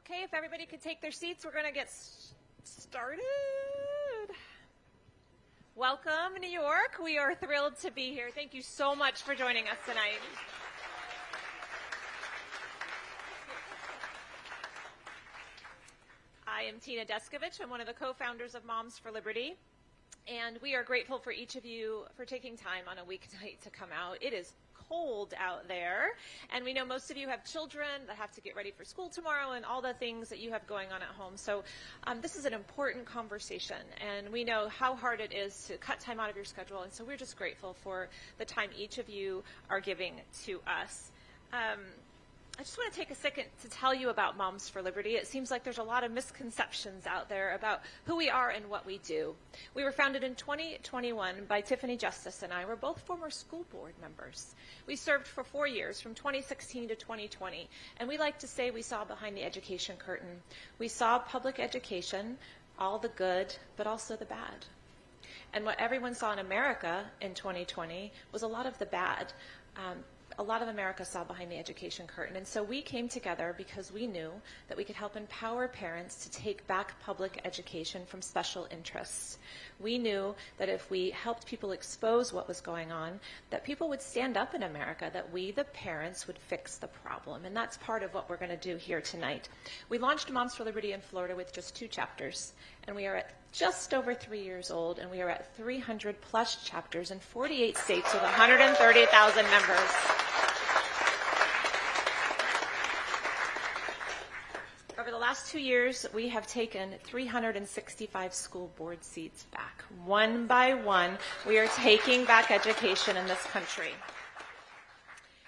Okay, if everybody could take their seats, we're going to get started. Welcome, New York. We are thrilled to be here. Thank you so much for joining us tonight. I am Tina Deskovich. I'm one of the co-founders of Moms for Liberty. And we are grateful for each of you for taking time on a weeknight to come out. It is cold out there, and we know most of you have children that have to get ready for school tomorrow and all the things that you have going on at home. So this is an important conversation, and we know how hard it is to cut time out of your schedule, and so we're just grateful for the time each of you are giving to us. I just want to take a second to tell you about Moms for Liberty. It seems like there's a lot of misconceptions out there about who we are and what we do. We were founded in 2021 by Tiffany Justice and I. We're both former school board members. We served for 4 years, from 2016 to 2020, and we like to say we saw behind the education curtain. We saw public education, all the good, but also the bad. And what everyone saw in America in 2020 was a lot of the bad. A lot of America saw behind the education curtain, and so we came together because we knew that we could help empower parents to take back public education from special interests. We knew that if we helped people expose what was going on, that people would stand up in America, that we, the parents, would fix the problem, and that's part of what we're going to do here tonight. We launched Moms for Liberty in Florida with just 2 chapters, and we are at just over 3 years old, and we are at 300 plus chapters in 48 states with 130,000 members. Over the last 2 years, we have taken 365 school board seats back. One by one, we are taking back education in this country.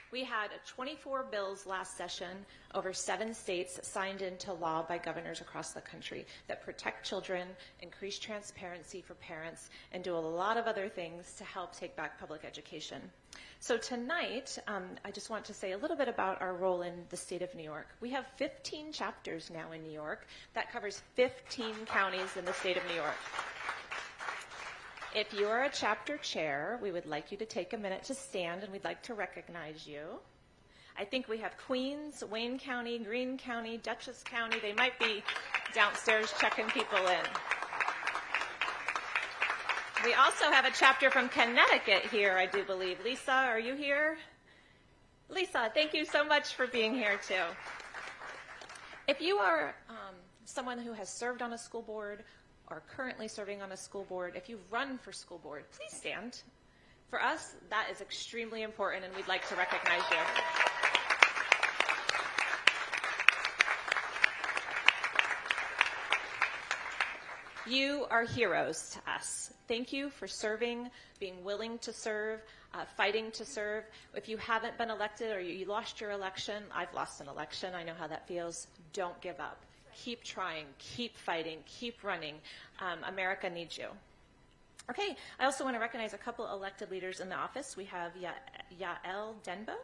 We had 24 bills last session, over 7 states signed into law by governors across the country that protect children, increase transparency for parents, and do a lot of other things to help take back public education. So tonight, I just want to say a little bit about our role in the state of New York. We have 15 chapters now in New York. That covers 15 counties in the state of New York. If you are a chapter chair, we would like you to take a minute to stand, and we'd like to recognize you. I think we have Queens, Wayne County, Greene County, Dutchess County. They might be downstairs checking people in. We also have a chapter from Connecticut here, I do believe. Lisa, are you here? Lisa, thank you so much for being here, too. If you are someone who has served on a school board or currently serving on a school board, if you've run for school board, please stand. For us, that is extremely important, and we'd like to recognize you. You are heroes to us. Thank you for serving, being willing to serve, fighting to serve. If you haven't been elected or you lost your election, I've lost an election, I know how that feels. Don't give up. Keep trying, keep fighting, keep running. America needs you. Okay, I also want to recognize a couple elected leaders in the office. We have Yael Denbo,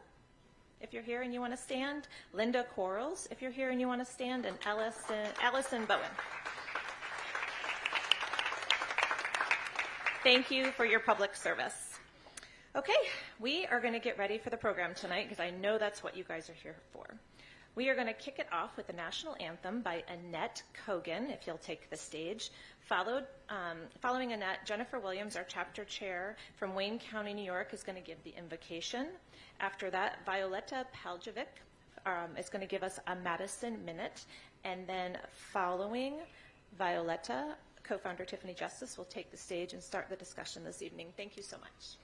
if you're here and you want to stand. Linda Quarles, if you're here and you want to stand. And Allison Bowen. Thank you for your public service. Okay, we are going to get ready for the program tonight because I know that's what you guys are here for. We are going to kick it off with the national anthem by Annette Kogan, if you'll take the stage. Following Annette, Jennifer Williams, our chapter chair from Wayne County, New York, is going to give the invocation. After that, Violetta Paljovic is going to give us a Madison Minute. And then following Violetta, co-founder Tiffany Justice will take the stage and start the discussion this evening. Thank you so much.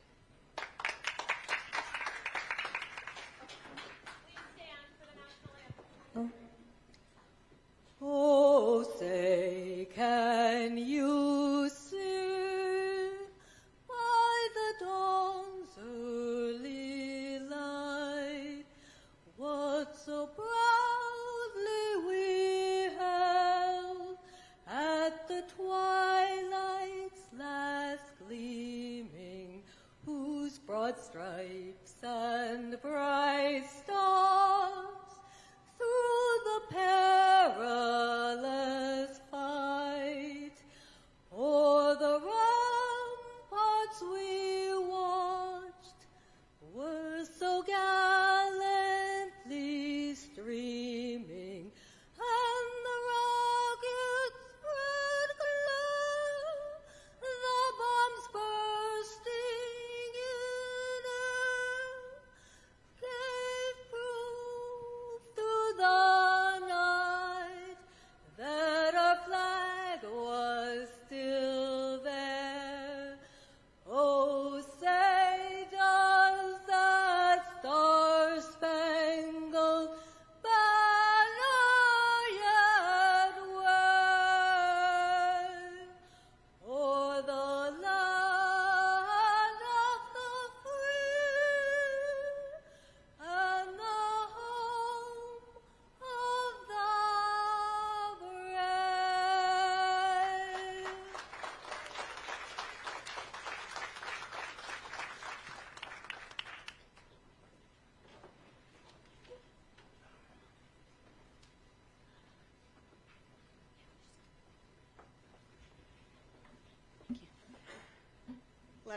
Oh, say, can you see by the dawn's early light what so proudly we held at the twilight's last gleaming, whose broad stripes and bright stars through the perilous fight o'er the ramparts we watched were so gallantly streaming, and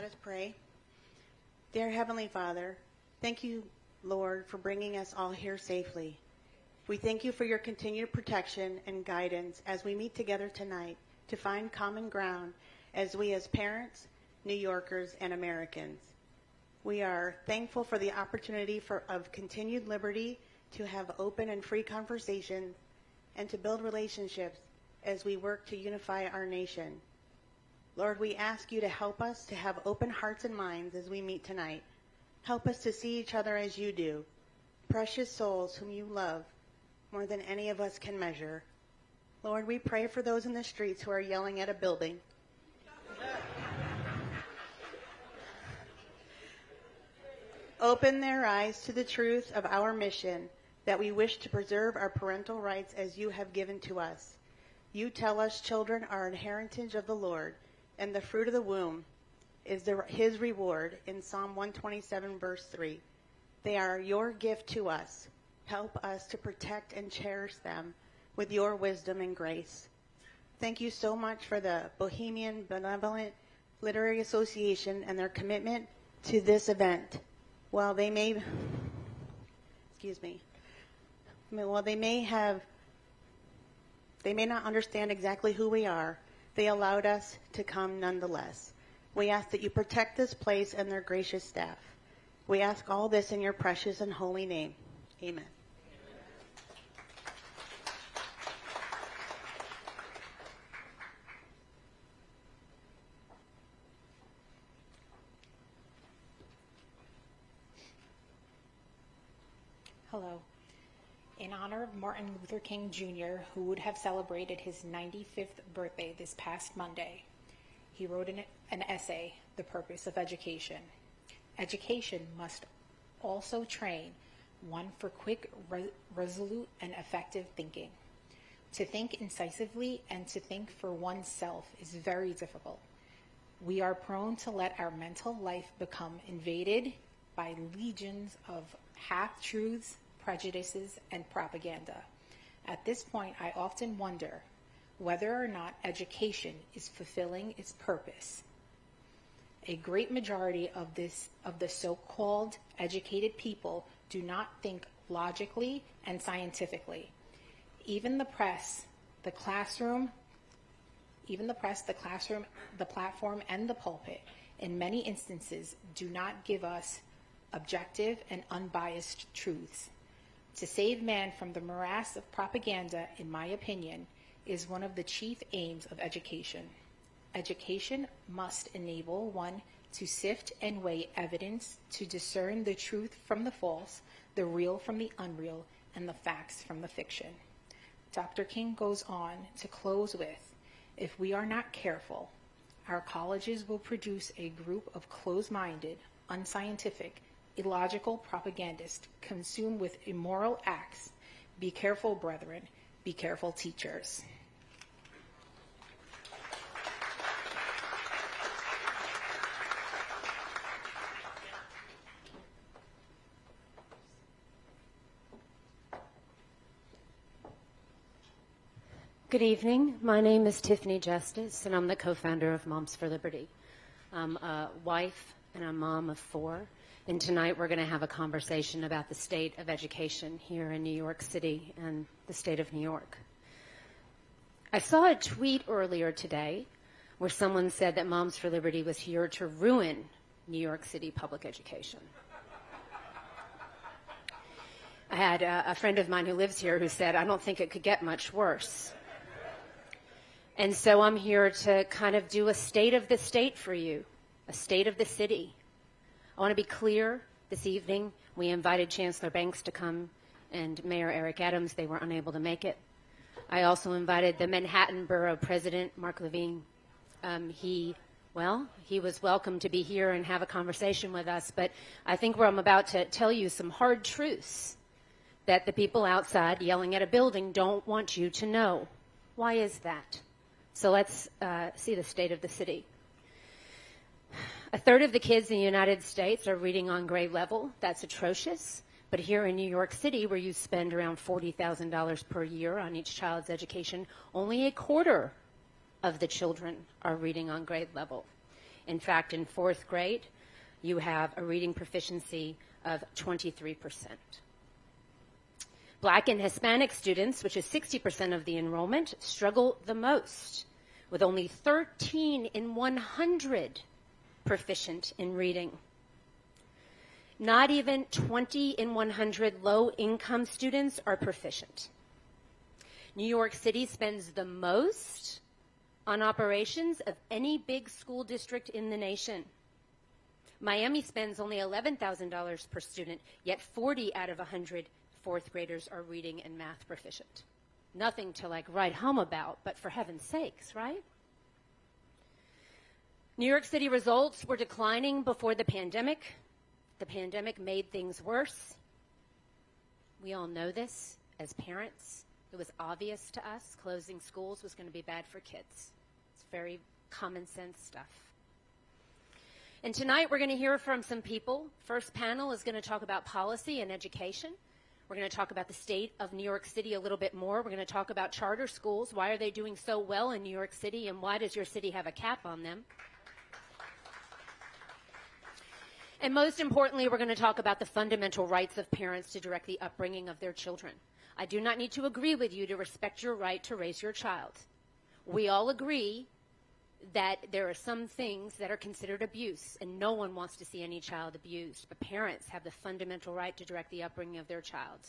Let us pray. Dear Heavenly Father, thank you, Lord, for bringing us all here safely. We thank you for your continued protection and guidance as we meet together tonight to find common ground as we as parents, New Yorkers, and Americans. We are thankful for the opportunity of continued liberty to have open and free conversations and to build relationships as we work to unify our nation. Lord, we ask you to help us to have open hearts and minds as we meet tonight. Help us to see each other as you do, precious souls whom you love more than any of us can measure. Lord, we pray for those in the streets who are yelling at a building. Open their eyes to the truth of our mission, that we wish to preserve our parental rights as you have given to us. You tell us children are an heritage of the Lord, and the fruit of the womb is his reward in Psalm 127, verse 3. They are your gift to us. Help us to protect and cherish them with your wisdom and grace. Thank you so much for the Bohemian Benevolent Literary Association and their commitment to this event. While they may, they may not understand exactly who we are, they allowed us to come nonetheless. We ask that you protect this place and their gracious staff. We ask all this in your precious and holy name. Amen. Hello. In honor of Martin Luther King Jr., who would have celebrated his 95th birthday this past Monday, he wrote an essay, The Purpose of Education. Education must also train one for quick, resolute, and effective thinking. To think incisively and to think for oneself is very difficult. We are prone to let our mental life become invaded by legions of half-truths, prejudices, and propaganda. At this point, I often wonder whether or not education is fulfilling its purpose. A great majority of the so-called educated people do not think logically and scientifically. Even the press, the classroom, the platform, and the pulpit, in many instances, do not give us objective and unbiased truths. To save man from the morass of propaganda, in my opinion, is one of the chief aims of education. Education must enable one to sift and weigh evidence, to discern the truth from the false, the real from the unreal, and the facts from the fiction. Dr. King goes on to close with, if we are not careful, our colleges will produce a group of closed-minded, unscientific, illogical propagandists consumed with immoral acts. Be careful, brethren. Be careful, teachers. Good evening. My name is Tiffany Justice, and I'm the co-founder of Moms for Liberty. I'm a wife and a mom of 4. And tonight we're going to have a conversation about the state of education here in New York City and the state of New York. I saw a tweet earlier today where someone said that Moms for Liberty was here to ruin New York City public education. I had a friend of mine who lives here who said, I don't think it could get much worse. And so I'm here to kind of do a state of the state for you, a state of the city. I want to be clear this evening. We invited Chancellor Banks to come and Mayor Eric Adams. They were unable to make it. I also invited the Manhattan Borough President, Mark Levine. He was welcome to be here and have a conversation with us, but I think I'm about to tell you some hard truths that the people outside yelling at a building don't want you to know. Why is that? So let's see the state of the city. A third of the kids in the United States are reading on grade level. That's atrocious. But here in New York City, where you spend around $40,000 per year on each child's education, only a quarter of the children are reading on grade level. In fact, in 4th grade, you have a reading proficiency of 23%. Black and Hispanic students, which is 60% of the enrollment, struggle the most, with only 13 in 100 proficient in reading. Not even 20 in 100 low-income students are proficient. New York City spends the most on operations of any big school district in the nation. Miami spends only $11,000 per student, yet 40 out of 100 4th graders are reading and math proficient. Nothing to write home about, but for heaven's sakes, right? New York City results were declining before the pandemic. The pandemic made things worse. We all know this as parents. It was obvious to us closing schools was going to be bad for kids. It's very common sense stuff. And tonight we're going to hear from some people. First panel is going to talk about policy and education. We're going to talk about the state of New York City a little bit more. We're going to talk about charter schools. Why are they doing so well in New York City, and why does your city have a cap on them? And most importantly, we're going to talk about the fundamental rights of parents to direct the upbringing of their children. I do not need to agree with you to respect your right to raise your child. We all agree that there are some things that are considered abuse, and no one wants to see any child abused. But parents have the fundamental right to direct the upbringing of their child.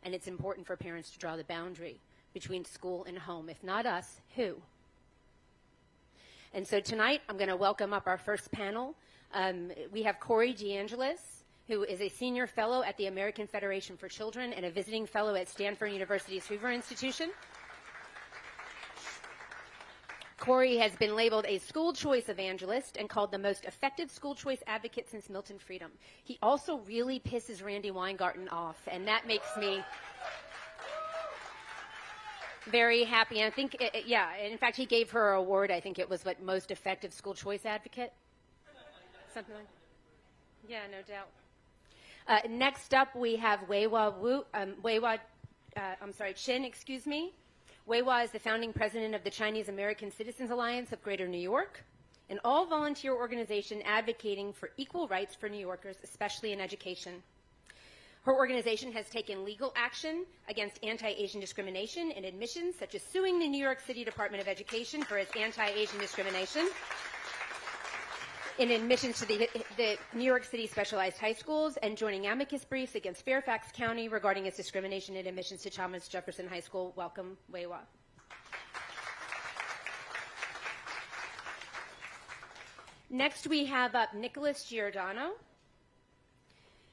And it's important for parents to draw the boundary between school and home. If not us, who? And so tonight, I'm going to welcome up our first panel. We have Corey DeAngelis, who is a senior fellow at the American Federation for Children and a visiting fellow at Stanford University's Hoover Institution. Corey has been labeled a school choice evangelist and called the most effective school choice advocate since Milton Friedman. He also really pisses Randy Weingarten off, and that makes me very happy. And I think, in fact, he gave her an award. I think it was most effective school choice advocate. Something like that. Yeah, no doubt. Next up, we have Chin, Weiwa is the founding president of the Chinese American Citizens Alliance of Greater New York, an all-volunteer organization advocating for equal rights for New Yorkers, especially in education. Her organization has taken legal action against anti-Asian discrimination in admissions, such as suing the New York City Department of Education for its anti-Asian discrimination in admissions to the New York City specialized high schools, and joining amicus briefs against Fairfax County regarding its discrimination in admissions to Thomas Jefferson High School. Welcome, Weiwa. Next, we have up Nicholas Giordano.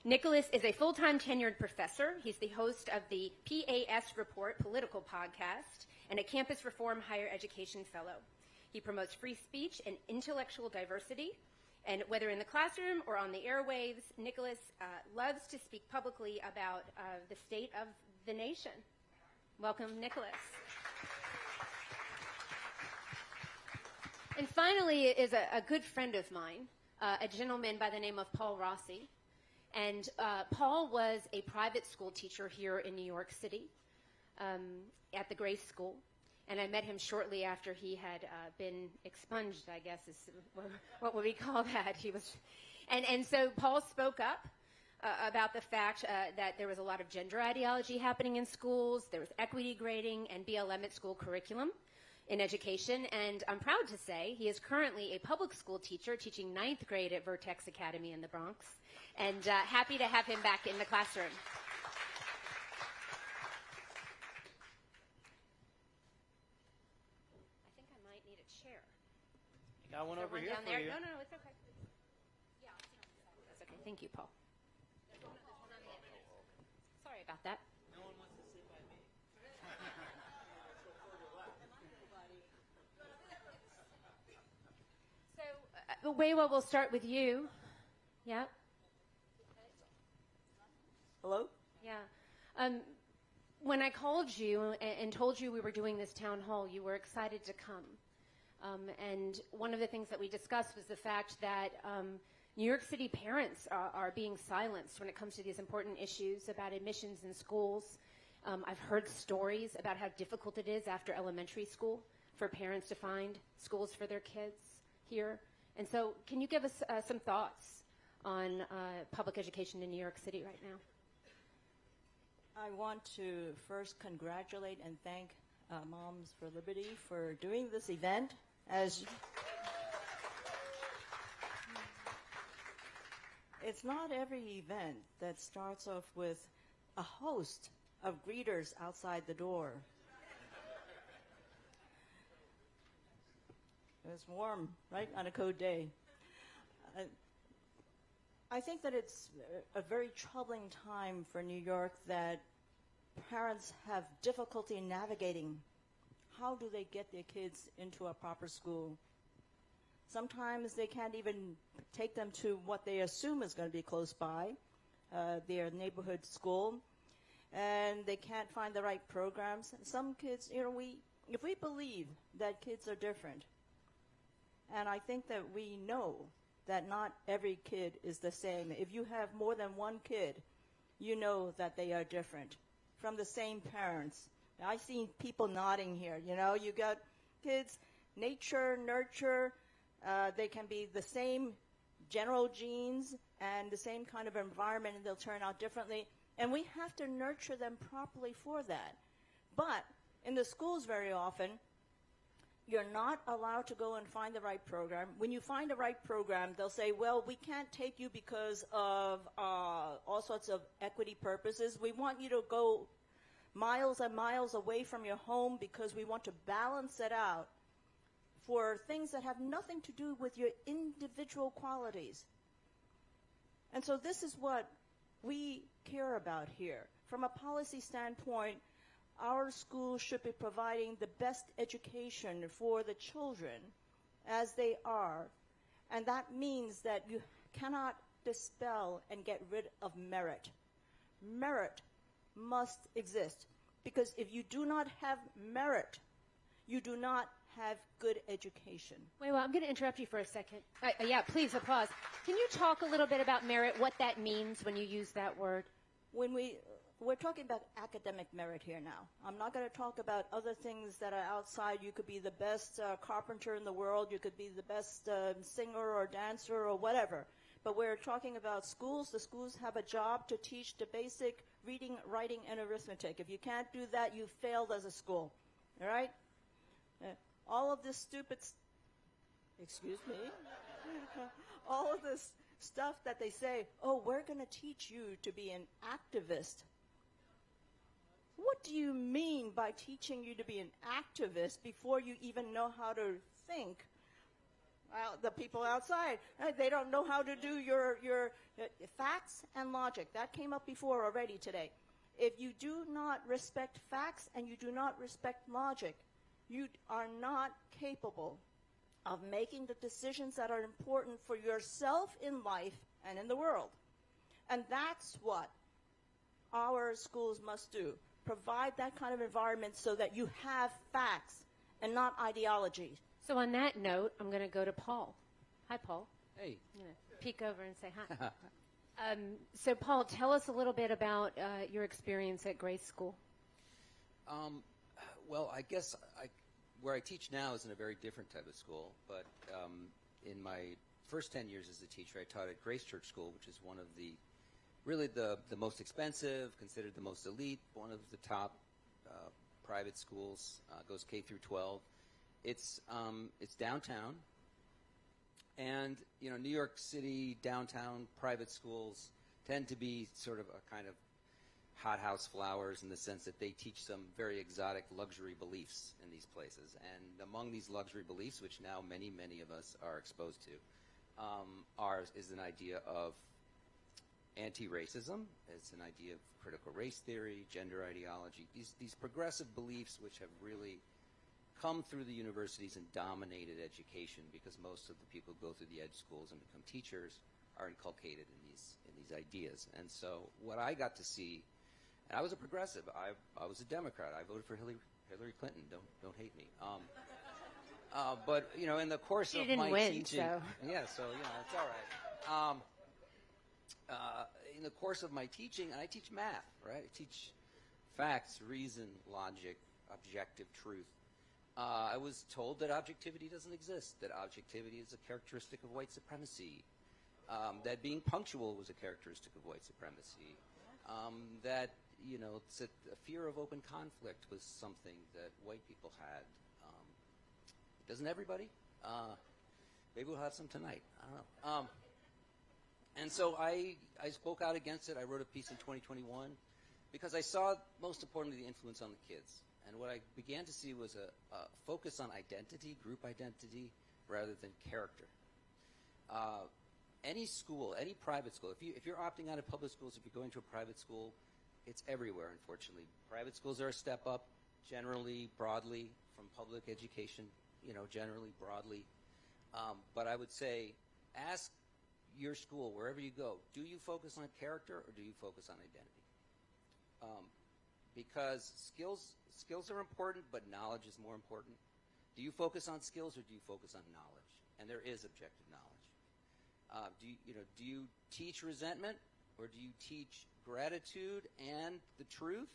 Nicholas is a full-time tenured professor. He's the host of the PAS Report political podcast and a Campus Reform Higher Education Fellow. He promotes free speech and intellectual diversity. And whether in the classroom or on the airwaves, Nicholas loves to speak publicly about the state of the nation. Welcome, Nicholas. And finally is a good friend of mine, a gentleman by the name of Paul Rossi. And Paul was a private school teacher here in New York City at the Grace School. And I met him shortly after he had been expunged, I guess is what would we call that? He was, and so Paul spoke up about the fact that there was a lot of gender ideology happening in schools. There was equity grading and BLM at school curriculum in education. And I'm proud to say he is currently a public school teacher teaching 9th grade at Vertex Academy in the Bronx. And happy to have him back in the classroom. Got one over here down for there. you. No, it's okay. Yeah, that's okay. Thank you, Paul. Sorry about that. No one wants to sit by me. So, Weiwa, we'll start with you. Yeah. Hello? Yeah. When I called you and told you we were doing this town hall, you were excited to come. And one of the things that we discussed was the fact that New York City parents are being silenced when it comes to these important issues about admissions in schools. I've heard stories about how difficult it is after elementary school for parents to find schools for their kids here. And so can you give us some thoughts on public education in New York City right now? I want to first congratulate and thank Moms for Liberty for doing this event. It's not every event that starts off with a host of greeters outside the door. It's warm, right, on a cold day. I think that it's a very troubling time for New York that parents have difficulty navigating. How do they get their kids into a proper school? Sometimes they can't even take them to what they assume is going to be close by, their neighborhood school, and they can't find the right programs. Some kids, if we believe that kids are different, and I think that we know that not every kid is the same. If you have more than one kid, you know that they are different from the same parents. I've seen people nodding here. You got kids, nature, nurture. They can be the same general genes and the same kind of environment, and they'll turn out differently. And we have to nurture them properly for that. But in the schools very often, you're not allowed to go and find the right program. When you find the right program, they'll say, well, we can't take you because of all sorts of equity purposes. We want you to go miles and miles away from your home because we want to balance it out for things that have nothing to do with your individual qualities. And so this is what we care about here. From a policy standpoint, our schools should be providing the best education for the children as they are. And that means that you cannot dispel and get rid of merit. Merit must exist, because if you do not have merit, you do not have good education. Wait, well, I'm going to interrupt you for a second. Yeah, please, applause. Can you talk a little bit about merit, what that means when you use that word? When we're talking about academic merit here now. I'm not going to talk about other things that are outside. You could be the best carpenter in the world. You could be the best singer or dancer or whatever. But we're talking about schools. The schools have a job to teach the basic reading, writing, and arithmetic. If you can't do that, you failed as a school. All right? All of this excuse me, all of this stuff that they say, oh, we're going to teach you to be an activist. What do you mean by teaching you to be an activist before you even know how to think? Well, the people outside, they don't know how to do your facts and logic. That came up before already today. If you do not respect facts and you do not respect logic, you are not capable of making the decisions that are important for yourself in life and in the world. And that's what our schools must do. Provide that kind of environment so that you have facts and not ideology. So on that note, I'm going to go to Paul. Hi, Paul. Hey. I'm going to peek over and say hi. So, Paul, tell us a little bit about your experience at Grace School. Well, I guess where I teach now is in a very different type of school, but in my first 10 years as a teacher, I taught at Grace Church School, which is one of the most expensive, considered the most elite, one of the top private schools, goes K through 12. It's downtown, and New York City downtown private schools tend to be sort of a kind of hothouse flowers in the sense that they teach some very exotic luxury beliefs in these places. And among these luxury beliefs, which now many, many of us are exposed to, is an idea of anti-racism. It's an idea of critical race theory, gender ideology, these progressive beliefs which have really come through the universities and dominated education, because most of the people who go through the ed schools and become teachers are inculcated in these ideas. And so what I got to see, and I was a progressive. I was a Democrat. I voted for Hillary Clinton. Don't hate me. But in the course of my teaching, so. Yeah, so it's all right. In the course of my teaching, and I teach math, right? I teach facts, reason, logic, objective truth. I was told that objectivity doesn't exist, that objectivity is a characteristic of white supremacy, that being punctual was a characteristic of white supremacy, that, a fear of open conflict was something that white people had. Doesn't everybody? Maybe we'll have some tonight. I don't know. And so I spoke out against it. I wrote a piece in 2021 because I saw, most importantly, the influence on the kids. And what I began to see was a focus on identity, group identity, rather than character. Any school, any private school, if you're opting out of public schools, if you're going to a private school, it's everywhere, unfortunately. Private schools are a step up, generally, broadly, from public education, generally, broadly. But I would say, ask your school, wherever you go, do you focus on character or do you focus on identity? Because skills are important, but knowledge is more important. Do you focus on skills or do you focus on knowledge? And there is objective knowledge. Do you teach resentment or do you teach gratitude and the truth?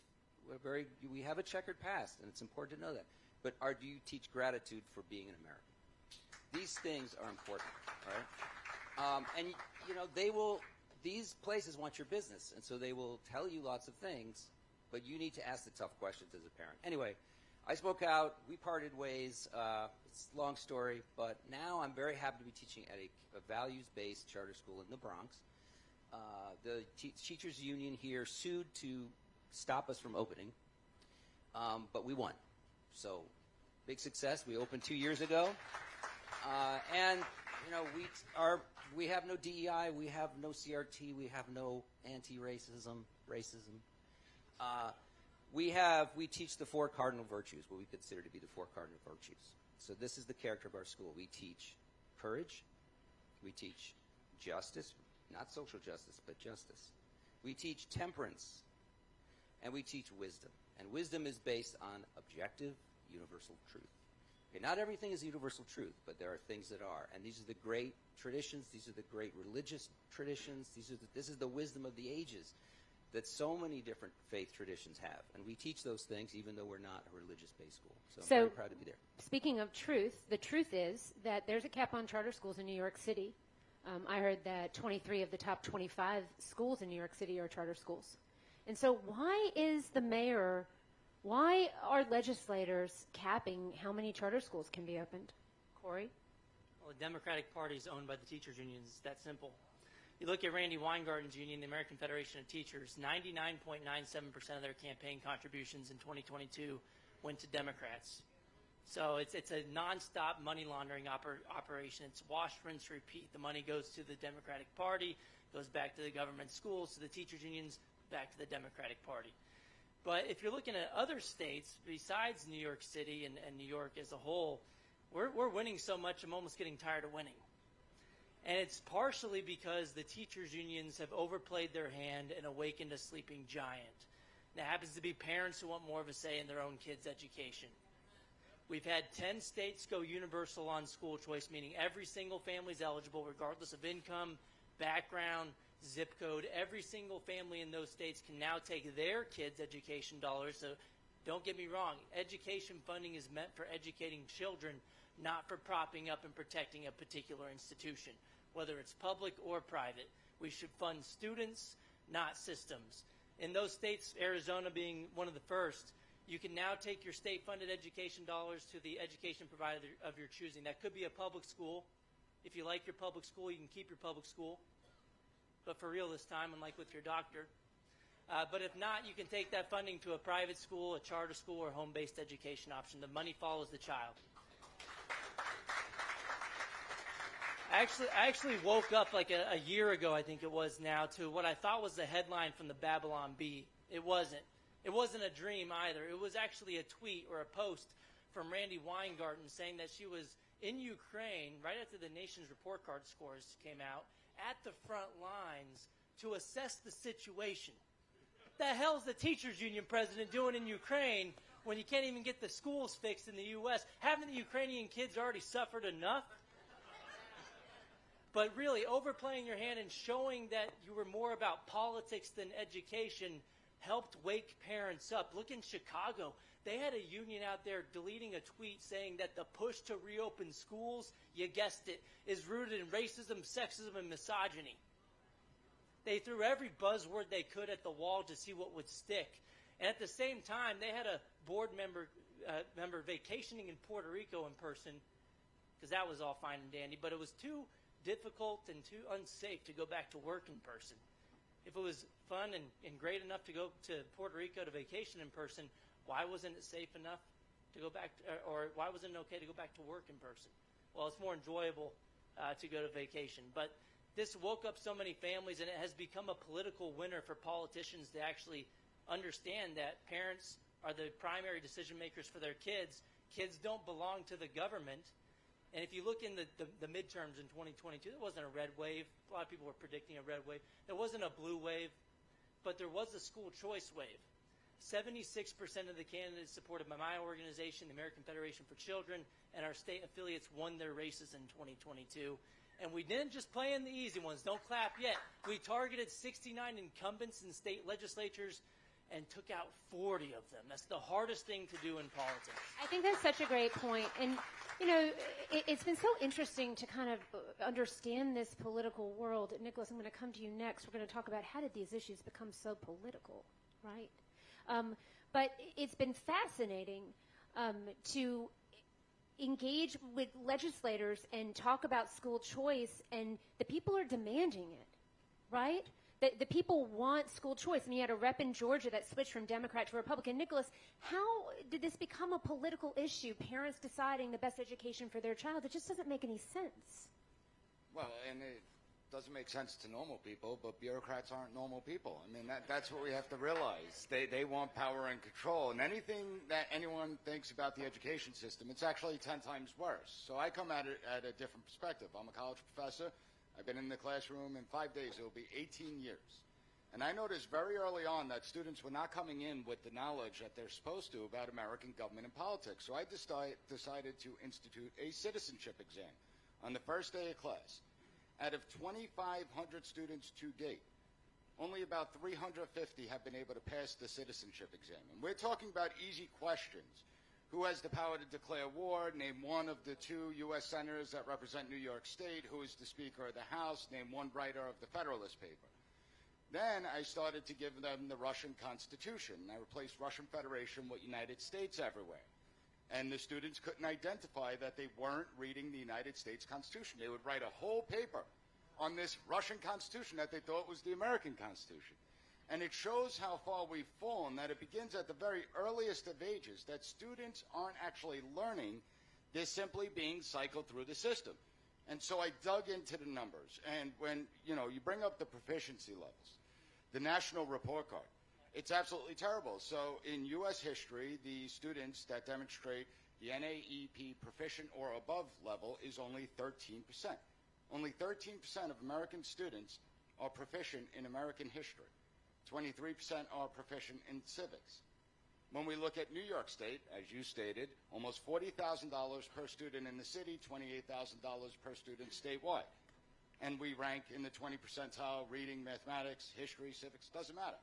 We have a checkered past, and it's important to know that. But do you teach gratitude for being an American? These things are important, right? And these places want your business, and so they will tell you lots of things, but you need to ask the tough questions as a parent. Anyway, I spoke out. We parted ways. It's a long story, but now I'm very happy to be teaching at a values-based charter school in the Bronx. The teachers union here sued to stop us from opening, but we won. So, big success. We opened 2 years ago, and we have no DEI, we have no CRT, we have no anti-racism, We teach the 4 cardinal virtues, what we consider to be the 4 cardinal virtues. So this is the character of our school. We teach courage, we teach justice, not social justice, but justice. We teach temperance, and we teach wisdom. And wisdom is based on objective, universal truth. Okay, not everything is universal truth, but there are things that are. And these are the great traditions. These are the great religious traditions. This is the wisdom of the ages that so many different faith traditions have. And we teach those things even though we're not a religious-based school. So I'm very proud to be there. Speaking of truth, the truth is that there's a cap on charter schools in New York City. I heard that 23 of the top 25 schools in New York City are charter schools. And so why are legislators capping how many charter schools can be opened? Corey? Well, the Democratic Party is owned by the teachers' unions. It's that simple. You look at Randy Weingarten's union, the American Federation of Teachers, 99.97% of their campaign contributions in 2022 went to Democrats. So it's a nonstop money laundering operation. It's wash, rinse, repeat. The money goes to the Democratic Party, goes back to the government schools, to the teachers' unions, back to the Democratic Party. But if you're looking at other states besides New York City and New York as a whole, we're winning so much I'm almost getting tired of winning. And it's partially because the teachers' unions have overplayed their hand and awakened a sleeping giant. And it happens to be parents who want more of a say in their own kids' education. We've had 10 states go universal on school choice, meaning every single family is eligible regardless of income, background, zip code. Every single family in those states can now take their kids' education dollars. So don't get me wrong, education funding is meant for educating children, not for propping up and protecting a particular institution, whether it's public or private. We should fund students, not systems. In those states, Arizona being one of the first, you can now take your state-funded education dollars to the education provider of your choosing. That could be a public school. If you like your public school, you can keep your public school. But for real this time, unlike with your doctor. But if not, you can take that funding to a private school, a charter school, or home-based education option. The money follows the child. I actually woke up like a year ago, I think it was now, to what I thought was the headline from the Babylon Bee. It wasn't. It wasn't a dream either. It was actually a tweet or a post from Randy Weingarten saying that she was in Ukraine right after the nation's report card scores came out at the front lines to assess the situation. What the hell is the teachers union president doing in Ukraine when you can't even get the schools fixed in the U.S.? Haven't the Ukrainian kids already suffered enough? But really, overplaying your hand and showing that you were more about politics than education helped wake parents up. Look in Chicago. They had a union out there deleting a tweet saying that the push to reopen schools, you guessed it, is rooted in racism, sexism, and misogyny. They threw every buzzword they could at the wall to see what would stick. And at the same time, they had a board member vacationing in Puerto Rico in person, because that was all fine and dandy, but it was too difficult and too unsafe to go back to work in person. If it was fun and great enough to go to Puerto Rico to vacation in person, why wasn't it safe enough to go back, or why wasn't it okay to go back to work in person? Well, it's more enjoyable to go to vacation. But this woke up so many families, and it has become a political winner for politicians to actually understand that parents are the primary decision makers for their kids. Kids don't belong to the government. And if you look in the midterms in 2022, there wasn't a red wave. A lot of people were predicting a red wave. There wasn't a blue wave, but there was a school choice wave. 76% of the candidates supported by my organization, the American Federation for Children, and our state affiliates won their races in 2022. And we didn't just play in the easy ones. Don't clap yet. We targeted 69 incumbents in state legislatures and took out 40 of them. That's the hardest thing to do in politics. I think that's such a great point. And, you know, it's been so interesting to kind of understand this political world. Nicholas, I'm going to come to you next. We're going to talk about how did these issues become so political, right? But it's been fascinating to engage with legislators and talk about school choice, and the people are demanding it, right? The people want school choice. I mean, you had a rep in Georgia that switched from Democrat to Republican. Nicholas, how did this become a political issue, parents deciding the best education for their child? It just doesn't make any sense. Well, and it doesn't make sense to normal people, but bureaucrats aren't normal people. I mean, that's what we have to realize. They want power and control, and anything that anyone thinks about the education system, it's actually 10 times worse. So I come at it at a different perspective. I'm a college professor. I've been in the classroom in 5 days. It will be 18 years. And I noticed very early on that students were not coming in with the knowledge that they're supposed to about American government and politics. So I decided to institute a citizenship exam on the first day of class. Out of 2,500 students to date, only about 350 have been able to pass the citizenship exam. And we're talking about easy questions. Who has the power to declare war? Name one of the 2 U.S. senators that represent New York State. Who is the Speaker of the House? Name one writer of the Federalist paper. Then I started to give them the Russian Constitution. I replaced Russian Federation with United States everywhere. And the students couldn't identify that they weren't reading the United States Constitution. They would write a whole paper on this Russian Constitution that they thought was the American Constitution. And it shows how far we've fallen, that it begins at the very earliest of ages, that students aren't actually learning. They're simply being cycled through the system. And so I dug into the numbers. And when, you bring up the proficiency levels, the national report card, it's absolutely terrible. So in U.S. history, the students that demonstrate the NAEP proficient or above level is only 13%. Only 13% of American students are proficient in American history. 23% are proficient in civics. When we look at New York State, as you stated, almost $40,000 per student in the city, $28,000 per student statewide. And we rank in the 20 percentile reading, mathematics, history, civics, doesn't matter.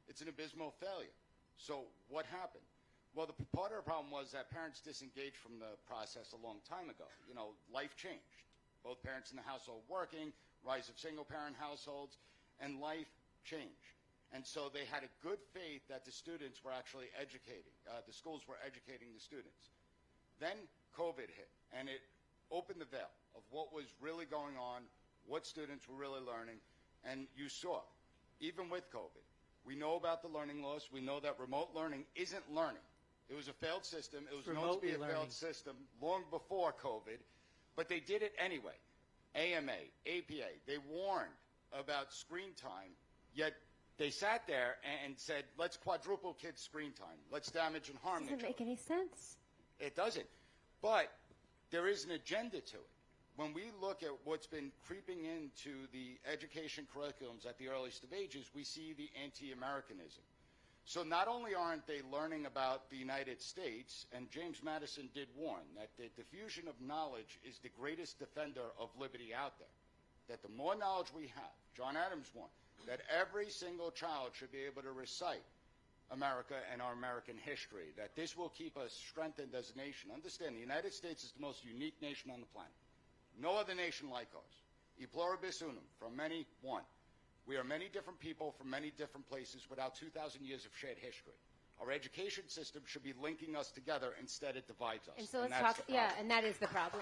It's an abysmal failure. So what happened? Well, the part of the problem was that parents disengaged from the process a long time ago. Life changed. Both parents in the household working, rise of single-parent households, and life changed. And so they had a good faith that the students were actually educating, the schools were educating the students. Then COVID hit, and it opened the veil of what was really going on, what students were really learning, and you saw, even with COVID, we know about the learning loss. We know that remote learning isn't learning. It was a failed system. It was known to be a failed system long before COVID, but they did it anyway. AMA, APA, they warned about screen time, yet they sat there and said, let's quadruple kids' screen time. Let's damage and harm each other. Doesn't make any sense. It doesn't. But there is an agenda to it. When we look at what's been creeping into the education curriculums at the earliest of ages, we see the anti-Americanism. So not only aren't they learning about the United States, and James Madison did warn that the diffusion of knowledge is the greatest defender of liberty out there, that the more knowledge we have, John Adams warned, that every single child should be able to recite America and our American history, that this will keep us strengthened as a nation. Understand, the United States is the most unique nation on the planet. No other nation like ours. E pluribus unum, from many, one. We are many different people from many different places without 2,000 years of shared history. Our education system should be linking us together. Instead, it divides us. And so let's talk, and that is the problem.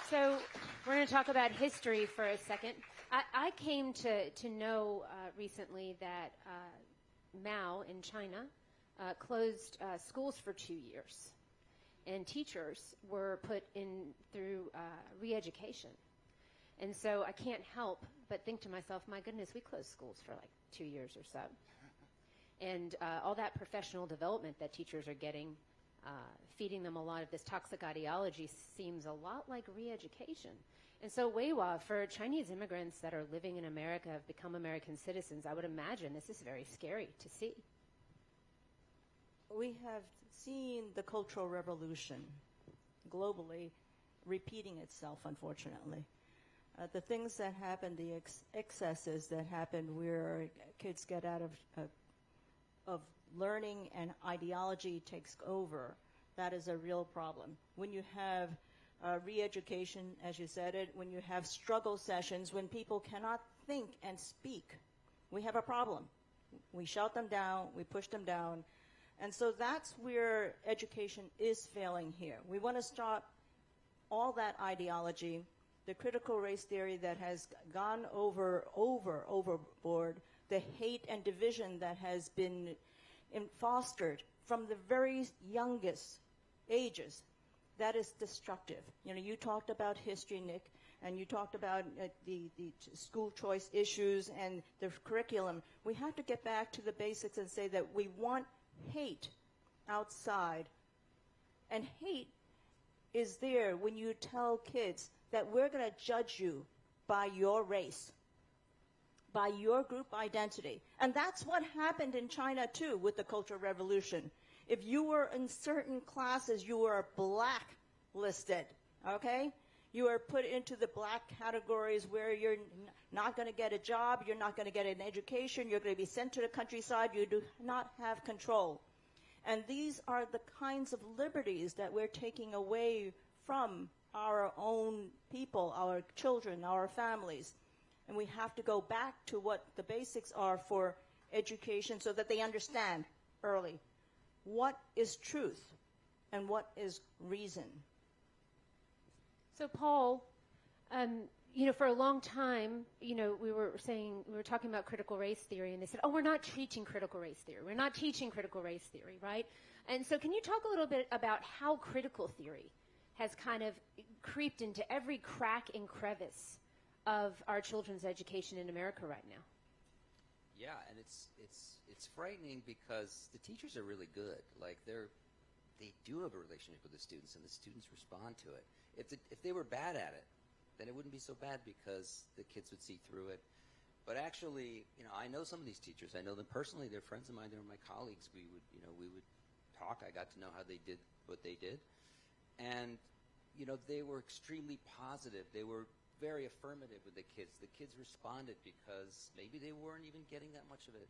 So we're going to talk about history for a second. I came to know recently that Mao in China closed schools for 2 years, and teachers were put in through re-education. And so I can't help but think to myself, my goodness, we closed schools for like 2 years or so. And all that professional development that teachers are getting, feeding them a lot of this toxic ideology seems a lot like re-education. And so Weiwa, for Chinese immigrants that are living in America, have become American citizens, I would imagine this is very scary to see. We have seen the Cultural Revolution globally repeating itself, unfortunately. The things that happen, the excesses that happen where kids get out of learning and ideology takes over, that is a real problem. When you have re-education, as you said it, when you have struggle sessions, when people cannot think and speak, we have a problem. We shout them down, we push them down. And so that's where education is failing here. We want to stop all that ideology, the critical race theory that has gone overboard, the hate and division that has been fostered from the very youngest ages. That is destructive. You know, you talked about history, Nick, and you talked about the school choice issues and the curriculum. We have to get back to the basics and say that we want hate outside. And hate is there when you tell kids that we're going to judge you by your race, by your group identity. And that's what happened in China, too, with the Cultural Revolution. If you were in certain classes, you were blacklisted, okay? You are put into the black categories where you're not going to get a job, you're not going to get an education, you're going to be sent to the countryside, you do not have control. And these are the kinds of liberties that we're taking away from our own people, our children, our families. And we have to go back to what the basics are for education so that they understand early what is truth and what is reason. So, Paul, you know, for a long time, you know, we were talking about critical race theory, and they said, oh, we're not teaching critical race theory. We're not teaching critical race theory, right? And so can you talk a little bit about how critical theory has kind of creeped into every crack and crevice of our children's education in America right now? Yeah, and it's frightening because the teachers are really good. Like they do have a relationship with the students, and the students respond to it. If they were bad at it, then it wouldn't be so bad because the kids would see through it. But actually, you know, I know some of these teachers. I know them personally. They're friends of mine. They're my colleagues. We would talk. I got to know how they did what they did, and you know, they were extremely positive. They were very affirmative with the kids. The kids responded because maybe they weren't even getting that much of it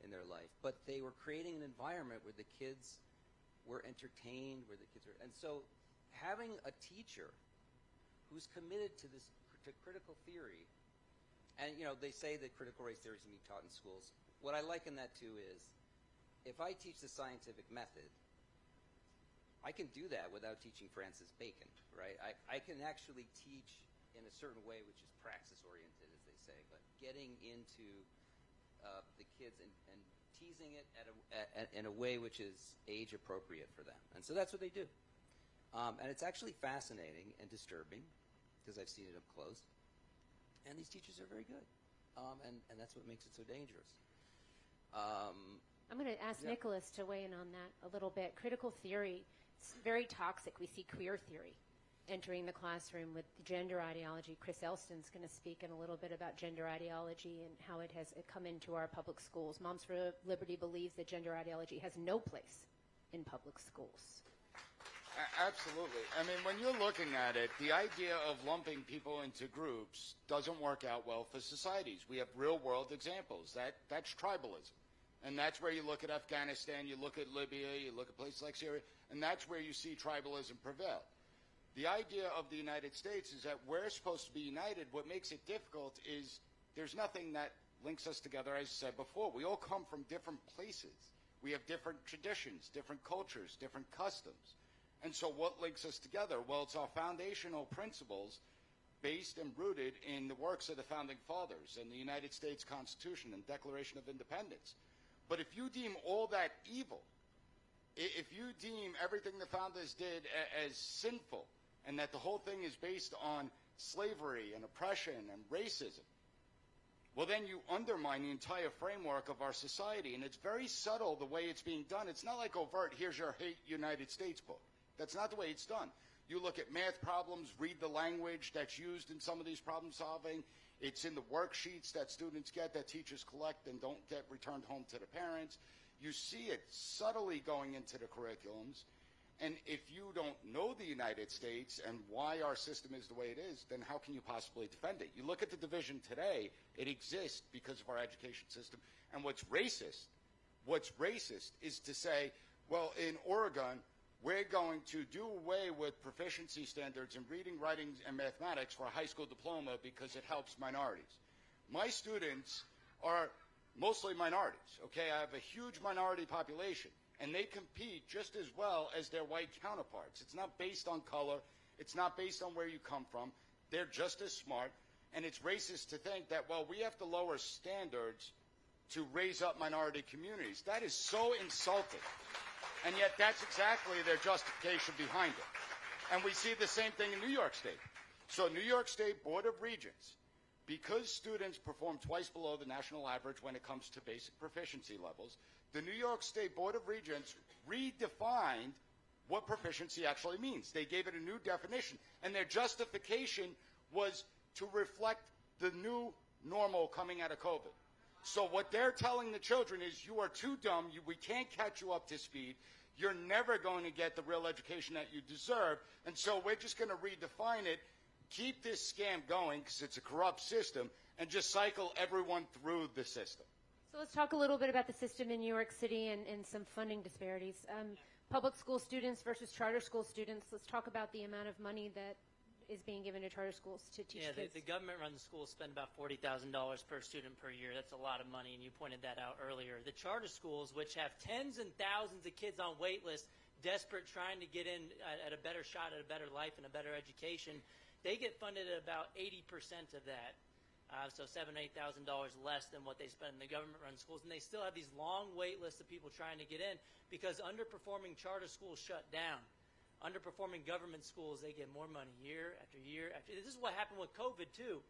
in their life, but they were creating an environment where the kids were entertained, where the kids were, and so having a teacher who's committed to this to critical theory, and you know, they say that critical race theory is going to be taught in schools. What I liken that to is, if I teach the scientific method, I can do that without teaching Francis Bacon, right? I can actually teach in a certain way, which is praxis-oriented, as they say, but getting into the kids and teasing it in a way which is age-appropriate for them. And so that's what they do. And it's actually fascinating and disturbing, because I've seen it up close. And these teachers are very good. And that's what makes it so dangerous. I'm going to ask Nicholas to weigh in on that a little bit. Critical theory, it's very toxic. We see queer theory entering the classroom with gender ideology. Chris Elston's going to speak in a little bit about gender ideology and how it has come into our public schools. Moms for Liberty believes that gender ideology has no place in public schools. Absolutely. I mean, when you're looking at it, the idea of lumping people into groups doesn't work out well for societies. We have real-world examples. That's tribalism. And that's where you look at Afghanistan, you look at Libya, you look at places like Syria, and that's where you see tribalism prevail. The idea of the United States is that we're supposed to be united. What makes it difficult is there's nothing that links us together, as I said before. We all come from different places. We have different traditions, different cultures, different customs. And so what links us together? Well, it's our foundational principles based and rooted in the works of the Founding Fathers and the United States Constitution and Declaration of Independence. But if you deem all that evil, if you deem everything the founders did as sinful, and that the whole thing is based on slavery and oppression and racism, well, then you undermine the entire framework of our society. And it's very subtle the way it's being done. It's not like overt, here's your Hate United States book. That's not the way it's done. You look at math problems, read the language that's used in some of these problem solving. It's in the worksheets that students get, that teachers collect and don't get returned home to the parents. You see it subtly going into the curriculums. And if you don't know the United States and why our system is the way it is, then how can you possibly defend it? You look at the division today, it exists because of our education system. And what's racist is to say, well, in Oregon, we're going to do away with proficiency standards in reading, writing, and mathematics for a high school diploma because it helps minorities. My students are mostly minorities, okay? I have a huge minority population, and they compete just as well as their white counterparts. It's not based on color. It's not based on where you come from. They're just as smart, and it's racist to think that, well, we have to lower standards to raise up minority communities. That is so insulting. And yet that's exactly their justification behind it. And we see the same thing in New York State. So New York State Board of Regents, because students perform twice below the national average when it comes to basic proficiency levels, the New York State Board of Regents redefined what proficiency actually means. They gave it a new definition. And their justification was to reflect the new normal coming out of COVID. So what they're telling the children is, you are too dumb, we can't catch you up to speed, you're never going to get the real education that you deserve, and so we're just going to redefine it, keep this scam going, because it's a corrupt system, and just cycle everyone through the system. So let's talk a little bit about the system in New York City and some funding disparities. Public school students versus charter school students, let's talk about the amount of money that is being given to charter schools to teach kids. The government-run schools spend about $40,000 per student per year. That's a lot of money, and you pointed that out earlier. The charter schools, which have tens and thousands of kids on wait lists, desperate trying to get in at a better shot, at a better life, and a better education, they get funded at about 80% of that. So $7,000 to $8,000 less than what they spend in the government-run schools. And they still have these long wait lists of people trying to get in because underperforming charter schools shut down. Underperforming government schools, they get more money year after year after. This is what happened with COVID, too.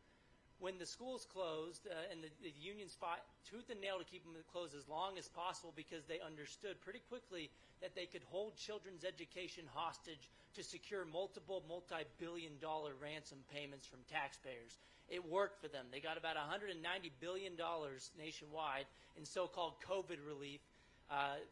When the schools closed and the unions fought tooth and nail to keep them closed as long as possible because they understood pretty quickly that they could hold children's education hostage to secure multiple multi-billion-dollar ransom payments from taxpayers. It worked for them. They got about $190 billion nationwide in so-called COVID relief.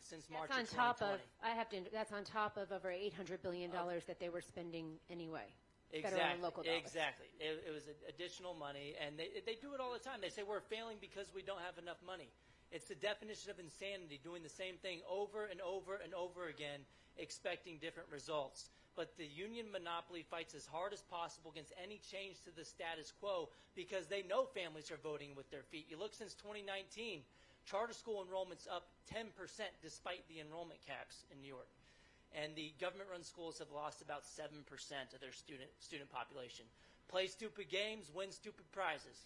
Since March of 2020. That's on top of over $800 billion that they were spending anyway. Exactly. Federal and local dollars. Exactly. It was additional money, and they do it all the time. They say we're failing because we don't have enough money. It's the definition of insanity, doing the same thing over and over and over again, expecting different results. But the union monopoly fights as hard as possible against any change to the status quo because they know families are voting with their feet. You look since 2019. Charter school enrollment's up 10% despite the enrollment caps in New York. And the government-run schools have lost about 7% of their student population. Play stupid games, win stupid prizes.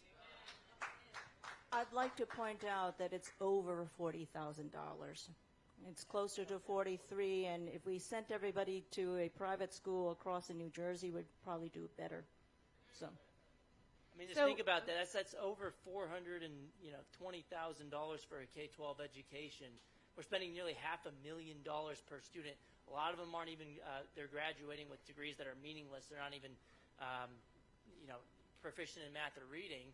I'd like to point out that it's over $40,000. It's closer to 43, and if we sent everybody to a private school across in New Jersey, we'd probably do better. So. I mean, just think about that. That's over $420,000 for a K-12 education. We're spending nearly $500,000 per student. A lot of them aren't even. They're graduating with degrees that are meaningless. They're not even, proficient in math or reading,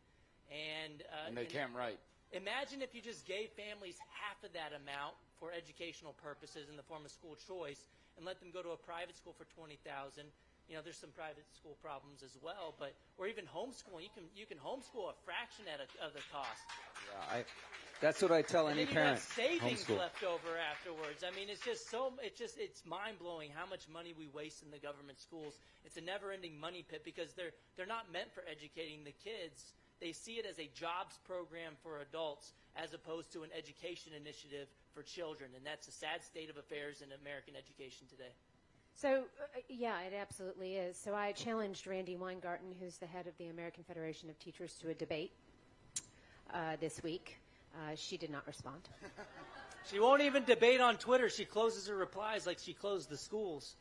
and they can't write. Imagine if you just gave families half of that amount for educational purposes in the form of school choice and let them go to a private school for $20,000. You know, there's some private school problems as well, but or even homeschooling. You can homeschool a fraction of the cost. Yeah, that's what I tell any parent. Savings Homeschool. left over afterwards. I mean, it's mind blowing how much money we waste in the government schools. It's a never ending money pit because they're not meant for educating the kids. They see it as a jobs program for adults as opposed to an education initiative for children, and that's a sad state of affairs in American education today. So, yeah, it absolutely is. So I challenged Randy Weingarten, who's the head of the American Federation of Teachers, to a debate this week. She did not respond. She won't even debate on Twitter. She closes her replies like she closed the schools.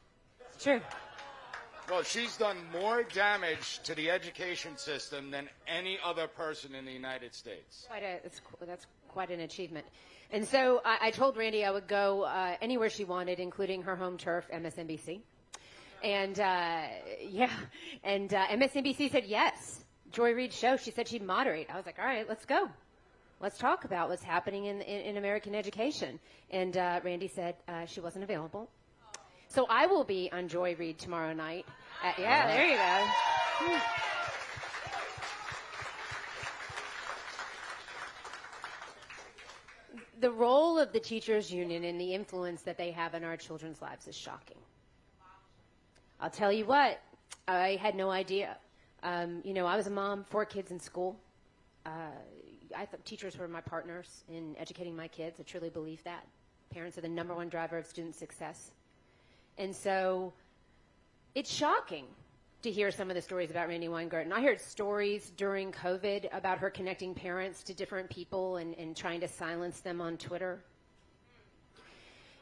It's true. Well, she's done more damage to the education system than any other person in the United States. That's quite an achievement. And so I told Randy I would go anywhere she wanted, including her home turf, MSNBC. And, MSNBC said yes. Joy Reid's show, she said she'd moderate. I was like, all right, let's go. Let's talk about what's happening in American education. And Randy said she wasn't available. So I will be on Joy Reid tomorrow night. There you go. The role of the teachers union and the influence that they have in our children's lives is shocking. I'll tell you what, I had no idea. I was a mom, 4 kids in school. I thought teachers were my partners in educating my kids. I truly believe that. Parents are the number one driver of student success. And so it's shocking to hear some of the stories about Randy Weingarten. I heard stories during COVID about her connecting parents to different people and trying to silence them on Twitter.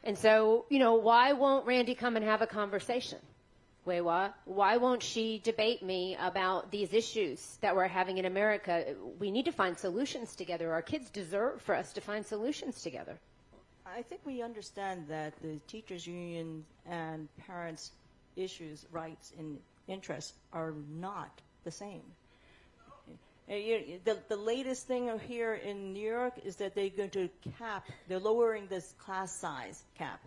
And so, why won't Randy come and have a conversation? Why won't she debate me about these issues that we're having in America? We need to find solutions together. Our kids deserve for us to find solutions together. I think we understand that the teachers union and parents' issues, rights, and interests are not the same. The latest thing here in New York is that they're going to they're lowering this class size cap.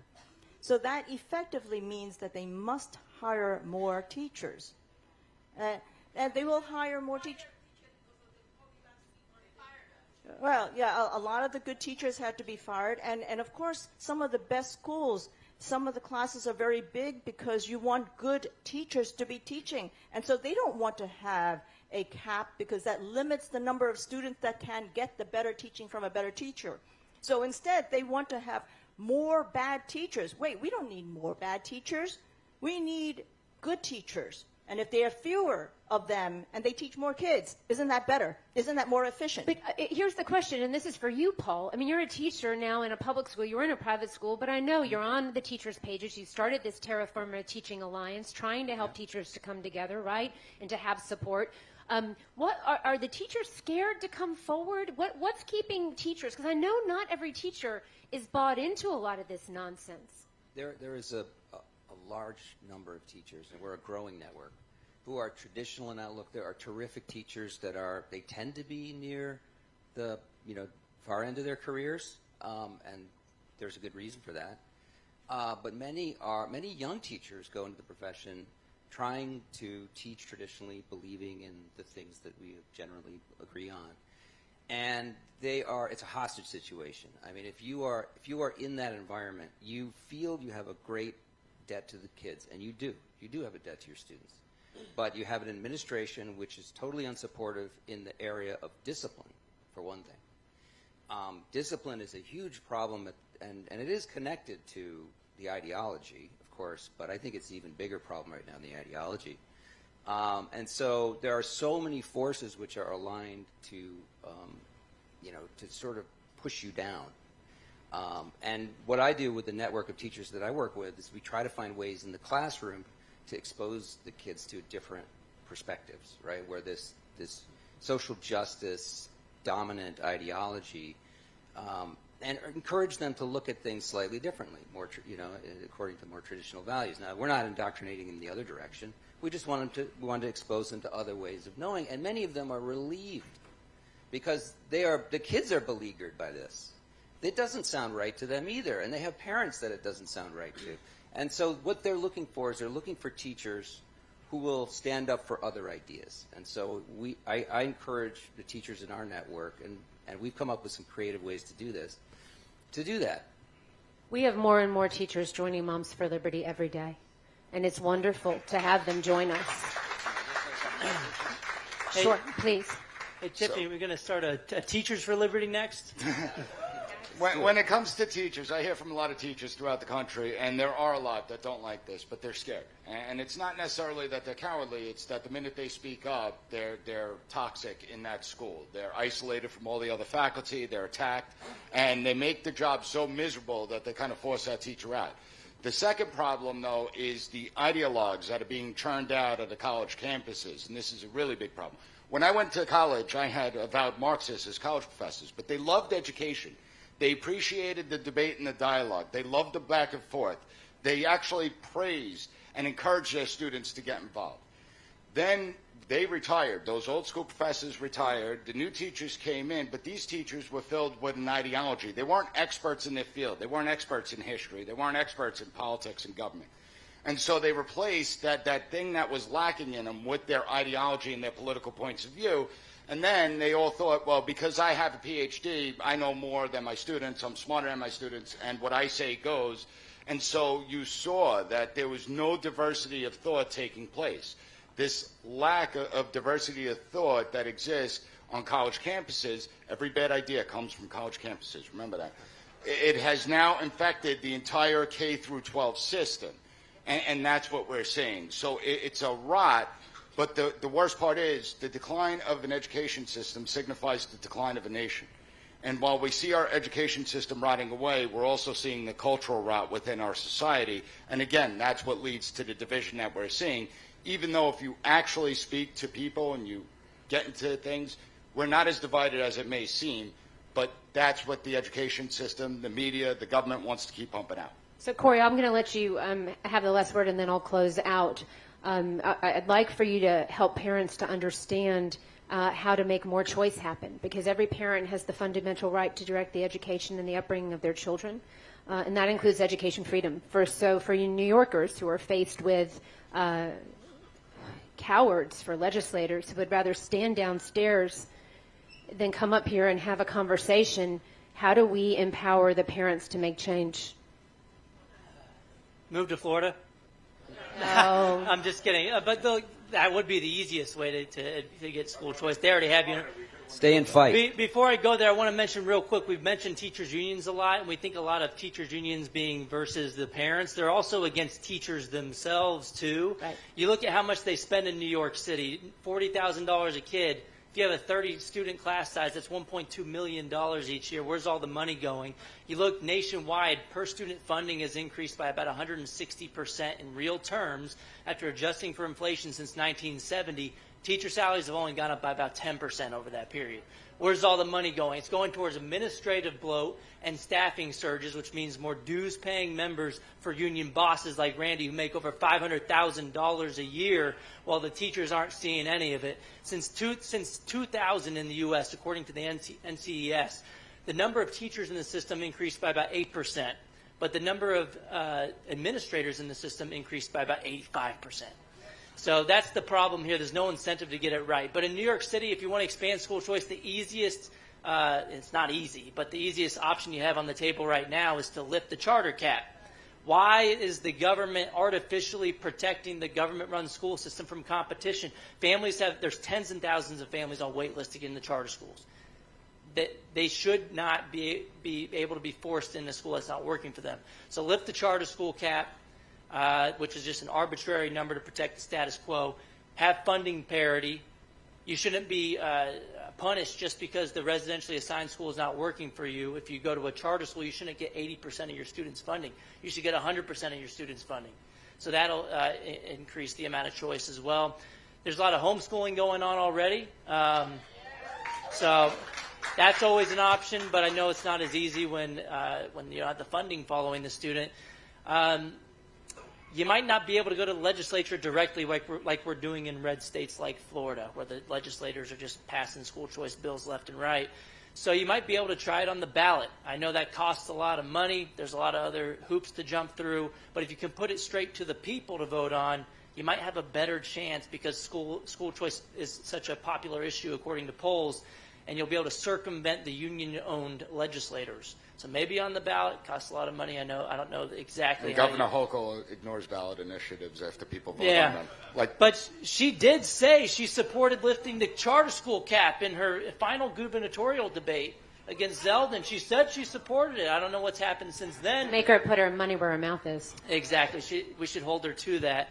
So that effectively means that they must hire more teachers. And they will hire more teachers. Well, yeah, a lot of the good teachers had to be fired. And of course, some of the best schools, some of the classes are very big because you want good teachers to be teaching. And so they don't want to have a cap because that limits the number of students that can get the better teaching from a better teacher. So instead, they want to have more bad teachers. Wait, we don't need more bad teachers. We need good teachers. And if there are fewer of them and they teach more kids, isn't that better? Isn't that more efficient? But here's the question, and this is for you, Paul. I mean, you're a teacher now in a public school. You were in a private school, but I know you're on the teachers' pages. You started this Terra Firma Teaching Alliance, trying to help teachers to come together, right, and to have support. What are the teachers scared to come forward? What's keeping teachers? Because I know not every teacher is bought into a lot of this nonsense. There is a large number of teachers, and we're a growing network, who are traditional in outlook. There are terrific teachers they tend to be near the far end of their careers, and there's a good reason for that. But many young teachers go into the profession trying to teach traditionally, believing in the things that we generally agree on. And it's a hostage situation. I mean, if you are in that environment, you feel you have a great debt to the kids, and you do have a debt to your students. But you have an administration which is totally unsupportive in the area of discipline, for one thing. Discipline is a huge problem, and it is connected to the ideology, of course, but I think it's an even bigger problem right now in the ideology. And so there are so many forces which are aligned to sort of push you down. And what I do with the network of teachers that I work with is we try to find ways in the classroom to expose the kids to different perspectives, right, where this social justice dominant ideology, and encourage them to look at things slightly differently, according to more traditional values. Now, we're not indoctrinating in the other direction. We just want to expose them to other ways of knowing, and many of them are relieved because the kids are beleaguered by this. it doesn't sound right to them either, and they have parents that it doesn't sound right to. And so what they're looking for is they're looking for teachers who will stand up for other ideas. And so I encourage the teachers in our network, and we've come up with some creative ways to do this, to do that. We have more and more teachers joining Moms for Liberty every day, and it's wonderful to have them join us. Hey, Sure, please. Hey, Tiffany, we're going to start a Teachers for Liberty next. When it comes to teachers, I hear from a lot of teachers throughout the country, and there are a lot that don't like this, but they're scared. And it's not necessarily that they're cowardly, it's that the minute they speak up, they're toxic in that school. They're isolated from all the other faculty, they're attacked, and they make the job so miserable that they kind of force that teacher out. The second problem, though, is the ideologues that are being churned out of the college campuses, and this is a really big problem. When I went to college, I had avowed Marxists as college professors, but they loved education. They appreciated the debate and the dialogue. They loved the back and forth. They actually praised and encouraged their students to get involved. Then they retired. Those old school professors retired. The new teachers came in, but these teachers were filled with an ideology. They weren't experts in their field. They weren't experts in history. They weren't experts in politics and government. And so they replaced that thing that was lacking in them with their ideology and their political points of view. And then they all thought, well, because I have a PhD, I know more than my students, I'm smarter than my students, and what I say goes. And so you saw that there was no diversity of thought taking place. This lack of diversity of thought that exists on college campuses, every bad idea comes from college campuses, remember that. It has now infected the entire K through 12 system, and that's what we're seeing. So it's a rot. But the worst part is the decline of an education system signifies the decline of a nation. And while we see our education system rotting away, we're also seeing the cultural rot within our society. And again, that's what leads to the division that we're seeing. Even though if you actually speak to people and you get into things, we're not as divided as it may seem. But that's what the education system, the media, the government wants to keep pumping out. So, Corey, I'm going to let you have the last word, and then I'll close out. I'd like for you to help parents to understand how to make more choice happen, because every parent has the fundamental right to direct the education and the upbringing of their children, and that includes education freedom. So for you New Yorkers who are faced with cowards for legislators who would rather stand downstairs than come up here and have a conversation, how do we empower the parents to make change? Move to Florida. No. I'm just kidding. But that would be the easiest way to get school choice. They already have you. Stay and fight. Before I go there, I want to mention real quick, we've mentioned teachers' unions a lot, and we think a lot of teachers' unions being versus the parents. They're also against teachers themselves, too. Right. You look at how much they spend in New York City, $40,000 a kid. If you have a 30-student class size, that's $1.2 million each year. Where's all the money going? You look nationwide, per-student funding has increased by about 160% in real terms after adjusting for inflation since 1970. Teacher salaries have only gone up by about 10% over that period. Where's all the money going? It's going towards administrative bloat and staffing surges, which means more dues-paying members for union bosses like Randy who make over $500,000 a year, while the teachers aren't seeing any of it. Since 2000 in the U.S., according to the NCES, the number of teachers in the system increased by about 8%, but the number of administrators in the system increased by about 85%. So that's the problem here. There's no incentive to get it right. But in New York City, if you want to expand school choice, the easiest, it's not easy, but the easiest option you have on the table right now is to lift the charter cap. Why is the government artificially protecting the government-run school system from competition? There's tens and thousands of families on wait lists to get into charter schools. They should not be able to be forced into a school that's not working for them. So lift the charter school cap. Which is just an arbitrary number to protect the status quo. Have funding parity. You shouldn't be punished just because the residentially assigned school is not working for you. If you go to a charter school, you shouldn't get 80% of your students' funding. You should get 100% of your students' funding. So that'll increase the amount of choice as well. There's a lot of homeschooling going on already. So that's always an option, but I know it's not as easy when you have the funding following the student. You might not be able to go to the legislature directly like we're doing in red states like Florida, where the legislators are just passing school choice bills left and right. So you might be able to try it on the ballot. I know that costs a lot of money. There's a lot of other hoops to jump through. But if you can put it straight to the people to vote on, you might have a better chance because school choice is such a popular issue according to polls, and you'll be able to circumvent the union-owned legislators. So maybe on the ballot, costs a lot of money. I don't know exactly. And Governor Hochul ignores ballot initiatives after people vote Yeah. on them. But she did say she supported lifting the charter school cap in her final gubernatorial debate against Zeldin. She said she supported it. I don't know what's happened since then. Make her put her money where her mouth is. Exactly. We should hold her to that.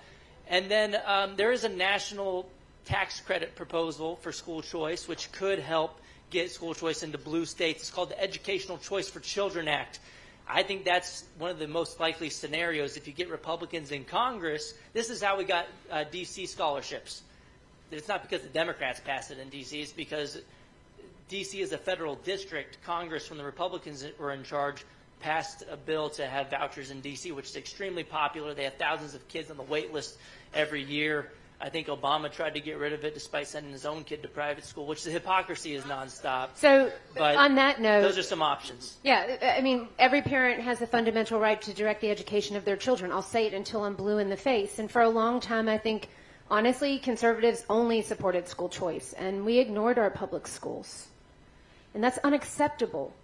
And then there is a national tax credit proposal for school choice, which could help get school choice into blue states. It's called the Educational Choice for Children Act. I think that's one of the most likely scenarios. If you get Republicans in Congress, this is how we got D.C. scholarships. It's not because the Democrats passed it in D.C. It's because D.C. is a federal district. Congress, when the Republicans were in charge, passed a bill to have vouchers in D.C., which is extremely popular. They have thousands of kids on the wait list every year. I think Obama tried to get rid of it despite sending his own kid to private school, which the hypocrisy is nonstop. So But on that note, those are some options. yeah, I mean, every parent has a fundamental right to direct the education of their children. I'll say it until I'm blue in the face. And for a long time, I think, honestly, conservatives only supported school choice, and we ignored our public schools. And that's unacceptable.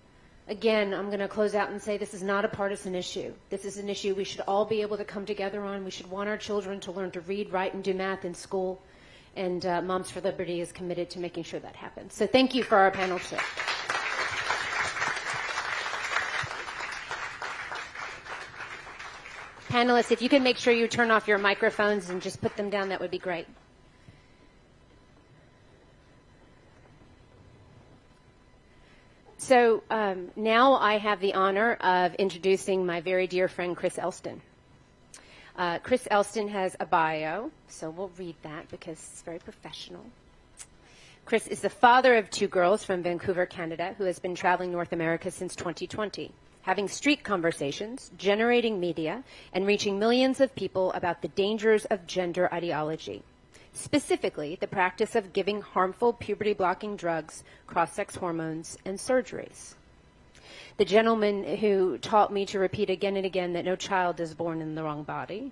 Again, I'm going to close out and say this is not a partisan issue. This is an issue we should all be able to come together on. We should want our children to learn to read, write, and do math in school. And Moms for Liberty is committed to making sure that happens. So thank you for our panel today. Panelists, if you can make sure you turn off your microphones and just put them down, that would be great. So now I have the honor of introducing my very dear friend, Chris Elston. Chris Elston has a bio, so we'll read that because it's very professional. Chris is the father of 2 girls from Vancouver, Canada, who has been traveling North America since 2020, having street conversations, generating media, and reaching millions of people about the dangers of gender ideology. Specifically, the practice of giving harmful puberty-blocking drugs, cross-sex hormones, and surgeries. The gentleman who taught me to repeat again and again that no child is born in the wrong body,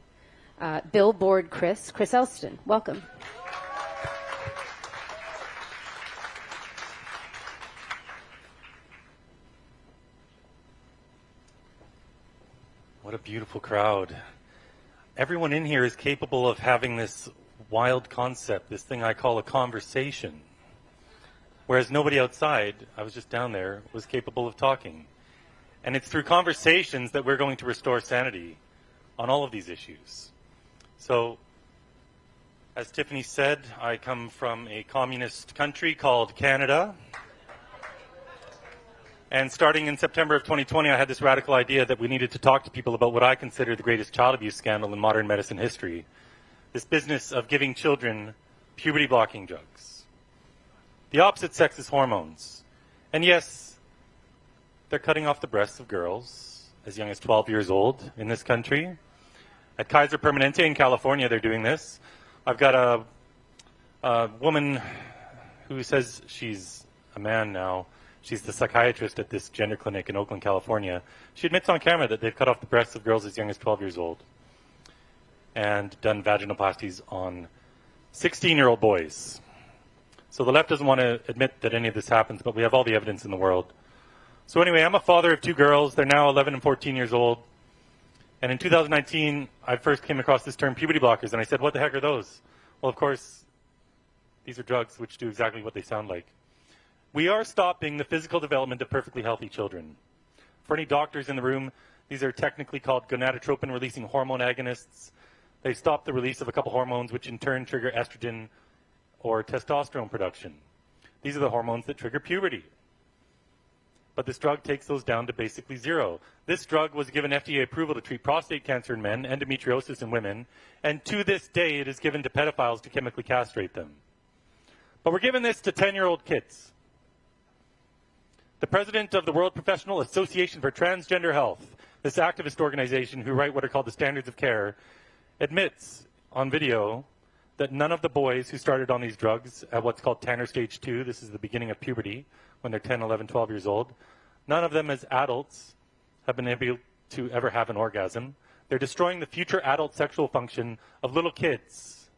Billboard Chris Elston. Welcome. What a beautiful crowd. Everyone in here is capable of having this wild concept, this thing I call a conversation. Whereas nobody outside, I was just down there, was capable of talking. And it's through conversations that we're going to restore sanity on all of these issues. So, as Tiffany said, I come from a communist country called Canada. And starting in September of 2020, I had this radical idea that we needed to talk to people about what I consider the greatest child abuse scandal in modern medicine history. This business of giving children puberty-blocking drugs. The opposite sex is hormones. And yes, they're cutting off the breasts of girls as young as 12 years old in this country. At Kaiser Permanente in California, they're doing this. I've got a woman who says she's a man now. She's the psychiatrist at this gender clinic in Oakland, California. She admits on camera that they've cut off the breasts of girls as young as 12 years old and done vaginoplasties on 16-year-old boys. So the left doesn't want to admit that any of this happens, but we have all the evidence in the world. So anyway, I'm a father of 2 girls. They're now 11 and 14 years old. And in 2019, I first came across this term puberty blockers, and I said, what the heck are those? Well, of course, these are drugs which do exactly what they sound like. We are stopping the physical development of perfectly healthy children. For any doctors in the room, these are technically called gonadotropin-releasing hormone agonists. They stop the release of a couple hormones, which in turn trigger estrogen or testosterone production. These are the hormones that trigger puberty. But this drug takes those down to basically 0. This drug was given FDA approval to treat prostate cancer in men, endometriosis in women, and to this day it is given to pedophiles to chemically castrate them. But we're giving this to 10-year-old kids. The president of the World Professional Association for Transgender Health, this activist organization who write what are called the standards of care, admits on video that none of the boys who started on these drugs at what's called Tanner Stage 2, this is the beginning of puberty, when they're 10, 11, 12 years old, none of them as adults have been able to ever have an orgasm. They're destroying the future adult sexual function of little kids.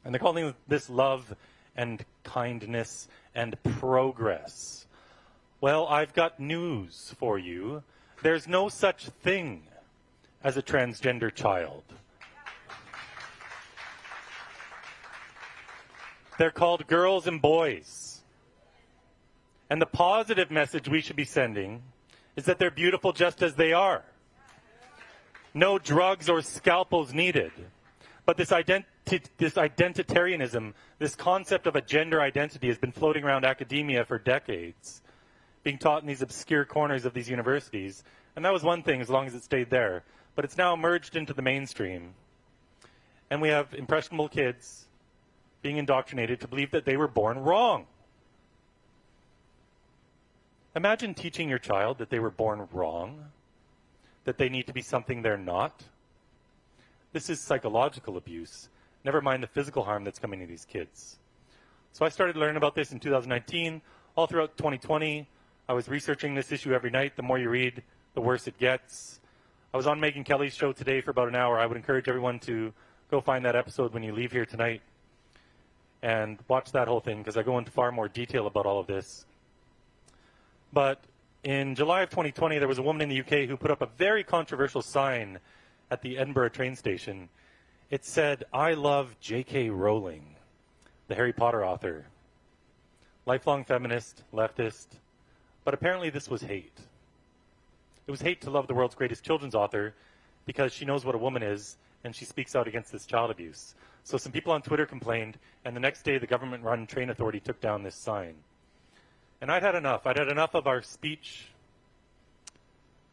And they're calling this love and kindness and progress. Well, I've got news for you. There's no such thing as a transgender child. They're called girls and boys. And the positive message we should be sending is that they're beautiful just as they are. No drugs or scalpels needed. But this identitarianism, this concept of a gender identity has been floating around academia for decades, being taught in these obscure corners of these universities. And that was one thing as long as it stayed there. But it's now emerged into the mainstream. And we have impressionable kids being indoctrinated to believe that they were born wrong. Imagine teaching your child that they were born wrong, that they need to be something they're not. This is psychological abuse, never mind the physical harm that's coming to these kids. So I started learning about this in 2019. All throughout 2020, I was researching this issue every night. The more you read, the worse it gets. I was on Megyn Kelly's show today for about an hour. I would encourage everyone to go find that episode when you leave here tonight and watch that whole thing, because I go into far more detail about all of this. But in July of 2020, there was a woman in the UK who put up a very controversial sign at the Edinburgh train station. It said, "I love J.K. Rowling," the Harry Potter author. Lifelong feminist, leftist, but apparently this was hate. It was hate to love the world's greatest children's author because she knows what a woman is and she speaks out against this child abuse. So some people on Twitter complained, and the next day the government-run train authority took down this sign. And I'd had enough. I'd had enough of our speech.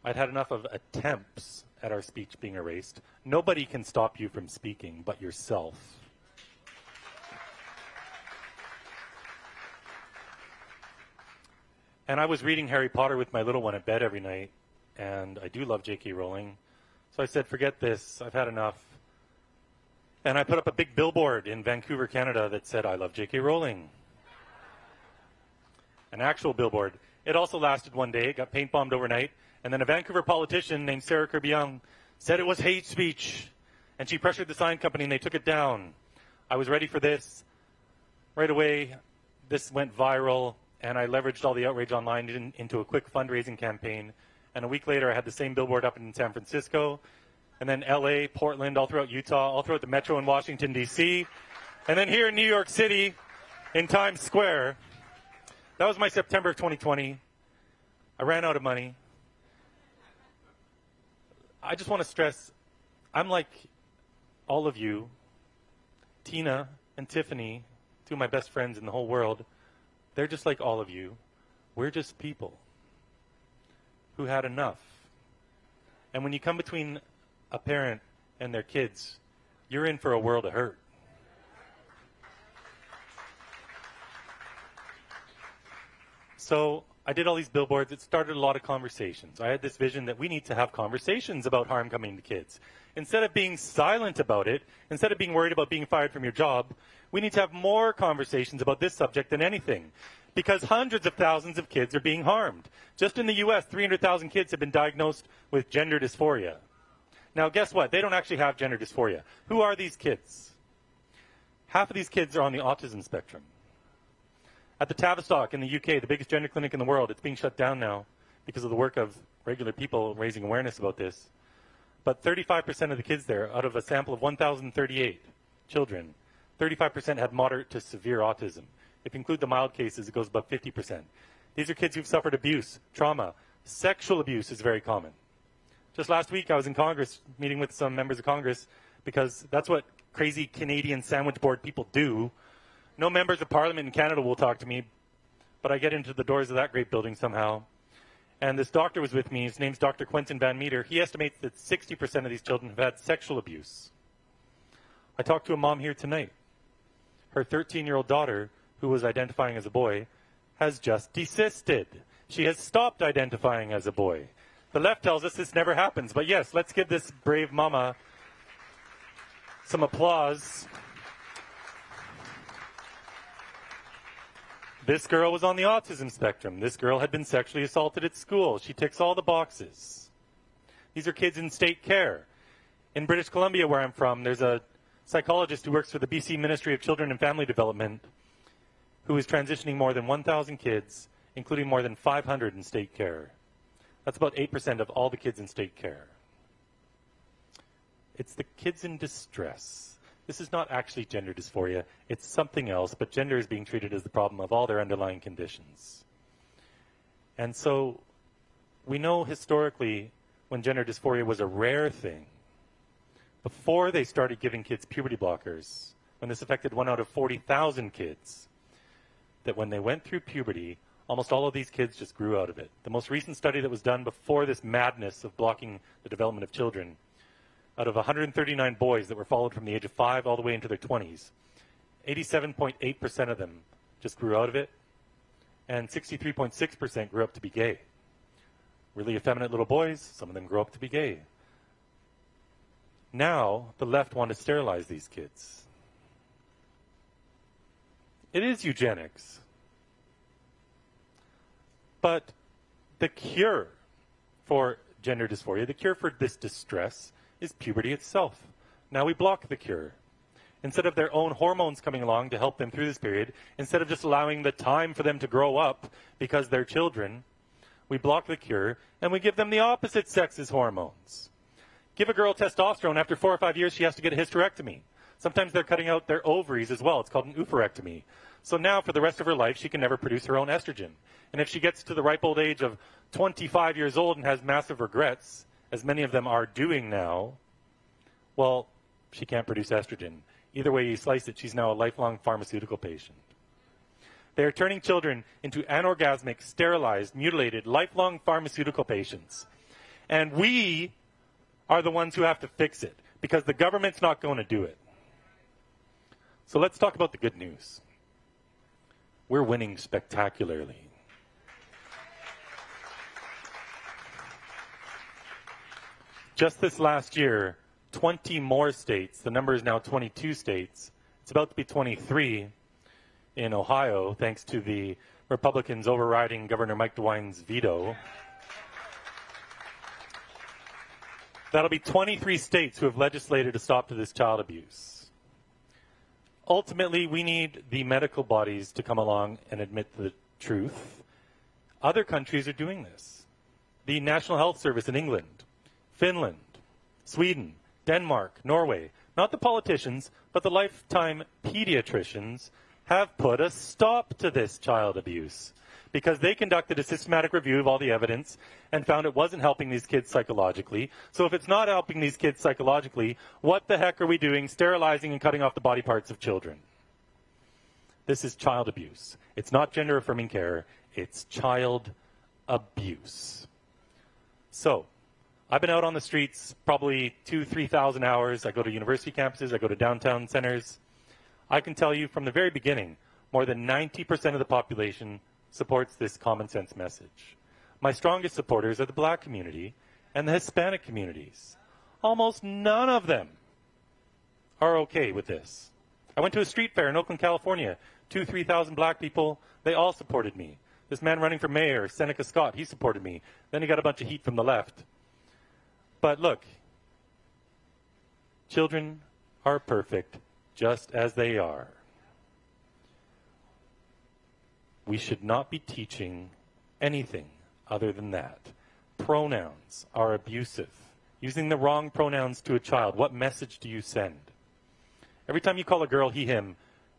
I'd had enough of attempts at our speech being erased. Nobody can stop you from speaking but yourself. And I was reading Harry Potter with my little one at bed every night, and I do love J.K. Rowling. So I said, forget this. I've had enough. And I put up a big billboard in Vancouver, Canada that said, "I love J.K. Rowling." An actual billboard. It also lasted one day. It got paint bombed overnight. And then a Vancouver politician named Sarah Kirby-Young said it was hate speech. And she pressured the sign company and they took it down. I was ready for this. Right away, this went viral. And I leveraged all the outrage online into a quick fundraising campaign. And a week later, I had the same billboard up in San Francisco. And then LA, Portland, all throughout Utah, all throughout the metro in Washington, D.C. And then here in New York City, in Times Square. That was my September of 2020. I ran out of money. I just want to stress, I'm like all of you, Tina and Tiffany, two of my best friends in the whole world. They're just like all of you. We're just people who had enough. And when you come between a parent and their kids, you're in for a world of hurt. So I did all these billboards. It started a lot of conversations. I had this vision that we need to have conversations about harm coming to kids. Instead of being silent about it, instead of being worried about being fired from your job, we need to have more conversations about this subject than anything. Because hundreds of thousands of kids are being harmed. Just in the U.S., 300,000 kids have been diagnosed with gender dysphoria. Now, guess what? They don't actually have gender dysphoria. Who are these kids? Half of these kids are on the autism spectrum. At the Tavistock in the UK, the biggest gender clinic in the world, it's being shut down now because of the work of regular people raising awareness about this. But 35% of the kids there, out of a sample of 1,038 children, 35% had moderate to severe autism. If you include the mild cases, it goes above 50%. These are kids who've suffered abuse, trauma. Sexual abuse is very common. Just last week, I was in Congress meeting with some members of Congress because that's what crazy Canadian sandwich board people do. No members of Parliament in Canada will talk to me, but I get into the doors of that great building somehow. And this doctor was with me. His name's Dr. Quentin Van Meter. He estimates that 60% of these children have had sexual abuse. I talked to a mom here tonight. Her 13-year-old daughter, who was identifying as a boy, has just desisted. She has stopped identifying as a boy. The left tells us this never happens, but yes, let's give this brave mama some applause. This girl was on the autism spectrum. This girl had been sexually assaulted at school. She ticks all the boxes. These are kids in state care. In British Columbia, where I'm from, there's a psychologist who works for the BC Ministry of Children and Family Development who is transitioning more than 1,000 kids, including more than 500 in state care. That's about 8% of all the kids in state care. It's the kids in distress. This is not actually gender dysphoria. It's something else, but gender is being treated as the problem of all their underlying conditions. And so we know historically when gender dysphoria was a rare thing, before they started giving kids puberty blockers, when this affected 1 out of 40,000 kids, that when they went through puberty, almost all of these kids just grew out of it. The most recent study that was done before this madness of blocking the development of children, out of 139 boys that were followed from the age of 5 all the way into their 20s, 87.8% of them just grew out of it, and 63.6% grew up to be gay. Really effeminate little boys, some of them grow up to be gay. Now, the left want to sterilize these kids. It is eugenics. But the cure for gender dysphoria, the cure for this distress, is puberty itself. Now we block the cure. Instead of their own hormones coming along to help them through this period, instead of just allowing the time for them to grow up because they're children, we block the cure and we give them the opposite sex's hormones. Give a girl testosterone, after 4 or 5 years she has to get a hysterectomy. Sometimes they're cutting out their ovaries as well. It's called an oophorectomy. So now for the rest of her life she can never produce her own estrogen. And if she gets to the ripe old age of 25 years old and has massive regrets, as many of them are doing now, well, she can't produce estrogen. Either way you slice it, she's now a lifelong pharmaceutical patient. They are turning children into anorgasmic, sterilized, mutilated, lifelong pharmaceutical patients. And we are the ones who have to fix it, because the government's not going to do it. So let's talk about the good news. We're winning spectacularly. Just this last year, 20 more states, the number is now 22 states, it's about to be 23 in Ohio, thanks to the Republicans overriding Governor Mike DeWine's veto. That'll be 23 states who have legislated a stop to this child abuse. Ultimately, we need the medical bodies to come along and admit the truth. Other countries are doing this. The National Health Service in England, Finland, Sweden, Denmark, Norway, not the politicians, but the lifetime pediatricians, have put a stop to this child abuse because they conducted a systematic review of all the evidence and found it wasn't helping these kids psychologically. So if it's not helping these kids psychologically, what the heck are we doing sterilizing and cutting off the body parts of children? This is child abuse. It's not gender-affirming care. It's child abuse. So I've been out on the streets probably 2,000-3,000 hours. I go to university campuses. I go to downtown centers. I can tell you from the very beginning, more than 90% of the population supports this common sense message. My strongest supporters are the black community and the Hispanic communities. Almost none of them are okay with this. I went to a street fair in Oakland, California. 2,000-3,000 black people, they all supported me. This man running for mayor, Seneca Scott, he supported me. Then he got a bunch of heat from the left. But look, children are perfect just as they are. We should not be teaching anything other than that. Pronouns are abusive. Using the wrong pronouns to a child, what message do you send? Every time you call a girl he, him,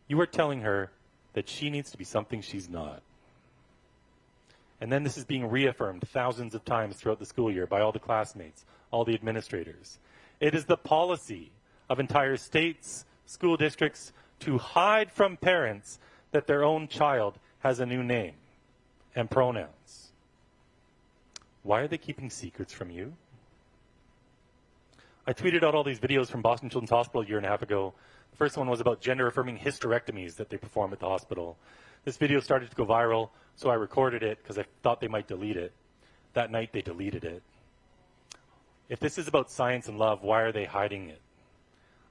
you are telling her that she needs to be something she's not. And then this is being reaffirmed thousands of times throughout the school year by all the classmates, all the administrators. It is the policy of entire states, school districts, to hide from parents that their own child has a new name and pronouns. Why are they keeping secrets from you? I tweeted out all these videos from Boston Children's Hospital a year and a half ago. The first one was about gender-affirming hysterectomies that they perform at the hospital. This video started to go viral, so I recorded it because I thought they might delete it. That night they deleted it. If this is about science and love, why are they hiding it?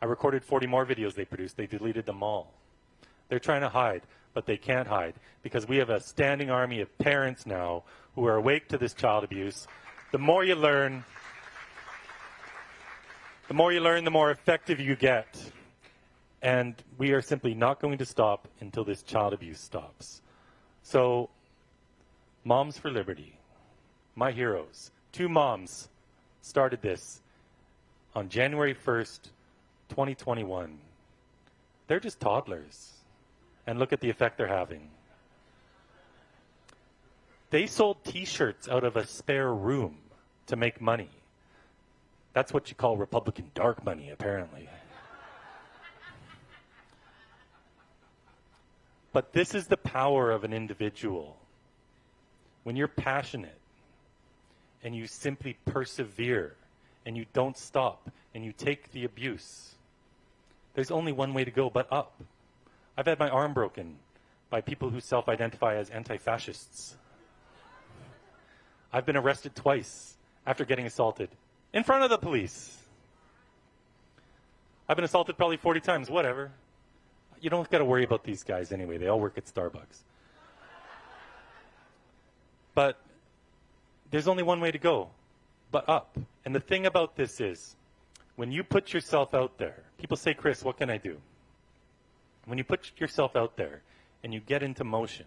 I recorded 40 more videos they produced. They deleted them all. They're trying to hide. but they can't hide because we have a standing army of parents now who are awake to this child abuse. The more you learn, the more effective you get. And we are simply not going to stop until this child abuse stops. So, Moms for Liberty, my heroes, 2 moms started this on January 1st, 2021. They're just toddlers. And look at the effect they're having. They sold T-shirts out of a spare room to make money. That's what you call Republican dark money, apparently. But this is the power of an individual. When you're passionate and you simply persevere and you don't stop and you take the abuse, there's only one way to go but up. I've had my arm broken by people who self-identify as anti-fascists. I've been arrested twice after getting assaulted in front of the police. I've been assaulted probably 40 times, whatever. You don't got to worry about these guys anyway. They all work at Starbucks. But there's only one way to go, but up. And the thing about this is, when you put yourself out there, people say, Chris, what can I do? When you put yourself out there and you get into motion,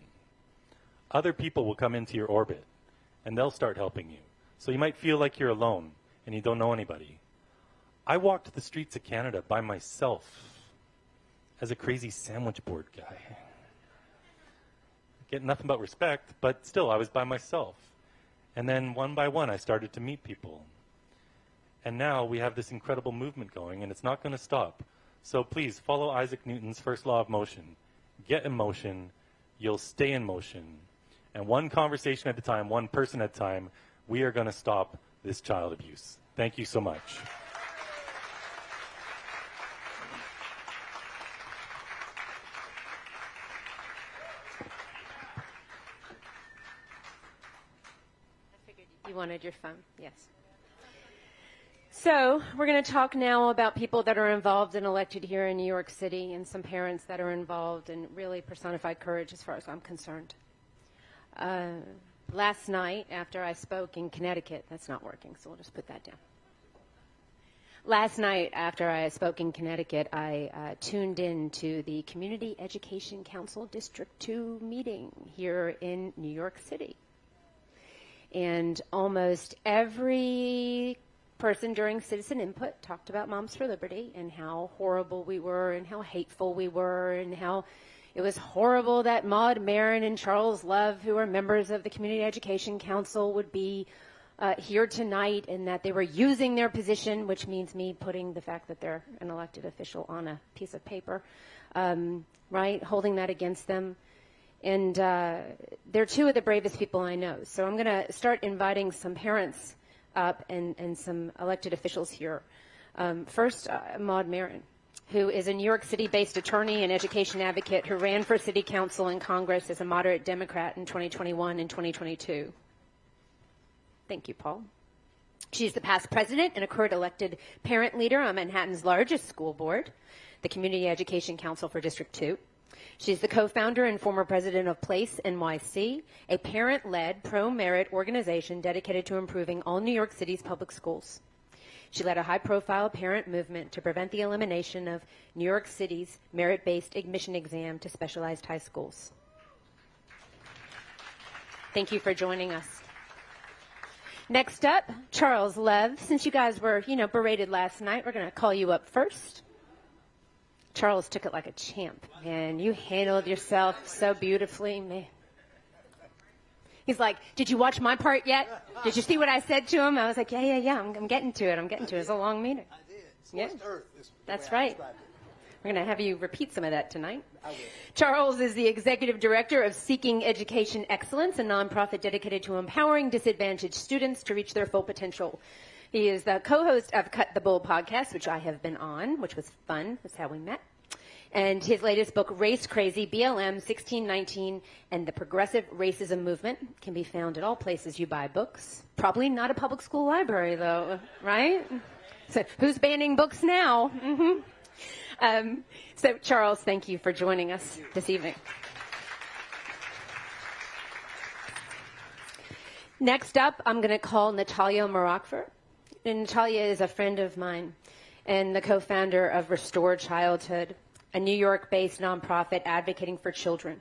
other people will come into your orbit and they'll start helping you. So you might feel like you're alone and you don't know anybody. I walked the streets of Canada by myself as a crazy sandwich board guy. Get nothing but respect, but still, I was by myself. And then one by one, I started to meet people. And now we have this incredible movement going, and it's not going to stop. So please, follow Isaac Newton's first law of motion. Get in motion. You'll stay in motion. And one conversation at a time, one person at a time, we are going to stop this child abuse. Thank you so much. You wanted your phone, yes. So we're going to talk now about people that are involved and elected here in New York City and some parents that are involved and really personified courage as far as I'm concerned. Last night after I spoke in Connecticut, that's not working, so we'll just put that down. Last night after I spoke in Connecticut, I tuned in to the Community Education Council District 2 meeting here in New York City. And almost every person during citizen input talked about Moms for Liberty and how horrible we were and how hateful we were and how it was horrible that Maud Marin and Charles Love, who are members of the Community Education Council, would be here tonight and that they were using their position, which means me putting the fact that they're an elected official on a piece of paper, right, holding that against them. And they're 2 of the bravest people I know. So I'm going to start inviting some parents up and some elected officials here. First, Maud Marin, who is a New York City-based attorney and education advocate who ran for city council and Congress as a moderate Democrat in 2021 and 2022. Thank you, Paul. She's the past president and a current elected parent leader on Manhattan's largest school board, the Community Education Council for District 2. She's the co-founder and former president of Place NYC, a parent-led pro-merit organization dedicated to improving all New York City's public schools. She led a high-profile parent movement to prevent the elimination of New York City's merit-based admission exam to specialized high schools. Thank you for joining us. Next up, Charles Love. Since you guys were, berated last night, we're going to call you up first. Charles took it like a champ, man. You handled yourself so beautifully, man. He's like, did you watch my part yet? Did you see what I said to him? I was like, yeah, I'm getting to it. It's a long meeting. I did. Yeah. Earth is That's right. We're going to have you repeat some of that tonight. Charles is the executive director of Seeking Education Excellence, a nonprofit dedicated to empowering disadvantaged students to reach their full potential. He is the co-host of Cut the Bull podcast, which I have been on, which was fun. That's how we met. And his latest book, Race Crazy, BLM 1619, and the Progressive Racism Movement, can be found at all places you buy books. Probably not a public school library, though, right? So who's banning books now? Mm-hmm. So, Charles, thank you for joining us this evening. Next up, I'm going to call Natalia Morakfer. And Natalia is a friend of mine and the co-founder of Restore Childhood, a New York-based nonprofit advocating for children.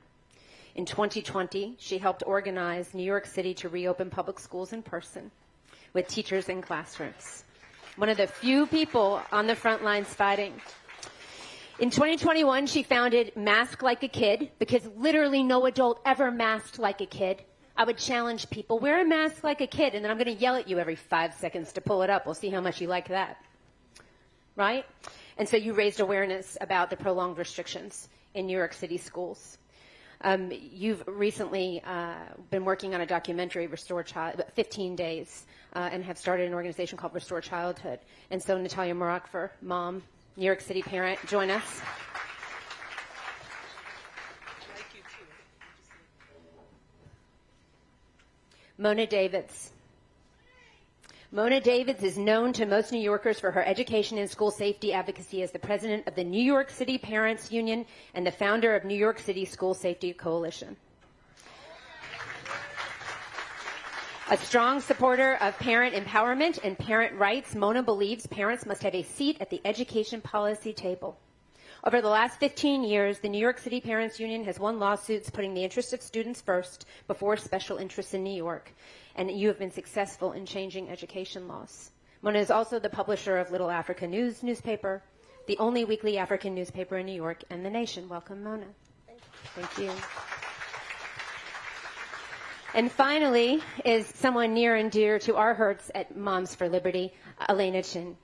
In 2020, she helped organize New York City to reopen public schools in person with teachers in classrooms. One of the few people on the front lines fighting. In 2021, she founded Mask Like a Kid, because literally no adult ever masked like a kid. I would challenge people, wear a mask like a kid, and then I'm going to yell at you every 5 seconds to pull it up. We'll see how much you like that. Right? And so you raised awareness about the prolonged restrictions in New York City schools. You've recently been working on a documentary, 15 Days, and have started an organization called Restore Childhood. And so Natalia Morakfer, mom, New York City parent, join us. Mona Davids. Mona Davids is known to most New Yorkers for her education and school safety advocacy as the president of the New York City Parents Union and the founder of New York City School Safety Coalition. A strong supporter of parent empowerment and parent rights, Mona believes parents must have a seat at the education policy table. Over the last 15 years, the New York City Parents Union has won lawsuits putting the interests of students first before special interests in New York, and you have been successful in changing education laws. Mona is also the publisher of Little Africa News newspaper, the only weekly African newspaper in New York and the nation. Welcome, Mona. Thank you. And finally is someone near and dear to our hearts at Moms for Liberty, Elena Chin.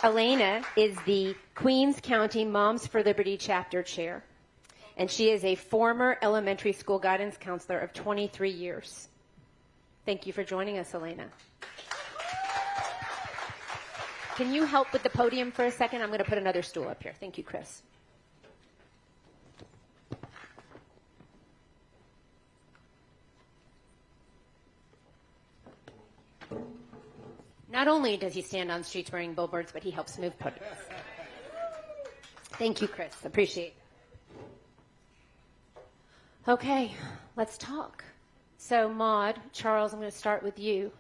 Elena is the Queens County Moms for Liberty chapter chair, and she is a former elementary school guidance counselor of 23 years. Thank you for joining us, Elena. Can you help with the podium for a second? I'm going to put another stool up here. Thank you, Chris. Not only does he stand on streets wearing billboards, but he helps move podiums. Thank you, Chris. Appreciate it. Okay, let's talk. So, Maude, Charles, I'm going to start with you.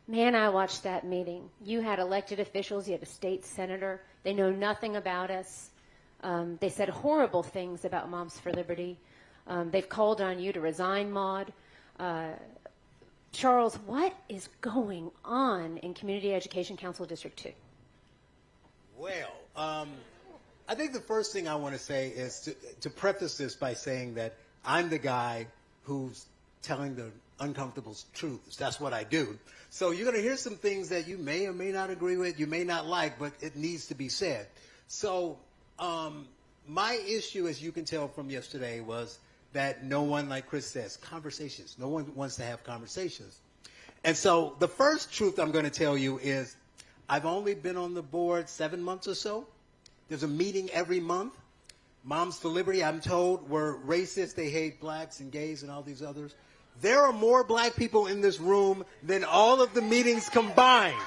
Man, I watched that meeting. You had elected officials. You had a state senator. They know nothing about us. They said horrible things about Moms for Liberty. They've called on you to resign, Maude. Charles, what is going on in Community Education Council District 2? Well, I think the first thing I want to say is to preface this by saying that I'm the guy who's telling the uncomfortable truths. That's what I do. So you're going to hear some things that you may or may not agree with, you may not like, but it needs to be said. So my issue, as you can tell from yesterday, was that no one, like Chris says, conversations. No one wants to have conversations. And so the first truth I'm going to tell you is I've only been on the board 7 months or so. There's a meeting every month. Moms for Liberty, I'm told, were racist. They hate blacks and gays and all these others. There are more black people in this room than all of the meetings combined.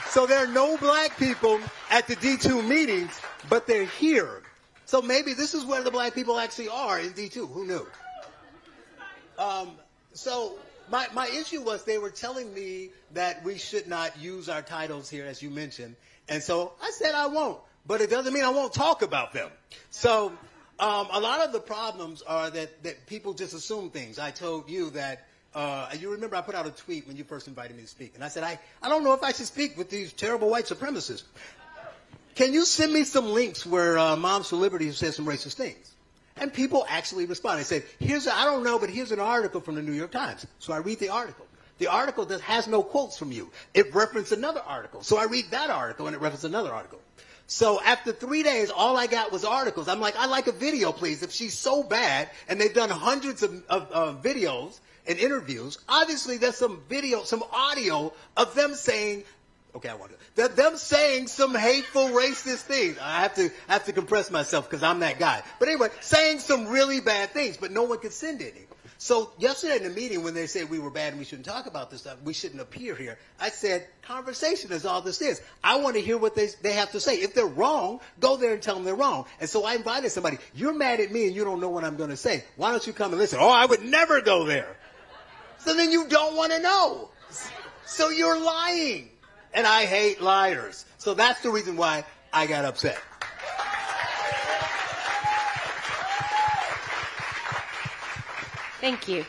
So there are no black people at the D2 meetings, but they're here. So maybe this is where the black people actually are in D2. Who knew? So my issue was they were telling me that we should not use our titles here, as you mentioned. And so I said I won't. But it doesn't mean I won't talk about them. So a lot of the problems are that people just assume things. I told you that, you remember I put out a tweet when you first invited me to speak. And I said, I don't know if I should speak with these terrible white supremacists. Can you send me some links where Moms for Liberty has said some racist things? And people actually respond. They said, I don't know, but here's an article from the New York Times. So I read the article. The article that has no quotes from you. It referenced another article. So I read that article, and it referenced another article. So after 3 days, all I got was articles. I'm like, I'd like a video, please. If she's so bad, and they've done hundreds of videos and interviews, obviously there's some video, some audio of them saying, okay, I want to. Them saying some hateful, racist things. I have to compress myself because I'm that guy. But anyway, saying some really bad things, but no one could send any. So yesterday in the meeting when they said we were bad and we shouldn't talk about this stuff, we shouldn't appear here, I said conversation is all this is. I want to hear what they have to say. If they're wrong, go there and tell them they're wrong. And so I invited somebody. You're mad at me and you don't know what I'm going to say. Why don't you come and listen? Oh, I would never go there. So then you don't want to know. So you're lying. And I hate liars. So that's the reason why I got upset. Thank you.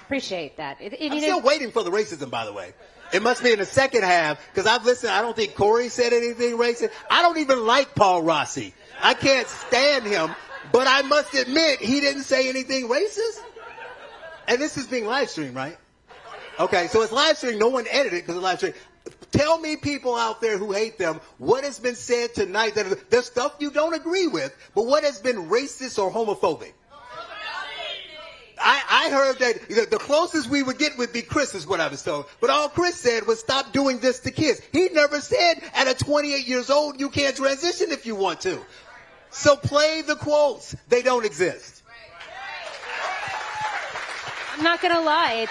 Appreciate that. I'm still waiting for the racism, by the way. It must be in the second half, because I've listened. I don't think Corey said anything racist. I don't even like Paul Rossi. I can't stand him, but I must admit he didn't say anything racist. And this is being live streamed, right? Okay, so it's live streamed. No one edited it because it's live streamed. Tell me, people out there who hate them, what has been said tonight. There's stuff you don't agree with, but what has been racist or homophobic? I heard that the closest we would get would be Chris, is what I was told. But all Chris said was stop doing this to kids. He never said at a 28 years old you can't transition if you want to. So play the quotes. They don't exist. I'm not going to lie.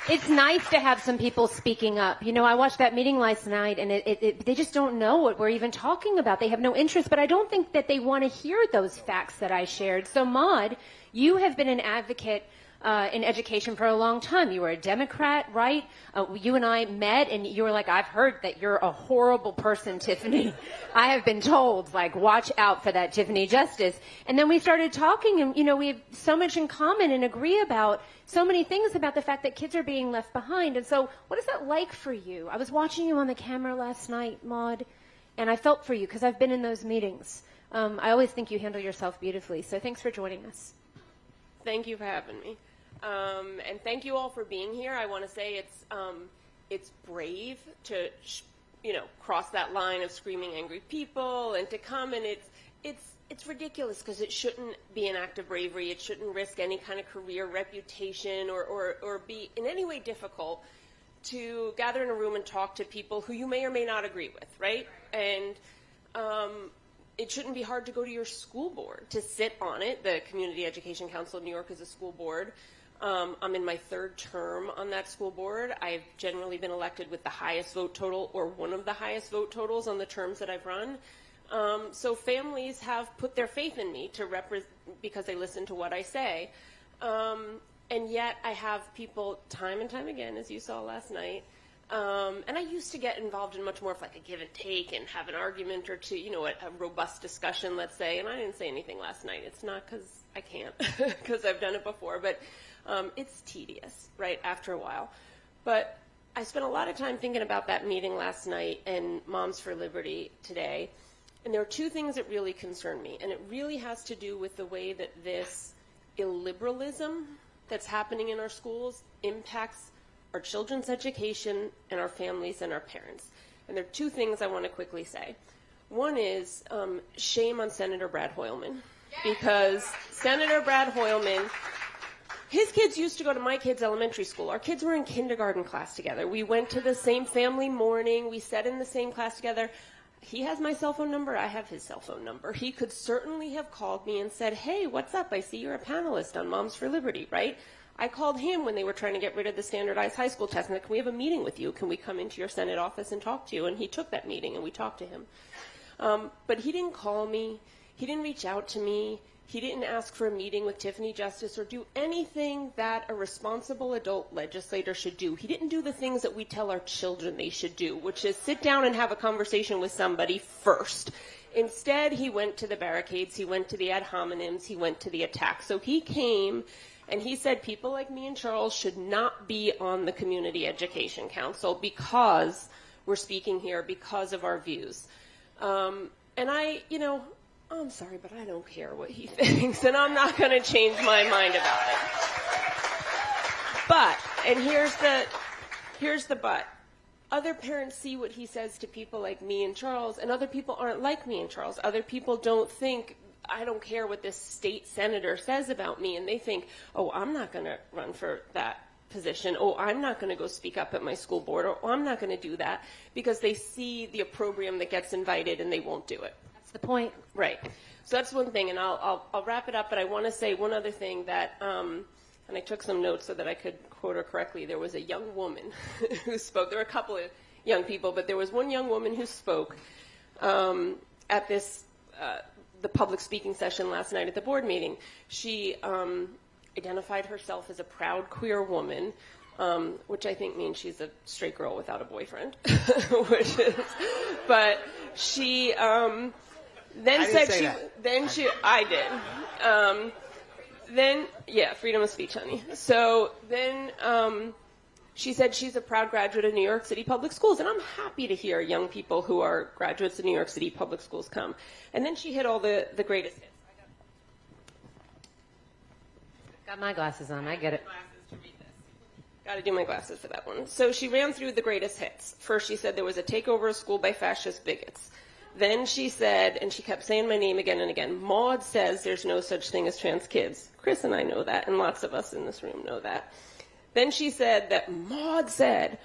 It's nice to have some people speaking up. You know, I watched that meeting last night, and they just don't know what we're even talking about. They have no interest, but I don't think that they want to hear those facts that I shared. So, Maude, you have been an advocate in education for a long time. You were a Democrat, right? You and I met, and you were like, I've heard that you're a horrible person, Tiffany. I have been told, like, watch out for that Tiffany Justice. And then we started talking, and, you know, we have so much in common and agree about so many things about the fact that kids are being left behind. And so what is that like for you? I was watching you on the camera last night, Maude, and I felt for you because I've been in those meetings. I always think you handle yourself beautifully. So thanks for joining us. Thank you for having me. And thank you all for being here. I want to say it's brave to, cross that line of screaming angry people and to come, and it's ridiculous because it shouldn't be an act of bravery. It shouldn't risk any kind of career reputation or be in any way difficult to gather in a room and talk to people who you may or may not agree with, right? And it shouldn't be hard to go to your school board, to sit on it. The Community Education Council of New York is a school board. I'm in my third term on that school board. I've generally been elected with the highest vote total or one of the highest vote totals on the terms that I've run. So families have put their faith in me to represent because they listen to what I say. And yet I have people time and time again, as you saw last night. And I used to get involved in much more of like a give and take and have an argument or two, a robust discussion, let's say. And I didn't say anything last night. It's not because I can't, because I've done it before. But it's tedious, right, after a while. But I spent a lot of time thinking about that meeting last night and Moms for Liberty today. And there are two things that really concern me. And it really has to do with the way that this illiberalism that's happening in our schools impacts our children's education and our families and our parents. And there are two things I want to quickly say. One is shame on Senator Brad Hoylman. Because Senator Brad Hoylman, his kids used to go to my kids' elementary school. Our kids were in kindergarten class together. We went to the same family morning. We sat in the same class together. He has my cell phone number. I have his cell phone number. He could certainly have called me and said, hey, what's up? I see you're a panelist on Moms for Liberty, right? I called him when they were trying to get rid of the standardized high school test. And said, can we have a meeting with you? Can we come into your Senate office and talk to you? And he took that meeting and we talked to him. But he didn't call me. He didn't reach out to me. He didn't ask for a meeting with Tiffany Justice or do anything that a responsible adult legislator should do. He didn't do the things that we tell our children they should do, which is sit down and have a conversation with somebody first. Instead, he went to the barricades. He went to the ad hominems. He went to the attack. So he came and he said people like me and Charles should not be on the Community Education Council because we're speaking here because of our views. And I, I'm sorry, but I don't care what he thinks, and I'm not going to change my mind about it. But, and here's the but. Other parents see what he says to people like me and Charles, and other people aren't like me and Charles. Other people don't think, I don't care what this state senator says about me, and they think, oh, I'm not going to run for that position. Oh, I'm not going to go speak up at my school board, or oh, I'm not going to do that, because they see the opprobrium that gets invited and they won't do it. That's the point. Right. So that's one thing, and I'll wrap it up, but I want to say one other thing that and I took some notes so that I could quote her correctly, there was a young woman who spoke. There were a couple of young people, but there was one young woman who spoke at this the public speaking session last night at the board meeting. She identified herself as a proud queer woman, which I think means she's a straight girl without a boyfriend. But she then said I did. Then, yeah, freedom of speech, honey. So then she said she's a proud graduate of New York City Public Schools, and I'm happy to hear young people who are graduates of New York City Public Schools come. And then she hit all the greatest hits. Got my glasses on. I get it. Got to do my glasses for that one. So she ran through the greatest hits. First, she said there was a takeover of school by fascist bigots. Then she said, and she kept saying my name again and again, Maud says there's no such thing as trans kids. Chris and I know that, and lots of us in this room know that. Then she said that Maud said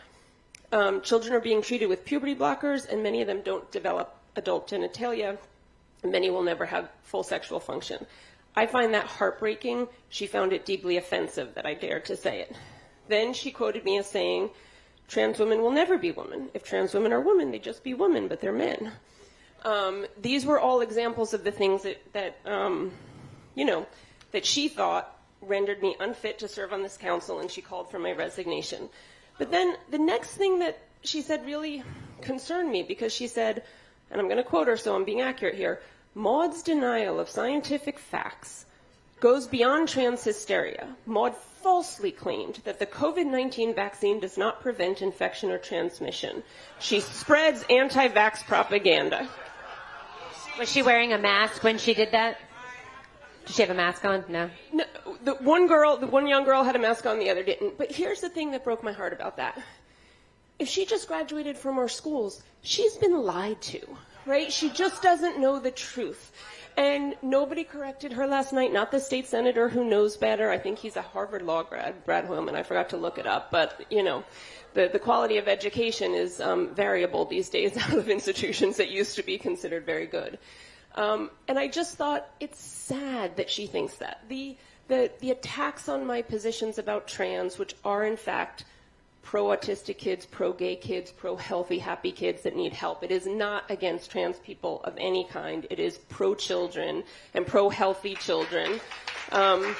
children are being treated with puberty blockers, and many of them don't develop adult genitalia, and many will never have full sexual function. I find that heartbreaking. She found it deeply offensive that I dared to say it. Then she quoted me as saying, trans women will never be women. If trans women are women, they just be women, but they're men. These were all examples of the things that she thought rendered me unfit to serve on this council, and she called for my resignation. But then the next thing that she said really concerned me, because she said, and I'm going to quote her so I'm being accurate here, Maud's denial of scientific facts goes beyond trans hysteria. Maud falsely claimed that the COVID-19 vaccine does not prevent infection or transmission. She spreads anti-vax propaganda. Was she wearing a mask when she did that? Did she have a mask on? No. No, the one young girl had a mask on, the other didn't. But here's the thing that broke my heart about that. If she just graduated from our schools, she's been lied to, right? She just doesn't know the truth. And nobody corrected her last night, not the state senator who knows better. I think he's a Harvard law grad, Brad Hoylman. I forgot to look it up. But, the quality of education is variable these days out of institutions that used to be considered very good. And I just thought it's sad that she thinks that. The attacks on my positions about trans, which are in fact pro-autistic kids, pro-gay kids, pro-healthy, happy kids that need help. It is not against trans people of any kind. It is pro-children and pro-healthy children. That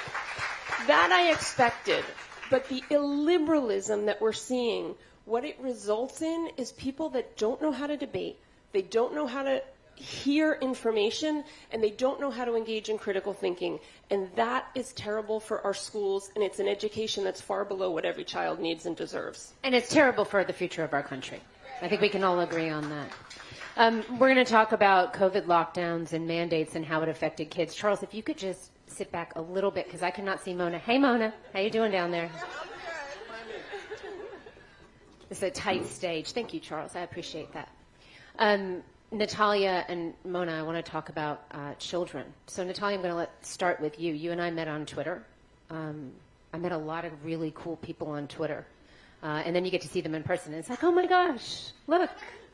I expected. But the illiberalism that we're seeing, what it results in is people that don't know how to debate, they don't know how to hear information, and they don't know how to engage in critical thinking. And that is terrible for our schools, and it's an education that's far below what every child needs and deserves. And it's terrible for the future of our country. I think we can all agree on that. We're going to talk about COVID lockdowns and mandates and how it affected kids. Charles, if you could just sit back a little bit, because I cannot see Mona. Hey, Mona. How you doing down there? It's a tight stage. Thank you, Charles. I appreciate that. Natalia and Mona, I want to talk about children. So, Natalia, I'm going to start with you. You and I met on Twitter. I met a lot of really cool people on Twitter. And then you get to see them in person. And it's like, oh, my gosh, look,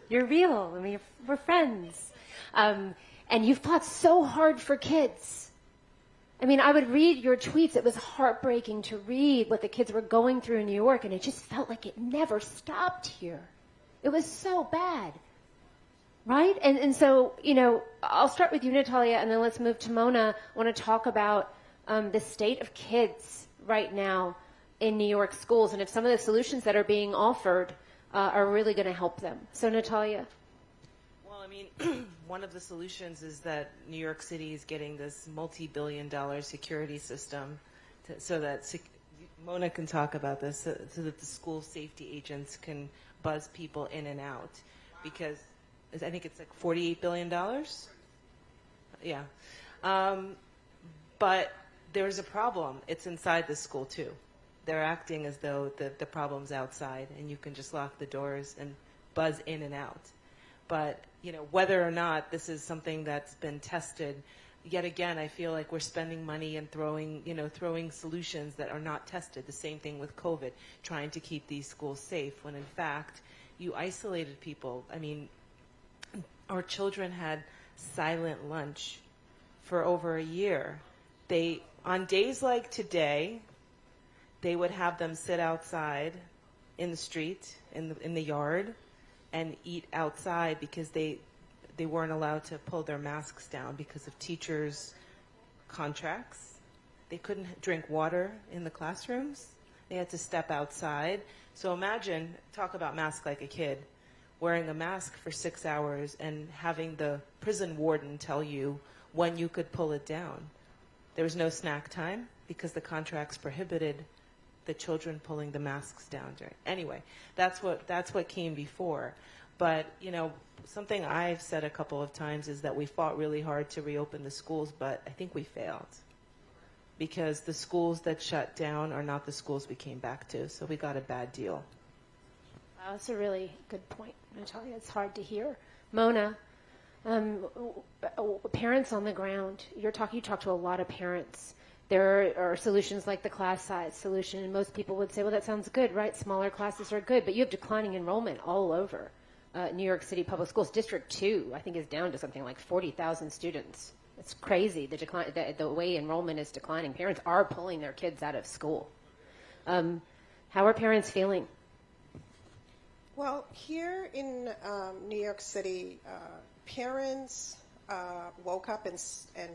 you're real. I mean, we're friends. And you've fought so hard for kids. I mean, I would read your tweets. It was heartbreaking to read what the kids were going through in New York, and it just felt like it never stopped here. It was so bad. Right? And so, I'll start with you, Natalia, and then let's move to Mona. I want to talk about the state of kids right now in New York schools, and if some of the solutions that are being offered are really going to help them. So, Natalia. Well, I mean, one of the solutions is that New York City is getting this multi-billion-dollar security system so that Mona can talk about this, so that the school safety agents can buzz people in and out, because I think it's like $48 billion. Yeah. But there's a problem. It's inside the school, too. They're acting as though the problem's outside, and you can just lock the doors and buzz in and out. But, whether or not this is something that's been tested, yet again, I feel like we're spending money and throwing solutions that are not tested. The same thing with COVID, trying to keep these schools safe, when in fact, you isolated people. I mean, our children had silent lunch for over a year. On days like today, they would have them sit outside in the street, in the yard, and eat outside because they weren't allowed to pull their masks down because of teachers' contracts. They couldn't drink water in the classrooms. They had to step outside. So imagine, talk about mask like a kid, wearing a mask for 6 hours and having the prison warden tell you when you could pull it down. There was no snack time because the contracts prohibited the children pulling the masks down during. Anyway, that's what came before. But, you know, something I've said a couple of times is that we fought really hard to reopen the schools, but I think we failed. Because the schools that shut down are not the schools we came back to, so we got a bad deal. Wow, that's a really good point, Natalia. It's hard to hear. Mona, parents on the ground, you talk to a lot of parents. There are solutions like the class size solution, and most people would say, well, that sounds good, right? Smaller classes are good, but you have declining enrollment all over. New York City Public Schools District 2, I think, is down to something like 40,000 students. It's crazy, the way enrollment is declining. Parents are pulling their kids out of school. How are parents feeling? Well, here in New York City, parents woke up and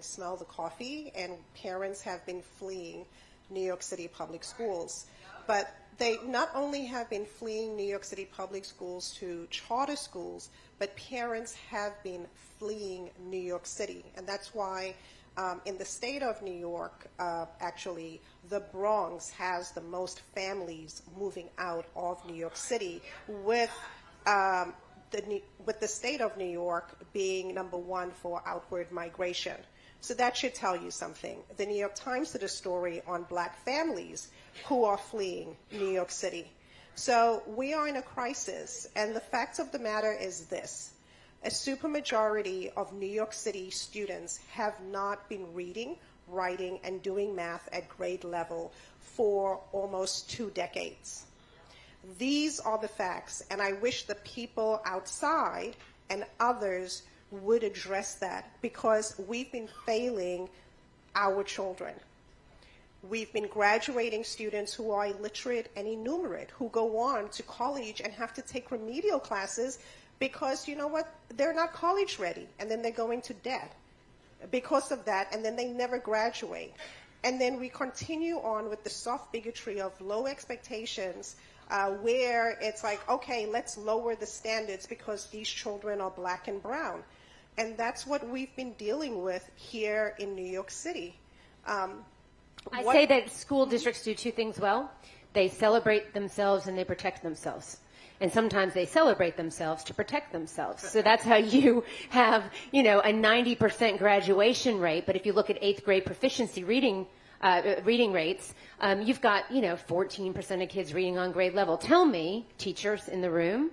smelled the coffee, and parents have been fleeing New York City public schools. But they not only have been fleeing New York City public schools to charter schools, but parents have been fleeing New York City. And that's why in the state of New York, actually, the Bronx has the most families moving out of New York City, with the state of New York being number one for outward migration. So that should tell you something. The New York Times did a story on black families who are fleeing New York City. So we are in a crisis, and the fact of the matter is this. A supermajority of New York City students have not been reading, writing, and doing math at grade level for almost 2 decades. These are the facts, and I wish the people outside and others would address that, because we've been failing our children. We've been graduating students who are illiterate and illiterate, who go on to college and have to take remedial classes because, you know what, they're not college ready, and then they're going to debt because of that, and then they never graduate. And then we continue on with the soft bigotry of low expectations, where it's like, okay, let's lower the standards because these children are black and brown. And that's what we've been dealing with here in New York City. I say that school districts do 2 things well. They celebrate themselves and they protect themselves. And sometimes they celebrate themselves to protect themselves. So that's how you have, a 90% graduation rate. But if you look at 8th grade proficiency reading rates, you've got, 14% of kids reading on grade level. Tell me, teachers in the room,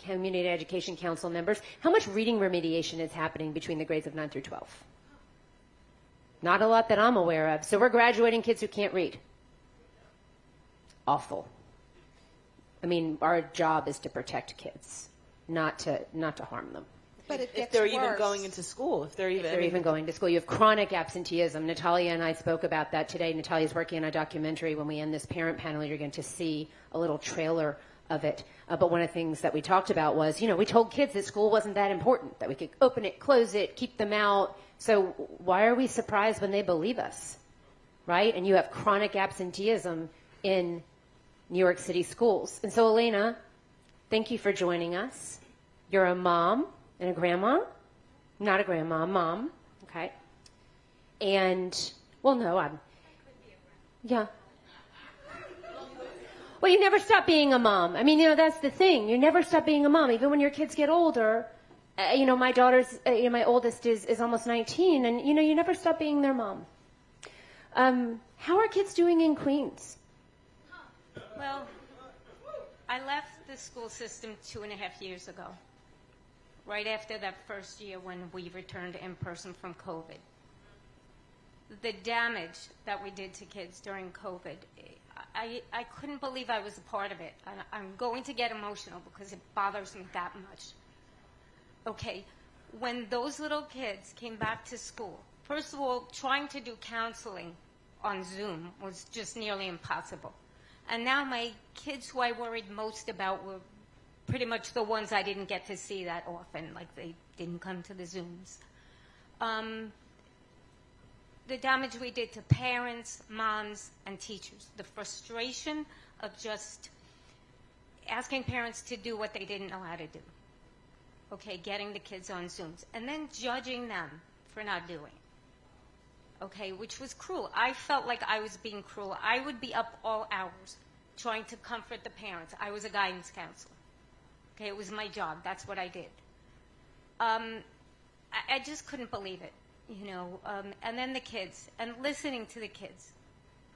Community Education Council members, how much reading remediation is happening between the grades of 9 through 12? Not a lot that I'm aware of. So we're graduating kids who can't read. Awful. I mean, our job is to protect kids, not to harm them. But it gets if they're worse. even going into school, if they're even going to school. You have chronic absenteeism. Natalia and I spoke about that today. Natalia's working on a documentary. When we end this parent panel, you're going to see a little trailer of it. But one of the things that we talked about was, we told kids that school wasn't that important, that we could open it, close it, keep them out. So why are we surprised when they believe us, right? And you have chronic absenteeism in New York City schools. And so, Elena, thank you for joining us. You're a mom and a grandma. Not a grandma, a mom. Okay. And, well, no, yeah. Well, you never stop being a mom. I mean, that's the thing. You never stop being a mom. Even when your kids get older, my daughter's, my oldest is almost 19, and, you never stop being their mom. How are kids doing in Queens? Well, I left the school system 2.5 years ago, right after that first year when we returned in person from COVID. The damage that we did to kids during COVID, I couldn't believe I was a part of it. I'm going to get emotional because it bothers me that much. Okay, when those little kids came back to school, first of all, trying to do counseling on Zoom was just nearly impossible. And now my kids who I worried most about were pretty much the ones I didn't get to see that often, like they didn't come to the Zooms. The damage we did to parents, moms, and teachers, the frustration of just asking parents to do what they didn't know how to do. Okay, getting the kids on Zooms, and then judging them for not doing it. Okay, which was cruel. I felt like I was being cruel. I would be up all hours trying to comfort the parents. I was a guidance counselor. Okay, it was my job. That's what I did. I just couldn't believe it, you know. And then the kids, and listening to the kids.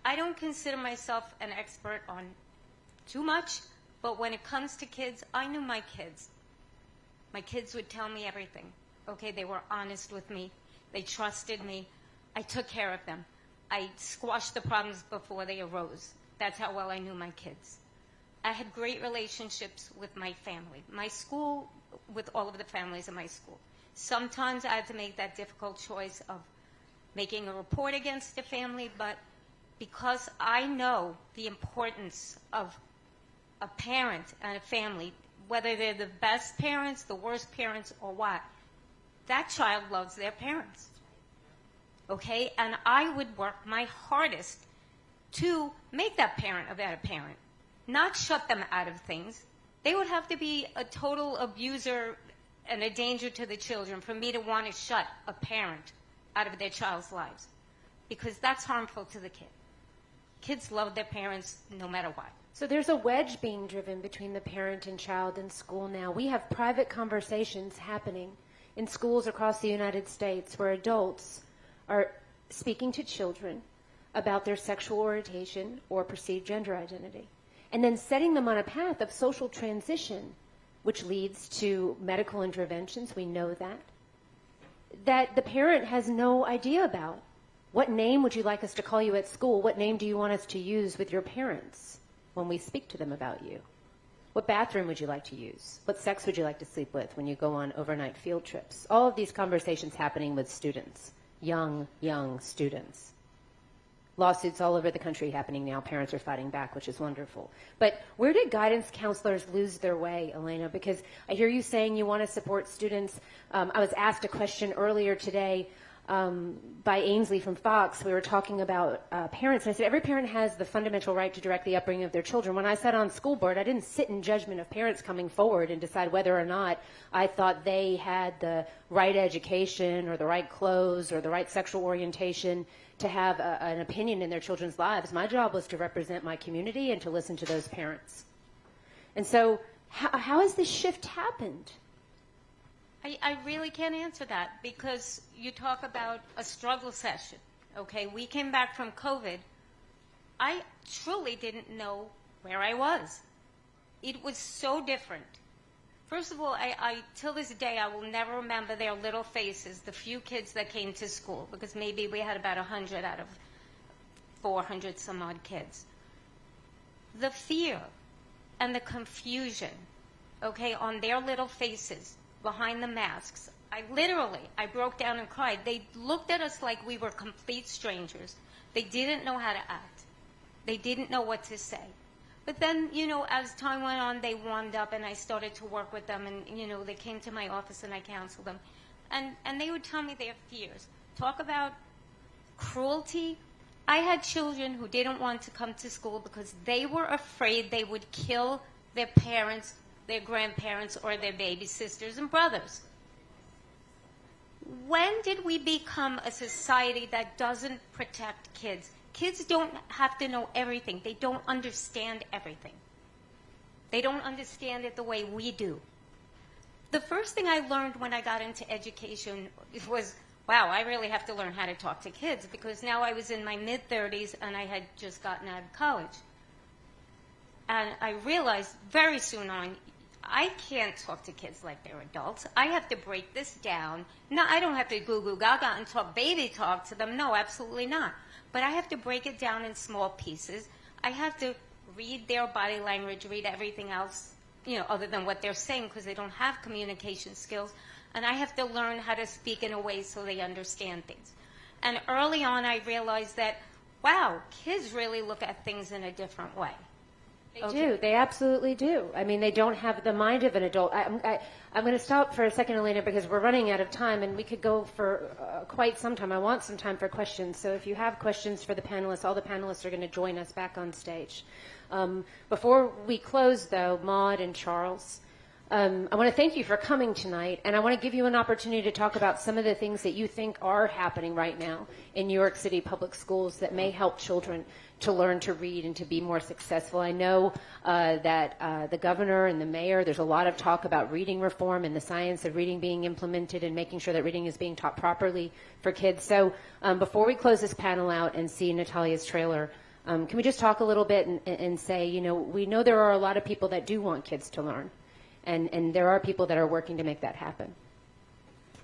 I don't consider myself an expert on too much, but when it comes to kids, I knew my kids. My kids would tell me everything. Okay, they were honest with me. They trusted me. I took care of them. I squashed the problems before they arose. That's how well I knew my kids. I had great relationships with my family, my school, with all of the families in my school. Sometimes I had to make that difficult choice of making a report against a family, but because I know the importance of a parent and a family, whether they're the best parents, the worst parents, or what, that child loves their parents. Okay? And I would work my hardest to make that parent a better parent, not shut them out of things. They would have to be a total abuser and a danger to the children for me to want to shut a parent out of their child's lives, because that's harmful to the kid. Kids love their parents no matter what. So there's a wedge being driven between the parent and child in school now. We have private conversations happening in schools across the United States where adults are speaking to children about their sexual orientation or perceived gender identity, and then setting them on a path of social transition, which leads to medical interventions. We know that the parent has no idea about. What name would you like us to call you at school? What name do you want us to use with your parents when we speak to them about you? What bathroom would you like to use? What sex would you like to sleep with when you go on overnight field trips? All of these conversations happening with students, young students. Lawsuits all over the country happening now. Parents are fighting back, which is wonderful. But where did guidance counselors lose their way, Elena? Because I hear you saying you want to support students. I was asked a question earlier today by Ainsley from Fox. We were talking about parents, and I said every parent has the fundamental right to direct the upbringing of their children. When I sat on school board, I didn't sit in judgment of parents coming forward and decide whether or not I thought they had the right education or the right clothes or the right sexual orientation to have an opinion in their children's lives. My job was to represent my community and to listen to those parents. And so how has this shift happened? I really can't answer that, because you talk about a struggle session. Okay, we came back from COVID. I truly didn't know where I was. It was so different. First of all, I till this day, I will never remember their little faces, the few kids that came to school, because maybe we had about 100 out of 400 some odd kids. The fear and the confusion, okay, on their little faces behind the masks. I broke down and cried. They looked at us like we were complete strangers. They didn't know how to act. They didn't know what to say. But then, you know, as time went on, they warmed up, and I started to work with them, and, you know, they came to my office and I counseled them. And they would tell me their fears. Talk about cruelty. I had children who didn't want to come to school because they were afraid they would kill their parents, their grandparents, or their baby sisters and brothers. When did we become a society that doesn't protect kids? Kids don't have to know everything. They don't understand everything. They don't understand it the way we do. The first thing I learned when I got into education was, wow, I really have to learn how to talk to kids, because now I was in my mid-30s and I had just gotten out of college. And I realized very soon on, I can't talk to kids like they're adults. I have to break this down. No, I don't have to goo-goo gaga and talk baby talk to them. No, absolutely not. But I have to break it down in small pieces. I have to read their body language, read everything else, you know, other than what they're saying, because they don't have communication skills. And I have to learn how to speak in a way so they understand things. And early on, I realized that wow, kids really look at things in a different way. They do. They absolutely do. I mean, they don't have the mind of an adult. I'm going to stop for a second, Elena, because we're running out of time, and we could go for quite some time. I want some time for questions. So if you have questions for the panelists, all the panelists are going to join us back on stage. Before we close, though, Maude and Charles, I want to thank you for coming tonight, and I want to give you an opportunity to talk about some of the things that you think are happening right now in New York City public schools that may help children to learn to read and to be more successful. I know that the governor and the mayor, there's a lot of talk about reading reform and the science of reading being implemented and making sure that reading is being taught properly for kids. So before we close this panel out and see Natalia's trailer, can we just talk a little bit and say, you know, we know there are a lot of people that do want kids to learn, and there are people that are working to make that happen.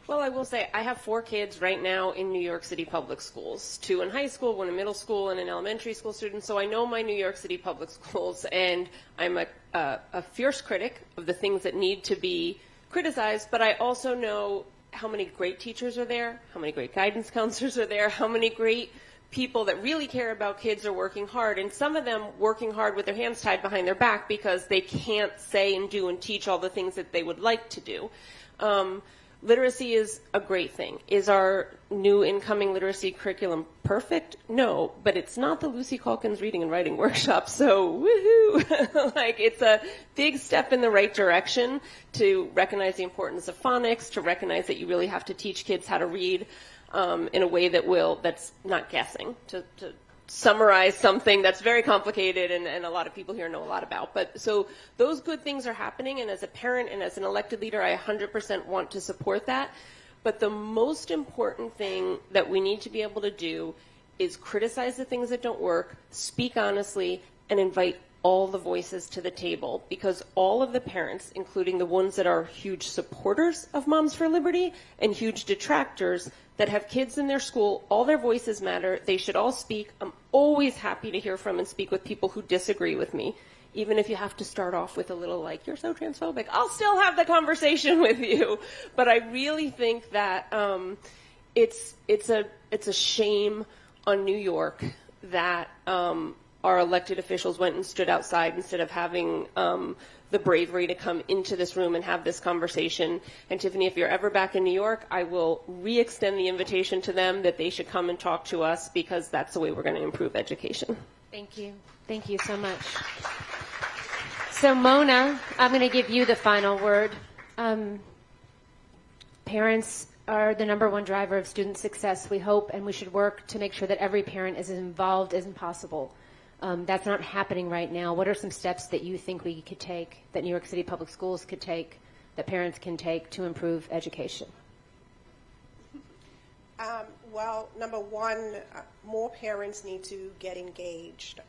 Well, I will say I have 4 kids right now in New York City public schools, 2 in high school, 1 in middle school, and an elementary school student. So I know my New York City public schools, and I'm a fierce critic of the things that need to be criticized, but I also know how many great teachers are there, how many great guidance counselors are there, how many great people that really care about kids are working hard, and some of them working hard with their hands tied behind their back because they can't say and do and teach all the things that they would like to do. Literacy is a great thing. Is our new incoming literacy curriculum perfect? No, but it's not the Lucy Calkins reading and writing workshop, so woohoo! Like, it's a big step in the right direction to recognize the importance of phonics, to recognize that you really have to teach kids how to read in a way that's not guessing, to summarize something that's very complicated and a lot of people here know a lot about. But so those good things are happening, and as a parent and as an elected leader, I 100% want to support that. But the most important thing that we need to be able to do is criticize the things that don't work, speak honestly, and invite all the voices to the table, because all of the parents, including the ones that are huge supporters of Moms for Liberty and huge detractors that have kids in their school, all their voices matter. They should all speak. I'm always happy to hear from and speak with people who disagree with me, even if you have to start off with a little like, you're so transphobic. I'll still have the conversation with you. But I really think that it's a shame on New York that our elected officials went and stood outside instead of having the bravery to come into this room and have this conversation. And Tiffany, if you're ever back in New York, I will re-extend the invitation to them that they should come and talk to us, because that's the way we're going to improve education. Thank you. Thank you so much. So Mona, I'm going to give you the final word. Parents are the #1 driver of student success. We hope and we should work to make sure that every parent is as involved as possible. That's not happening right now. What are some steps that you think we could take, that New York City public schools could take, that parents can take to improve education? Well, #1, more parents need to get engaged.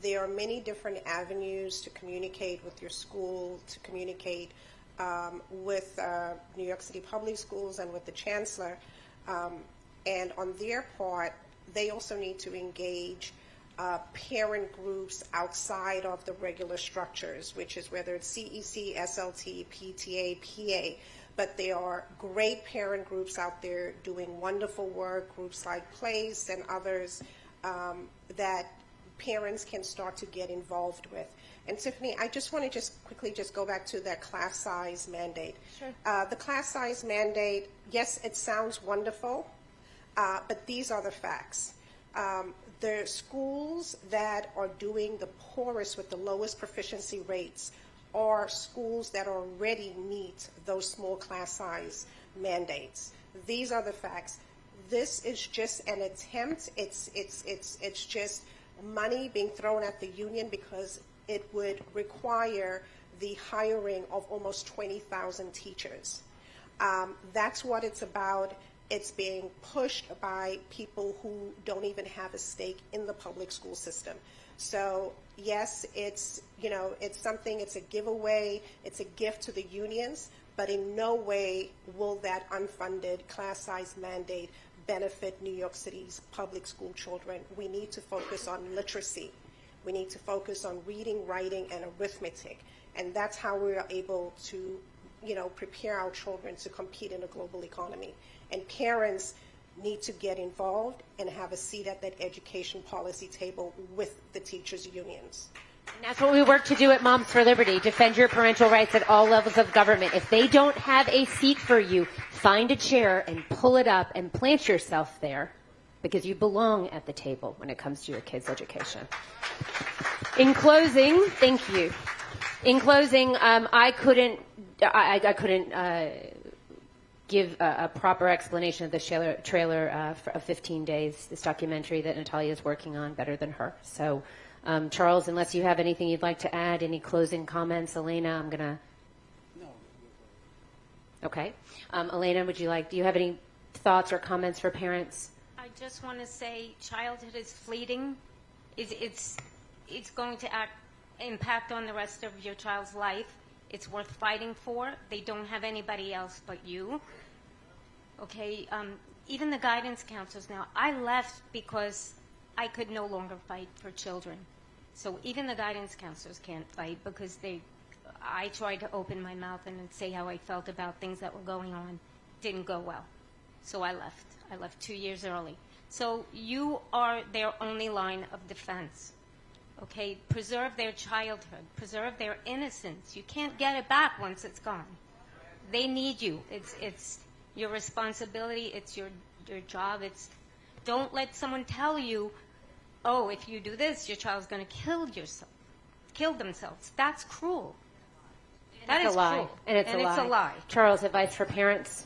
There are many different avenues to communicate with your school, to communicate with New York City public schools and with the chancellor. And on their part, they also need to engage parent groups outside of the regular structures, which is whether it's CEC, SLT, PTA, PA. But there are great parent groups out there doing wonderful work, groups like PLACE and others that parents can start to get involved with. And Tiffany, I just want to quickly go back to that class size mandate. Sure. The class size mandate, yes, it sounds wonderful, but these are the facts. The schools that are doing the poorest with the lowest proficiency rates are schools that already meet those small class size mandates. These are the facts. This is just an attempt. It's just money being thrown at the union because it would require the hiring of almost 20,000 teachers. That's what it's about. It's being pushed by people who don't even have a stake in the public school system. So yes, it's something, it's a giveaway, it's a gift to the unions, but in no way will that unfunded class size mandate benefit New York City's public school children. We need to focus on literacy. We need to focus on reading, writing, and arithmetic. And that's how we are able to, prepare our children to compete in a global economy. And parents, need to get involved and have a seat at that education policy table with the teachers' unions. And that's what we work to do at Moms for Liberty, defend your parental rights at all levels of government. If they don't have a seat for you, find a chair and pull it up and plant yourself there, because you belong at the table when it comes to your kids' education. In closing, thank you. In closing, I couldn't give a proper explanation of the trailer of 15 Days, this documentary that Natalia is working on, better than her. So, Charles, unless you have anything you'd like to add, any closing comments? Elena, I'm going to... No. Okay. Elena, do you have any thoughts or comments for parents? I just want to say childhood is fleeting. It's going to impact on the rest of your child's life. It's worth fighting for. They don't have anybody else but you. Okay, even the guidance counselors now, I left because I could no longer fight for children. So even the guidance counselors can't fight because I tried to open my mouth and say how I felt about things that were going on. Didn't go well. So I left. I left 2 years early. So you are their only line of defense. Okay, preserve their childhood, preserve their innocence. You can't get it back once it's gone. They need you. It's your responsibility. It's your job. Don't let someone tell you, oh, if you do this, your child's going to kill themselves. That's cruel. That is lie. cruel. And it's a lie. Charles, advice for parents?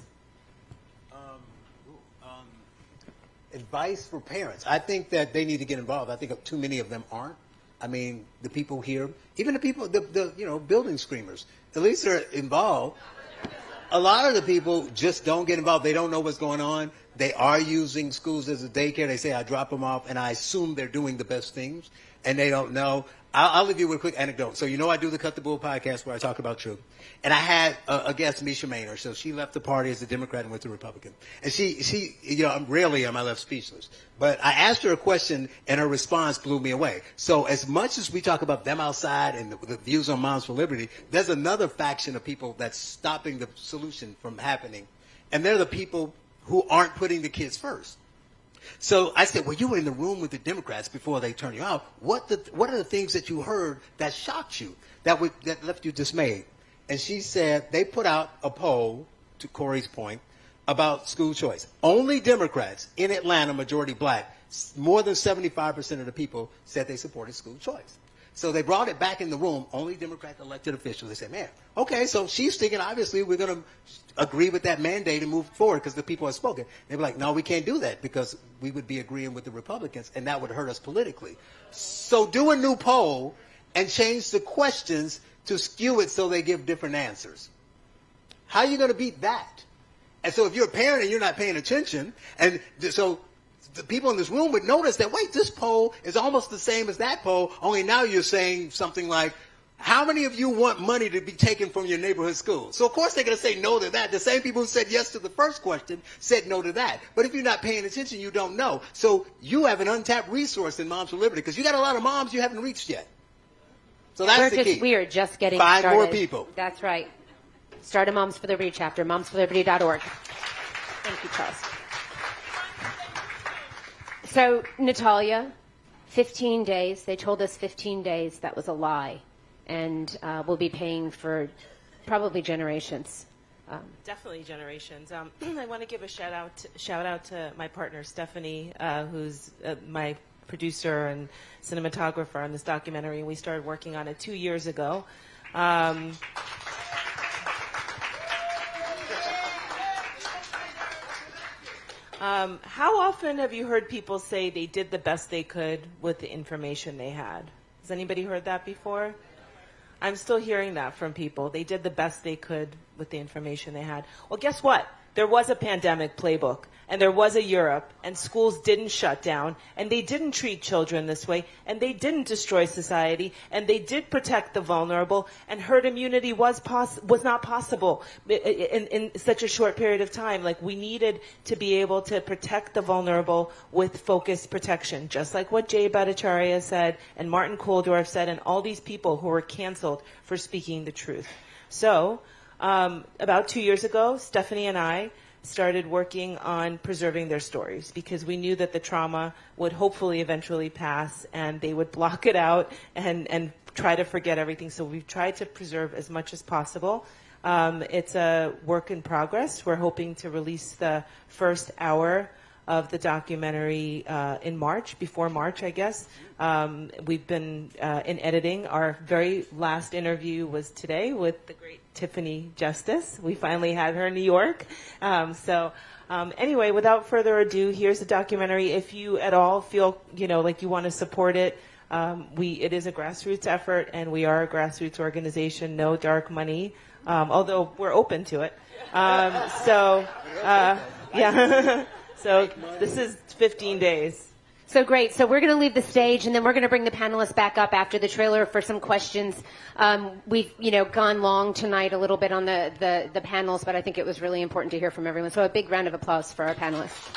Advice for parents. I think that they need to get involved. I think too many of them aren't. I mean, the people here, even the people, the building screamers, at least they're involved. A lot of the people just don't get involved. They don't know what's going on. They are using schools as a daycare. They say, I drop them off, and I assume they're doing the best things, and they don't know. I'll leave you with a quick anecdote. So, I do the Cut the Bull podcast where I talk about truth. And I had a guest, Misha Maynor. So she left the party as a Democrat and went to Republican. And she rarely am I left speechless. But I asked her a question, and her response blew me away. So as much as we talk about them outside and the views on Moms for Liberty, there's another faction of people that's stopping the solution from happening. And they're the people who aren't putting the kids first. So I said, well, you were in the room with the Democrats before they turned you out. What are the things that you heard that shocked you, that left you dismayed? And she said they put out a poll, to Corey's point, about school choice. Only Democrats in Atlanta, majority black, more than 75% of the people said they supported school choice. So they brought it back in the room, only Democrat elected officials. They said, man, okay, so she's thinking, obviously, we're going to agree with that mandate and move forward because the people have spoken. They were like, no, we can't do that because we would be agreeing with the Republicans, and that would hurt us politically. So do a new poll and change the questions to skew it so they give different answers. How are you going to beat that? And so if you're a parent and you're not paying attention, and so the people in this room would notice that, wait, this poll is almost the same as that poll, only now you're saying something like, how many of you want money to be taken from your neighborhood school? So, of course, they're going to say no to that. The same people who said yes to the first question said no to that. But if you're not paying attention, you don't know. So you have an untapped resource in Moms for Liberty because you got a lot of moms you haven't reached yet. So that's the key. We are just getting started. Find more people. That's right. Start a Moms for Liberty chapter, momsforliberty.org. Thank you, Charles. So, Natalia, 15 days. They told us 15 days. That was a lie. And we'll be paying for probably generations. Definitely generations. I want to give a shout out to my partner, Stephanie, who's my producer and cinematographer on this documentary. We started working on it 2 years ago. How often have you heard people say they did the best they could with the information they had? Has anybody heard that before? I'm still hearing that from people. They did the best they could with the information they had. Well, guess what? There was a pandemic playbook, and there was a Europe, and schools didn't shut down, and they didn't treat children this way, and they didn't destroy society, and they did protect the vulnerable, and herd immunity was not possible in such a short period of time. Like, we needed to be able to protect the vulnerable with focused protection, just like what Jay Bhattacharya said, and Martin Kulldorff said, and all these people who were canceled for speaking the truth. So, about 2 years ago, Stephanie and I started working on preserving their stories, because we knew that the trauma would hopefully eventually pass and they would block it out and try to forget everything. So we've tried to preserve as much as possible. It's a work in progress. We're hoping to release the first hour of the documentary in March, before March, I guess. We've been in editing. Our very last interview was today with the great Tiffany Justice. We finally had her in New York. Anyway, without further ado, here's the documentary. If you at all feel, like you want to support it, it is a grassroots effort, and we are a grassroots organization, no dark money, although we're open to it. Yeah. So this is 15 days. So great. So we're going to leave the stage, and then we're going to bring the panelists back up after the trailer for some questions. We've, gone long tonight a little bit on the panels, but I think it was really important to hear from everyone. So a big round of applause for our panelists.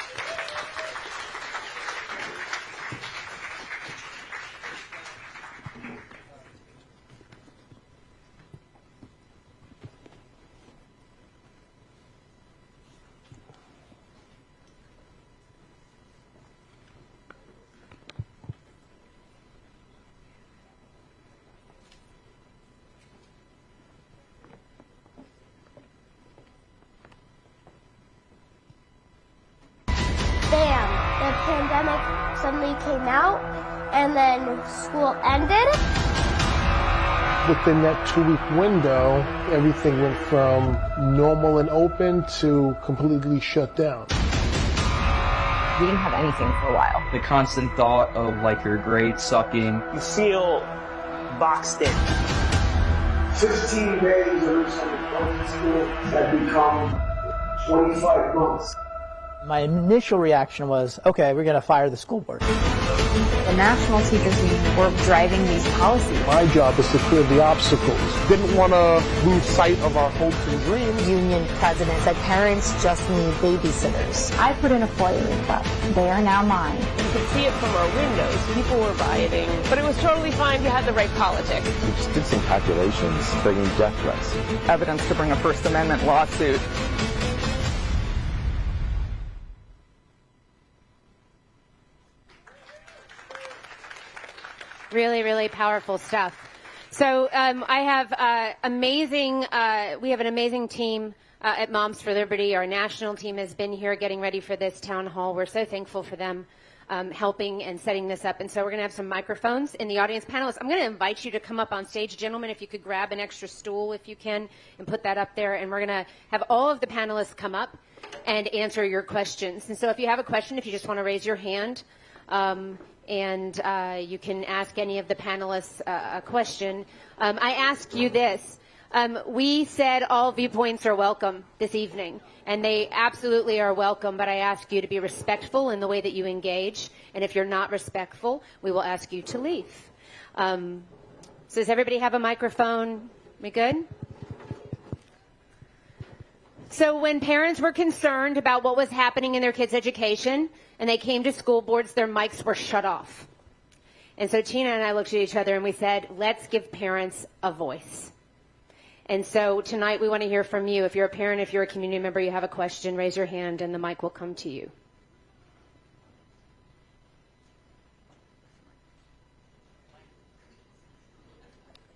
Pandemic suddenly came out, and then school ended. Within that 2-week window, everything went from normal and open to completely shut down. We didn't have anything for a while. The constant thought of your grades sucking. You feel boxed in. 15 days of school had become 25 months. My initial reaction was, okay, we're going to fire the school board. The National Teachers Union were driving these policies. My job is to clear the obstacles. Didn't want to lose sight of our hopes and dreams. Union president said parents just need babysitters. I put in a FOIA request. They are now mine. You could see it from our windows. People were rioting, but it was totally fine. You had the right politics. We just did some calculations, bringing death threats. Evidence to bring a First Amendment lawsuit. Really, really powerful stuff. So I have we have an amazing team at Moms for Liberty. Our national team has been here getting ready for this town hall. We're so thankful for them helping and setting this up. And so we're going to have some microphones in the audience. Panelists, I'm going to invite you to come up on stage. Gentlemen, if you could grab an extra stool if you can and put that up there. And we're going to have all of the panelists come up and answer your questions. And so if you have a question, if you just want to raise your hand, and you can ask any of the panelists a question. I ask you this. We said all viewpoints are welcome this evening, and they absolutely are welcome, but I ask you to be respectful in the way that you engage, and if you're not respectful, we will ask you to leave. So does everybody have a microphone? We good? So when parents were concerned about what was happening in their kids' education and they came to school boards, their mics were shut off. And so Tina and I looked at each other and we said, let's give parents a voice. And so tonight we want to hear from you. If you're a parent, if you're a community member, you have a question, raise your hand and the mic will come to you.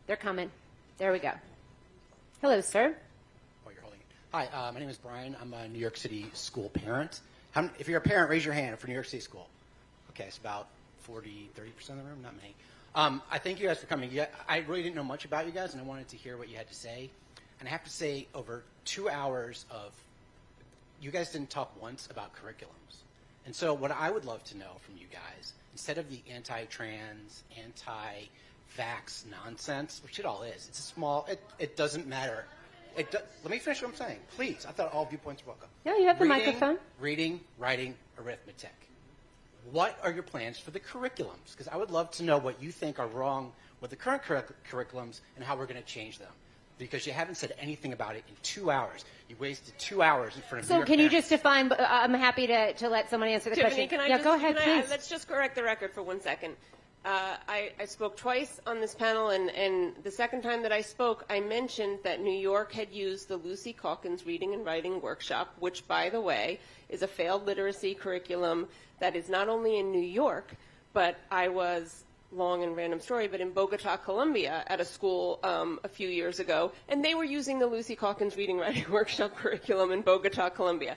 They're coming. There we go. Hello, sir. Hi, my name is Brian. I'm a New York City school parent. If you're a parent, raise your hand for New York City school. Okay, it's about 30% of the room, not many. I thank you guys for coming. I really didn't know much about you guys, and I wanted to hear what you had to say. And I have to say, over 2 hours you guys didn't talk once about curriculums. And so what I would love to know from you guys, instead of the anti-trans, anti-vax nonsense, which it all is, it's a small, it doesn't matter. Let me finish what I'm saying, please. I thought all viewpoints were welcome. No, you have the microphone. Reading, writing, arithmetic. What are your plans for the curriculums? Because I would love to know what you think are wrong with the current curriculums and how we're going to change them. Because you haven't said anything about it in 2 hours. You wasted 2 hours in front of New York So can you parents. just define, I'm happy to let someone answer the Tiffany, question. can I go ahead, please. Let's just correct the record for 1 second. I spoke twice on this panel, and the second time that I spoke, I mentioned that New York had used the Lucy Calkins Reading and Writing Workshop, which, by the way, is a failed literacy curriculum that is not only in New York, but I was, long and random story, but in Bogota, Colombia, at a school a few years ago, and they were using the Lucy Calkins Reading and Writing Workshop curriculum in Bogota, Colombia.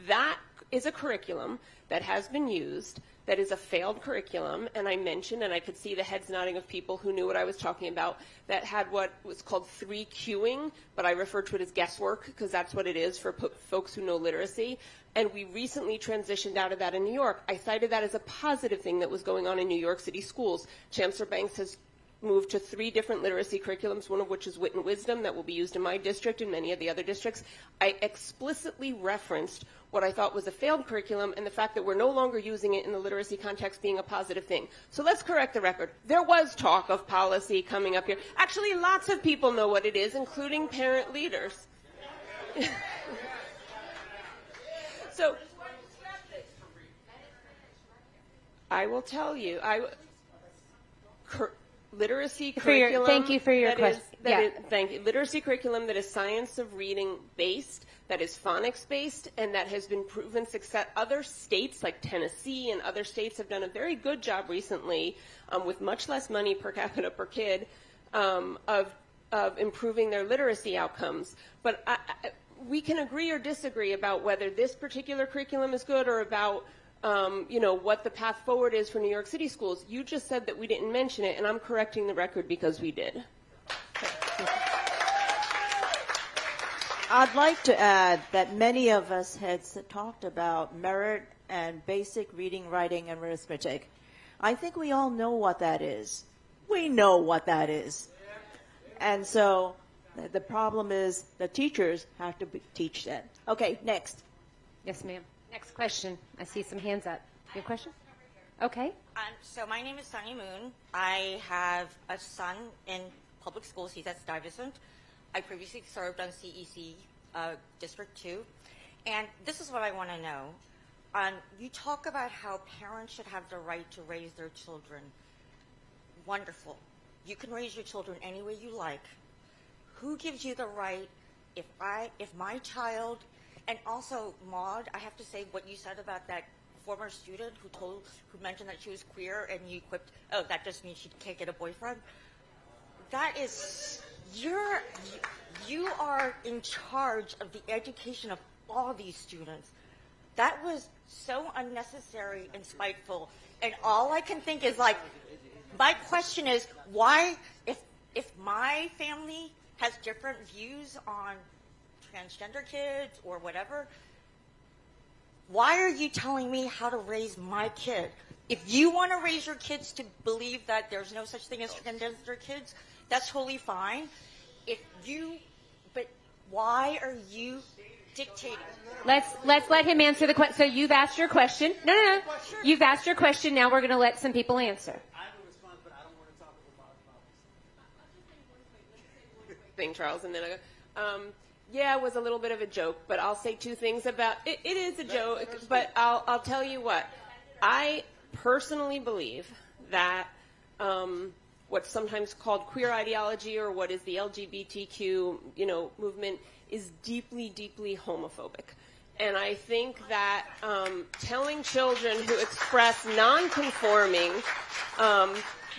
That is a curriculum that has been used, that is a failed curriculum, and I mentioned, and I could see the heads nodding of people who knew what I was talking about, that had what was called 3Qing, but I refer to it as guesswork, because that's what it is for folks who know literacy, and we recently transitioned out of that in New York. I cited that as a positive thing that was going on in New York City schools. Chancellor Banks has moved to 3 different literacy curriculums, one of which is Wit and Wisdom, that will be used in my district and many of the other districts. I explicitly referenced what I thought was a failed curriculum and the fact that we're no longer using it in the literacy context being a positive thing. So let's correct the record. There was talk of policy coming up here. Actually, lots of people know what it is, including parent leaders. So I will tell you, literacy curriculum. Thank you for your question. Thank you. Literacy curriculum that is science of reading based, that is phonics based, and that has been proven success. Other states like Tennessee and other states have done a very good job recently, with much less money per capita per kid, of improving their literacy outcomes. But we can agree or disagree about whether this particular curriculum is good or about what the path forward is for New York City schools. You just said that we didn't mention it, and I'm correcting the record because we did. I'd like to add that many of us had talked about merit and basic reading, writing, and arithmetic. I think we all know what that is. We know what that is. And so the problem is the teachers have to teach that. Okay, next. Yes, ma'am. Next question. I see some hands up. Your question? Okay. So my name is Sunny Moon. I have a son in public schools. He's at Stuyvesant. I previously served on CEC District 2. And this is what I want to know. You talk about how parents should have the right to raise their children. Wonderful. You can raise your children any way you like. Who gives you the right if my child... And also, Maude, I have to say what you said about that former student who mentioned that she was queer, and you quipped, "Oh, that just means she can't get a boyfriend." That is, you are in charge of the education of all these students. That was so unnecessary and spiteful. And all I can think is, like, my question is, why, if my family has different views on transgender kids or whatever, why are you telling me how to raise my kid? If you want to raise your kids to believe that there's no such thing as transgender kids, that's totally fine. But why are you dictating? Let's let him answer the question. So you've asked your question. No. You've asked your question. Now we're going to let some people answer. I have a response, but I don't want to talk about Thing, Charles, and then I go. Yeah, it was a little bit of a joke, but I'll say 2 things about it. It is a joke, but I'll tell you what. I personally believe that what's sometimes called queer ideology, or what is the LGBTQ, movement, is deeply, deeply homophobic. And I think that telling children who express non-conforming,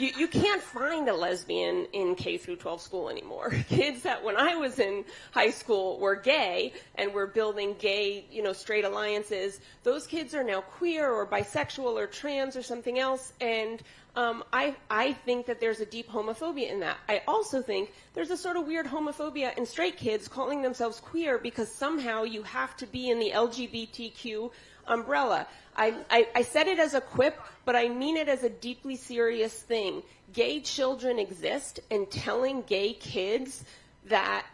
you can't find a lesbian in K through 12 school anymore. Kids that when I was in high school were gay and were building gay, straight alliances, those kids are now queer or bisexual or trans or something else. And I think that there's a deep homophobia in that. I also think there's a sort of weird homophobia in straight kids calling themselves queer because somehow you have to be in the LGBTQ umbrella. I said it as a quip, but I mean it as a deeply serious thing. Gay children exist, and telling gay kids that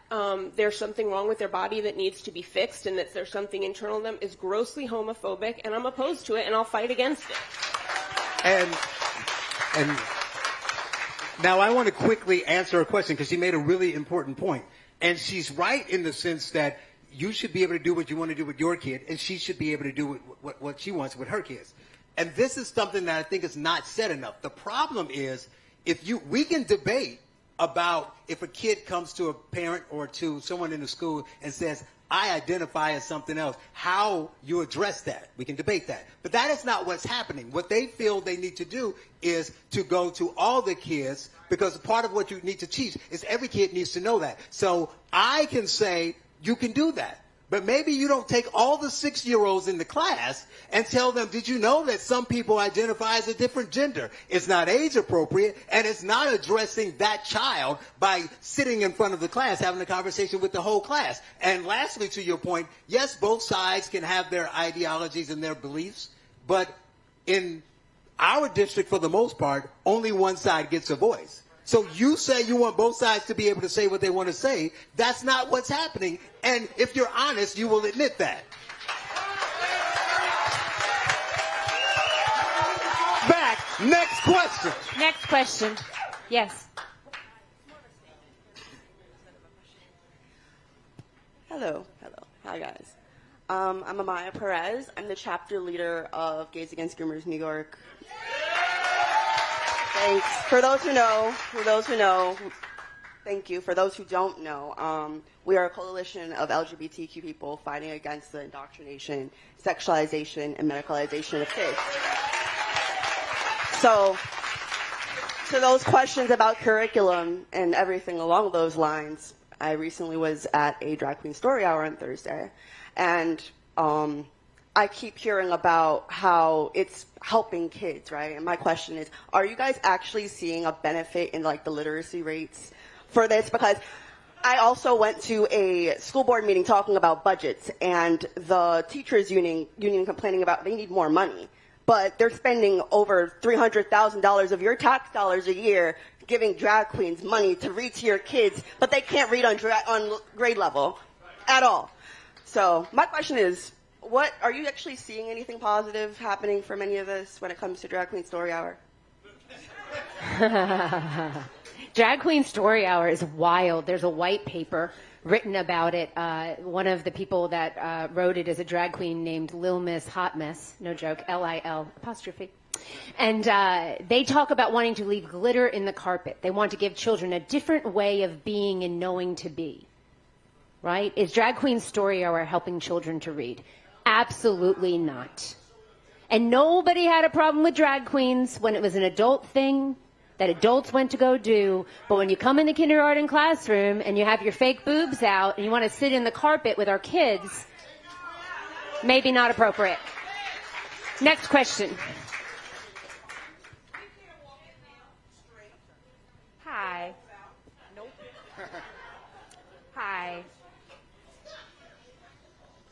there's something wrong with their body that needs to be fixed and that there's something internal in them is grossly homophobic, and I'm opposed to it, and I'll fight against it. And now I want to quickly answer a question because she made a really important point. And she's right in the sense that you should be able to do what you want to do with your kid, and she should be able to do what she wants with her kids. And this is something that I think is not said enough. The problem is, we can debate about if a kid comes to a parent or to someone in the school and says, I identify as something else, how you address that. We can debate that. But that is not what's happening. What they feel they need to do is to go to all the kids, because part of what you need to teach is every kid needs to know that. So I can say, you can do that. But maybe you don't take all the 6-year-olds in the class and tell them, did you know that some people identify as a different gender? It's not age appropriate, and it's not addressing that child by sitting in front of the class, having a conversation with the whole class. And lastly, to your point, yes, both sides can have their ideologies and their beliefs, but in our district, for the most part, only one side gets a voice. So you say you want both sides to be able to say what they want to say. That's not what's happening. And if you're honest, you will admit that. Back. Next question. Next question. Yes. Hello. Hi, guys. I'm Amaya Perez. I'm the chapter leader of Gays Against Groomers New York. Thanks. For those who know, thank you. For those who don't know, we are a coalition of LGBTQ people fighting against the indoctrination, sexualization, and medicalization of kids. So, to those questions about curriculum and everything along those lines, I recently was at a drag queen story hour on Thursday, and I keep hearing about how it's helping kids, right? And my question is, are you guys actually seeing a benefit in like the literacy rates for this? Because I also went to a school board meeting talking about budgets, and the teachers union complaining about they need more money, but they're spending over $300,000 of your tax dollars a year giving drag queens money to read to your kids, but they can't read on grade level at all. So my question is, what are you actually seeing anything positive happening from any of this when it comes to Drag Queen Story Hour? Drag Queen Story Hour is wild. There's a white paper written about it. One of the people that wrote it is a drag queen named Lil Miss Hot Mess. No joke. Lil apostrophe. And they talk about wanting to leave glitter in the carpet. They want to give children a different way of being and knowing to be. Right? Is Drag Queen Story Hour helping children to read? Absolutely not. And nobody had a problem with drag queens when it was an adult thing that adults went to go do. But when you come in the kindergarten classroom and you have your fake boobs out and you want to sit in the carpet with our kids, maybe not appropriate. Next question. Hi. Nope. Hi.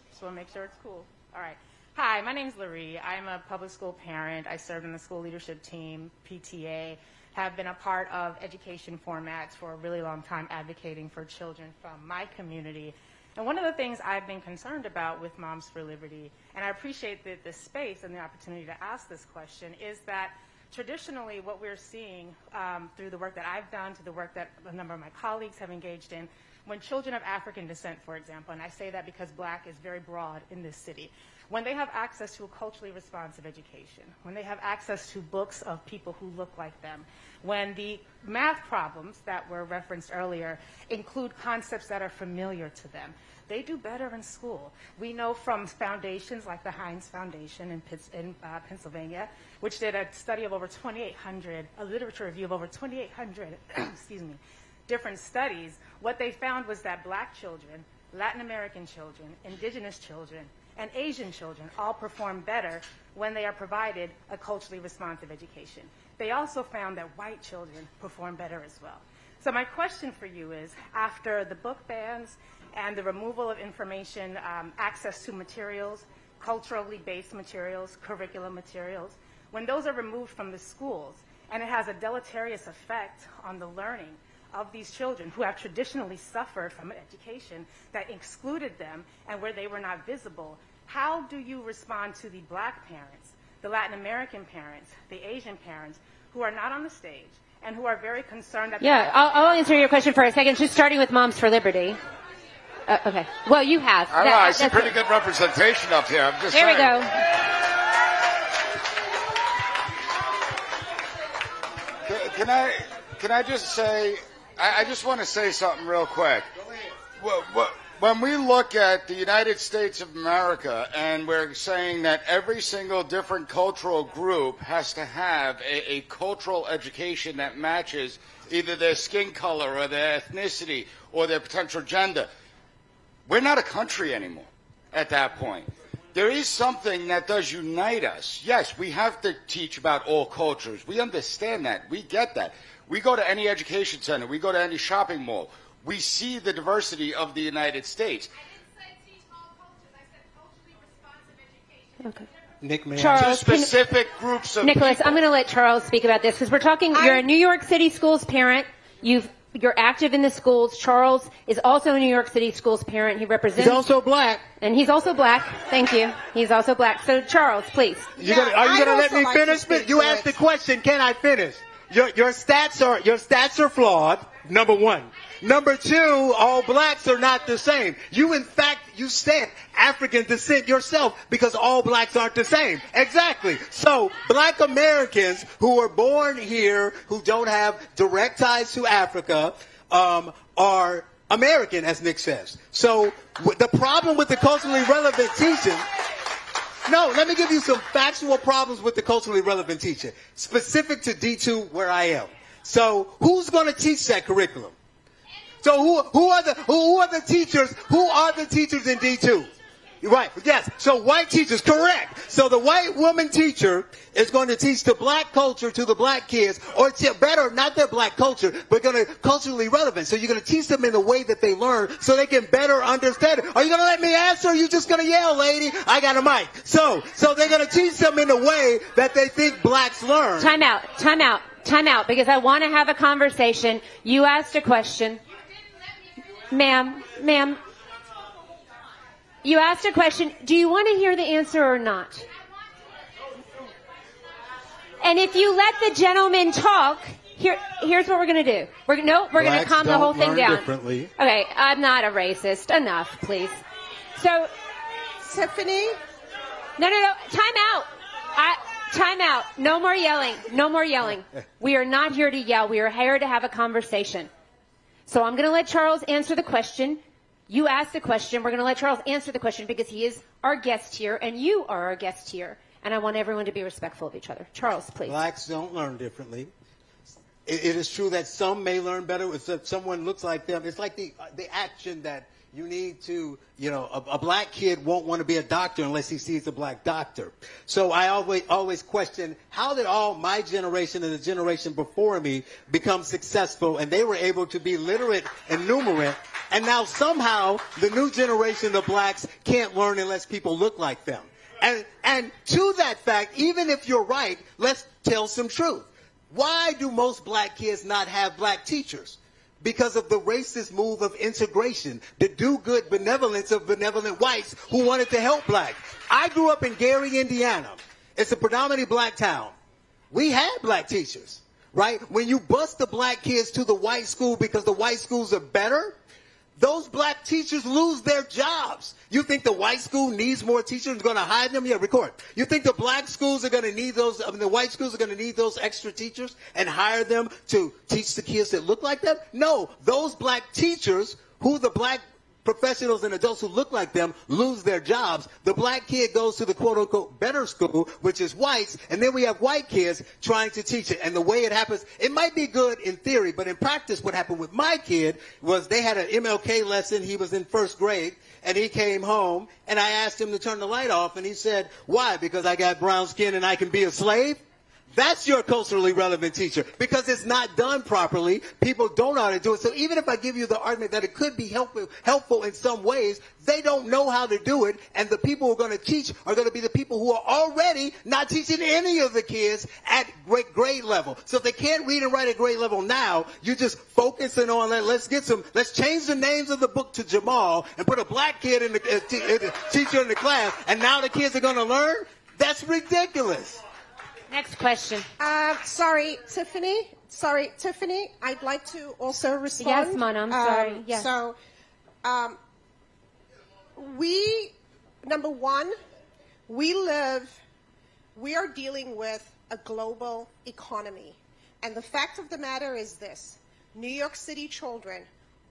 Just want to make sure it's cool. All right. Hi, my name is Laree. I'm a public school parent. I served in the school leadership team, PTA, have been a part of education formats for a really long time advocating for children from my community. And one of the things I've been concerned about with Moms for Liberty, and I appreciate the space and the opportunity to ask this question, is that traditionally what we're seeing through the work that I've done, to the work that a number of my colleagues have engaged in, when children of African descent, for example, and I say that because black is very broad in this city, when they have access to a culturally responsive education, when they have access to books of people who look like them, when the math problems that were referenced earlier include concepts that are familiar to them, they do better in school. We know from foundations like the Heinz Foundation in Pennsylvania, which did a study of over 2,800, a literature review of over 2,800, excuse me, different studies. What they found was that black children, Latin American children, indigenous children, and Asian children all perform better when they are provided a culturally responsive education. They also found that white children perform better as well. So my question for you is, after the book bans and the removal of information, access to materials, culturally based materials, curriculum materials, when those are removed from the schools, and it has a deleterious effect on the learning of these children who have traditionally suffered from an education that excluded them and where they were not visible, how do you respond to the black parents, the Latin American parents, the Asian parents who are not on the stage and who are very concerned that... Yeah, I'll answer your question for a second, just starting with Moms for Liberty. Okay. Well, you have. I see pretty good representation up here. I'm just there saying. We go. Can I just say, I just want to say something real quick. When we look at the United States of America and we're saying that every single different cultural group has to have a cultural education that matches either their skin color or their ethnicity or their potential gender, we're not a country anymore at that point. There is something that does unite us. Yes, we have to teach about all cultures. We understand that. We get that. We go to any education center. We go to any shopping mall. We see the diversity of the United States. Okay. Nick, may Charles, specific groups of Nicholas, people. I'm going to let Charles speak about this because we're talking. You're a New York City schools parent. You're active in the schools. Charles is also a New York City schools parent. He represents. He's also black. And he's also black. Thank you. He's also black. So Charles, please. Are you going to let me finish? You asked the question. Can I finish? Your stats are flawed. Number one. Number two, all blacks are not the same. You said African descent yourself because all blacks aren't the same. Exactly. So black Americans who are born here, who don't have direct ties to Africa, are American, as Nick says. So the problem with the culturally relevant teaching. No, let me give you some factual problems with the culturally relevant teaching, specific to D2 where I am. So who's going to teach that curriculum? So who are the teachers? Who are the teachers in D2? Right. Yes. So white teachers, correct. So the white woman teacher is going to teach the black culture to the black kids, or better, not their black culture, but going to culturally relevant. So you're going to teach them in the way that they learn so they can better understand it. Are you going to let me answer? Or are you just going to yell, lady? I got a mic. So they're going to teach them in the way that they think blacks learn. Time out, because I want to have a conversation. You asked a question. Ma'am, you asked a question. Do you want to hear the answer or not? And if you let the gentleman talk, here's what we're going to do. We're going to calm the whole thing down. Differently. Okay, I'm not a racist. Enough, please. So, Tiffany? No. Time out. No more yelling. We are not here to yell. We are here to have a conversation. So I'm going to let Charles answer the question. You asked the question. We're going to let Charles answer the question because he is our guest here and you are our guest here. And I want everyone to be respectful of each other. Charles, please. Blacks don't learn differently. It is true that some may learn better if someone looks like them. It's like the action that you need to, a black kid won't want to be a doctor unless he sees a black doctor. So I always question, how did all my generation and the generation before me become successful and they were able to be literate and numerate, and now somehow the new generation of blacks can't learn unless people look like them. And to that fact, even if you're right, let's tell some truth. Why do most black kids not have black teachers? Because of the racist move of integration, the do-good benevolence of benevolent whites who wanted to help blacks. I grew up in Gary, Indiana. It's a predominantly black town. We had black teachers, right? When you bust the black kids to the white school because the white schools are better, those black teachers lose their jobs. You think the white school needs more teachers? Going to hire them? Yeah, record. You think the black schools are going to need those, the white schools are going to need those extra teachers and hire them to teach the kids that look like them? No, those black teachers who the black professionals and adults who look like them lose their jobs. The black kid goes to the quote-unquote better school, which is whites, and then we have white kids trying to teach it. And the way it happens, it might be good in theory, but in practice what happened with my kid was they had an MLK lesson. He was in first grade, and he came home, and I asked him to turn the light off, and he said, why? Because I got brown skin and I can be a slave? That's your culturally relevant teacher, because it's not done properly. People don't know how to do it. So even if I give you the argument that it could be helpful in some ways, they don't know how to do it. And the people who are going to teach are going to be the people who are already not teaching any of the kids at grade level. So if they can't read and write at grade level now, you're just focusing on that. Let's change the names of the book to Jamal and put a black kid in the teacher in the class. And now the kids are going to learn? That's ridiculous. Next question. Sorry, Tiffany. I'd like to also respond. Yes, Mona, I'm sorry. Yes. So, number one, we are dealing with a global economy. And the fact of the matter is this: New York City children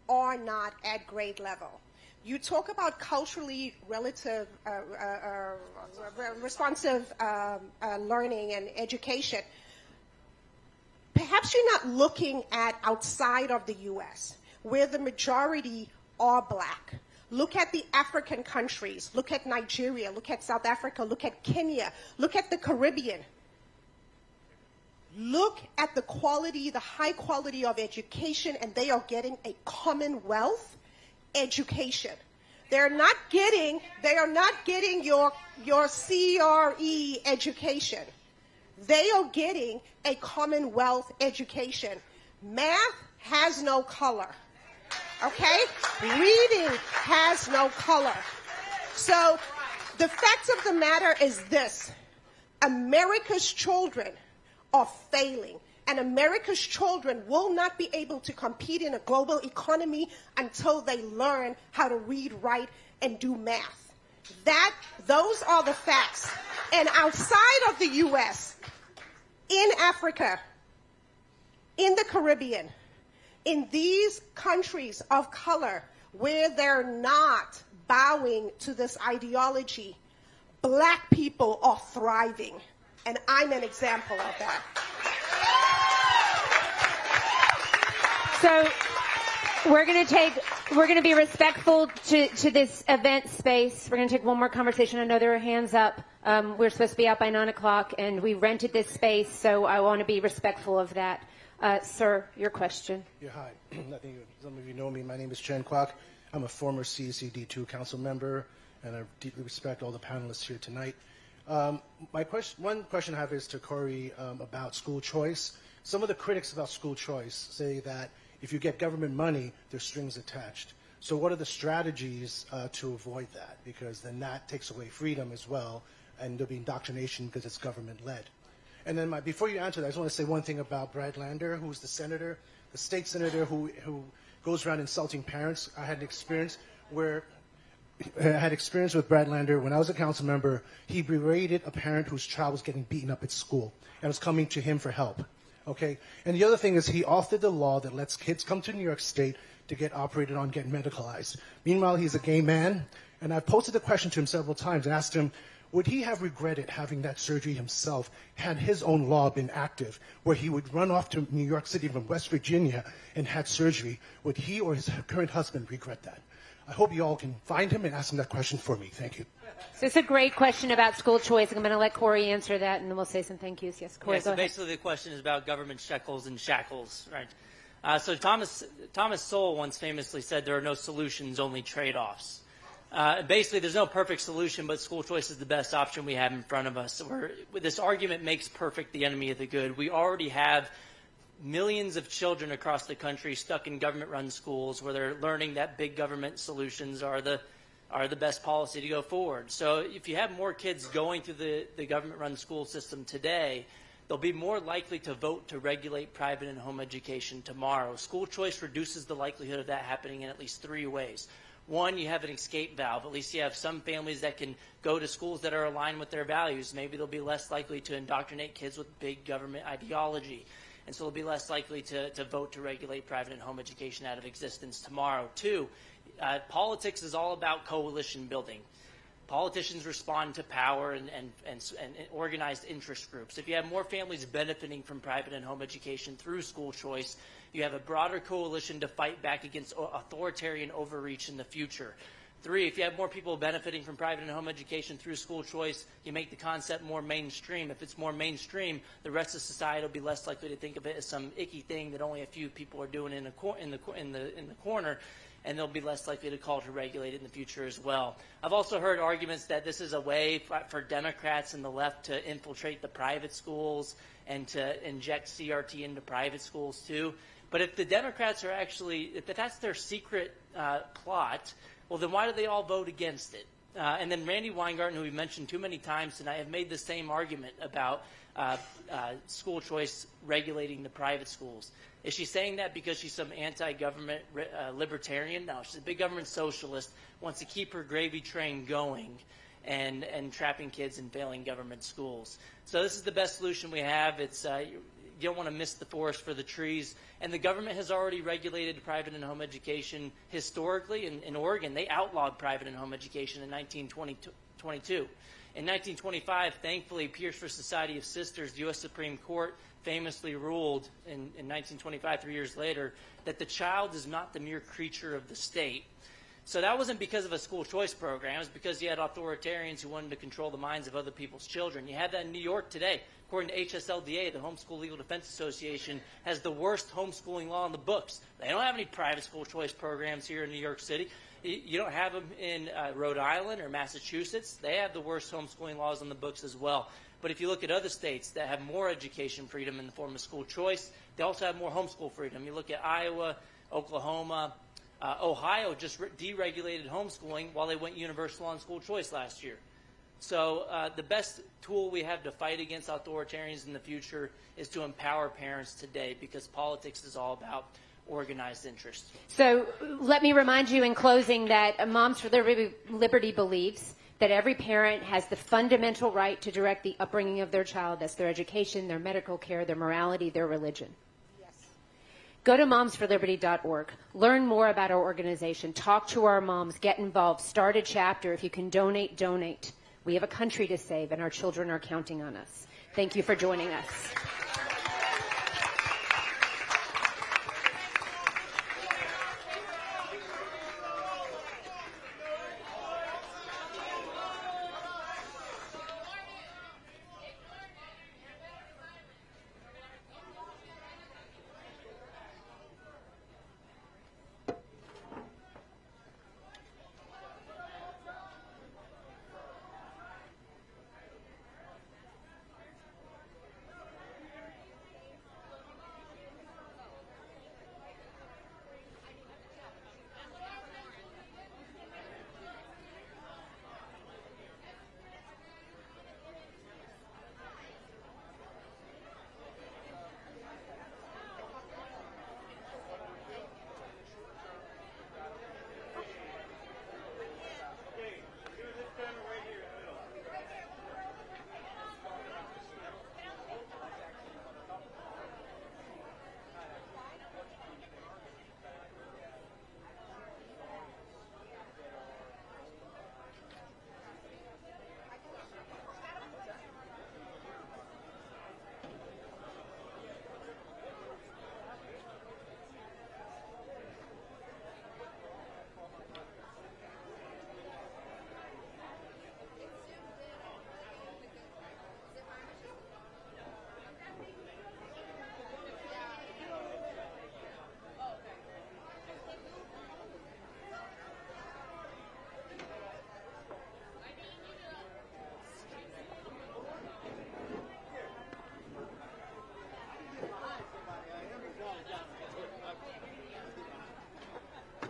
are not at grade level. You talk about culturally responsive learning and education. Perhaps you're not looking at outside of the U.S., where the majority are black. Look at the African countries. Look at Nigeria. Look at South Africa. Look at Kenya. Look at the Caribbean. Look at the quality, the high quality of education, and they are getting a Commonwealth education. They are not getting your CRE education. They are getting a Commonwealth education. Math has no color. Okay? Reading has no color. So the fact of the matter is this: America's children are failing, and America's children will not be able to compete in a global economy until they learn how to read, write, and do math. Those are the facts. And outside of the U.S., in Africa, in the Caribbean, in these countries of color where they're not bowing to this ideology, black people are thriving. And I'm an example of that. So we're going to be respectful to this event space. We're going to take one more conversation. I know there are hands up. We're supposed to be out by 9 o'clock, and we rented this space, so I want to be respectful of that. Sir, your question. Yeah, hi. I think some of you know me. My name is Chen Kwok. I'm a former CECD2 council member, and I deeply respect all the panelists here tonight. One question I have is to Corey about school choice. Some of the critics about school choice say that if you get government money, there's strings attached. So what are the strategies to avoid that? Because then that takes away freedom as well, and there'll be indoctrination because it's government-led. And then before you answer that, I just want to say one thing about Brad Lander, who's the senator, the state senator who goes around insulting parents. I had an experience with Brad Lander when I was a council member. He berated a parent whose child was getting beaten up at school and was coming to him for help. Okay? And the other thing is he authored the law that lets kids come to New York State to get operated on, get medicalized. Meanwhile, he's a gay man, and I've posed the question to him several times and asked him, would he have regretted having that surgery himself had his own law been active, where he would run off to New York City from West Virginia and had surgery? Would he or his current husband regret that? I hope you all can find him and ask him that question for me. Thank you. So it's a great question about school choice. I'm going to let Corey answer that, and then we'll say some thank yous. Yes, Corey, yeah, so go ahead. basically the question is about government shekels and shackles, right? So Thomas Sowell once famously said there are no solutions, only trade-offs. Basically, there's no perfect solution, but school choice is the best option we have in front of us. This argument makes perfect the enemy of the good. We already have millions of children across the country stuck in government-run schools where they're learning that big government solutions are the best policy to go forward. So if you have more kids going through the government-run school system today, they'll be more likely to vote to regulate private and home education tomorrow. School choice reduces the likelihood of that happening in at least 3 ways. One, you have an escape valve. At least you have some families that can go to schools that are aligned with their values. Maybe they'll be less likely to indoctrinate kids with big government ideology. And so they'll be less likely to vote to regulate private and home education out of existence tomorrow. Two, politics is all about coalition building. Politicians respond to power and organized interest groups. If you have more families benefiting from private and home education through school choice, you have a broader coalition to fight back against authoritarian overreach in the future. 3, if you have more people benefiting from private and home education through school choice, you make the concept more mainstream. If it's more mainstream, the rest of society will be less likely to think of it as some icky thing that only a few people are doing in the corner, and they'll be less likely to call to regulate it in the future as well. I've also heard arguments that this is a way for Democrats and the left to infiltrate the private schools and to inject CRT into private schools too. But if the Democrats are actually, if that's their secret plot, well, then why do they all vote against it? And then Randy Weingarten, who we mentioned too many times tonight, have made the same argument about school choice regulating the private schools. Is she saying that because she's some anti-government libertarian? No, she's a big government socialist, wants to keep her gravy train going and trapping kids in failing government schools. So this is the best solution we have. It's you don't want to miss the forest for the trees. And the government has already regulated private and home education historically. In Oregon, they outlawed private and home education in 1922. In 1925, thankfully, Pierce v. Society of Sisters, the U.S. Supreme Court famously ruled in 1925, 3 years later, that the child is not the mere creature of the state. So that wasn't because of a school choice program. It was because you had authoritarians who wanted to control the minds of other people's children. You have that in New York today. According to HSLDA, the Homeschool Legal Defense Association has the worst homeschooling law in the books. They don't have any private school choice programs here in New York City. You don't have them in Rhode Island or Massachusetts. They have the worst homeschooling laws in the books as well. But if you look at other states that have more education freedom in the form of school choice, they also have more homeschool freedom. You look at Iowa, Oklahoma, Ohio just deregulated homeschooling while they went universal on school choice last year. So the best tool we have to fight against authoritarians in the future is to empower parents today, because politics is all about organized interest. So let me remind you in closing that Moms for Liberty believes that every parent has the fundamental right to direct the upbringing of their child. That's their education, their medical care, their morality, their religion. Go to momsforliberty.org. Learn more about our organization. Talk to our moms. Get involved. Start a chapter. If you can donate, donate. We have a country to save, and our children are counting on us. Thank you for joining us.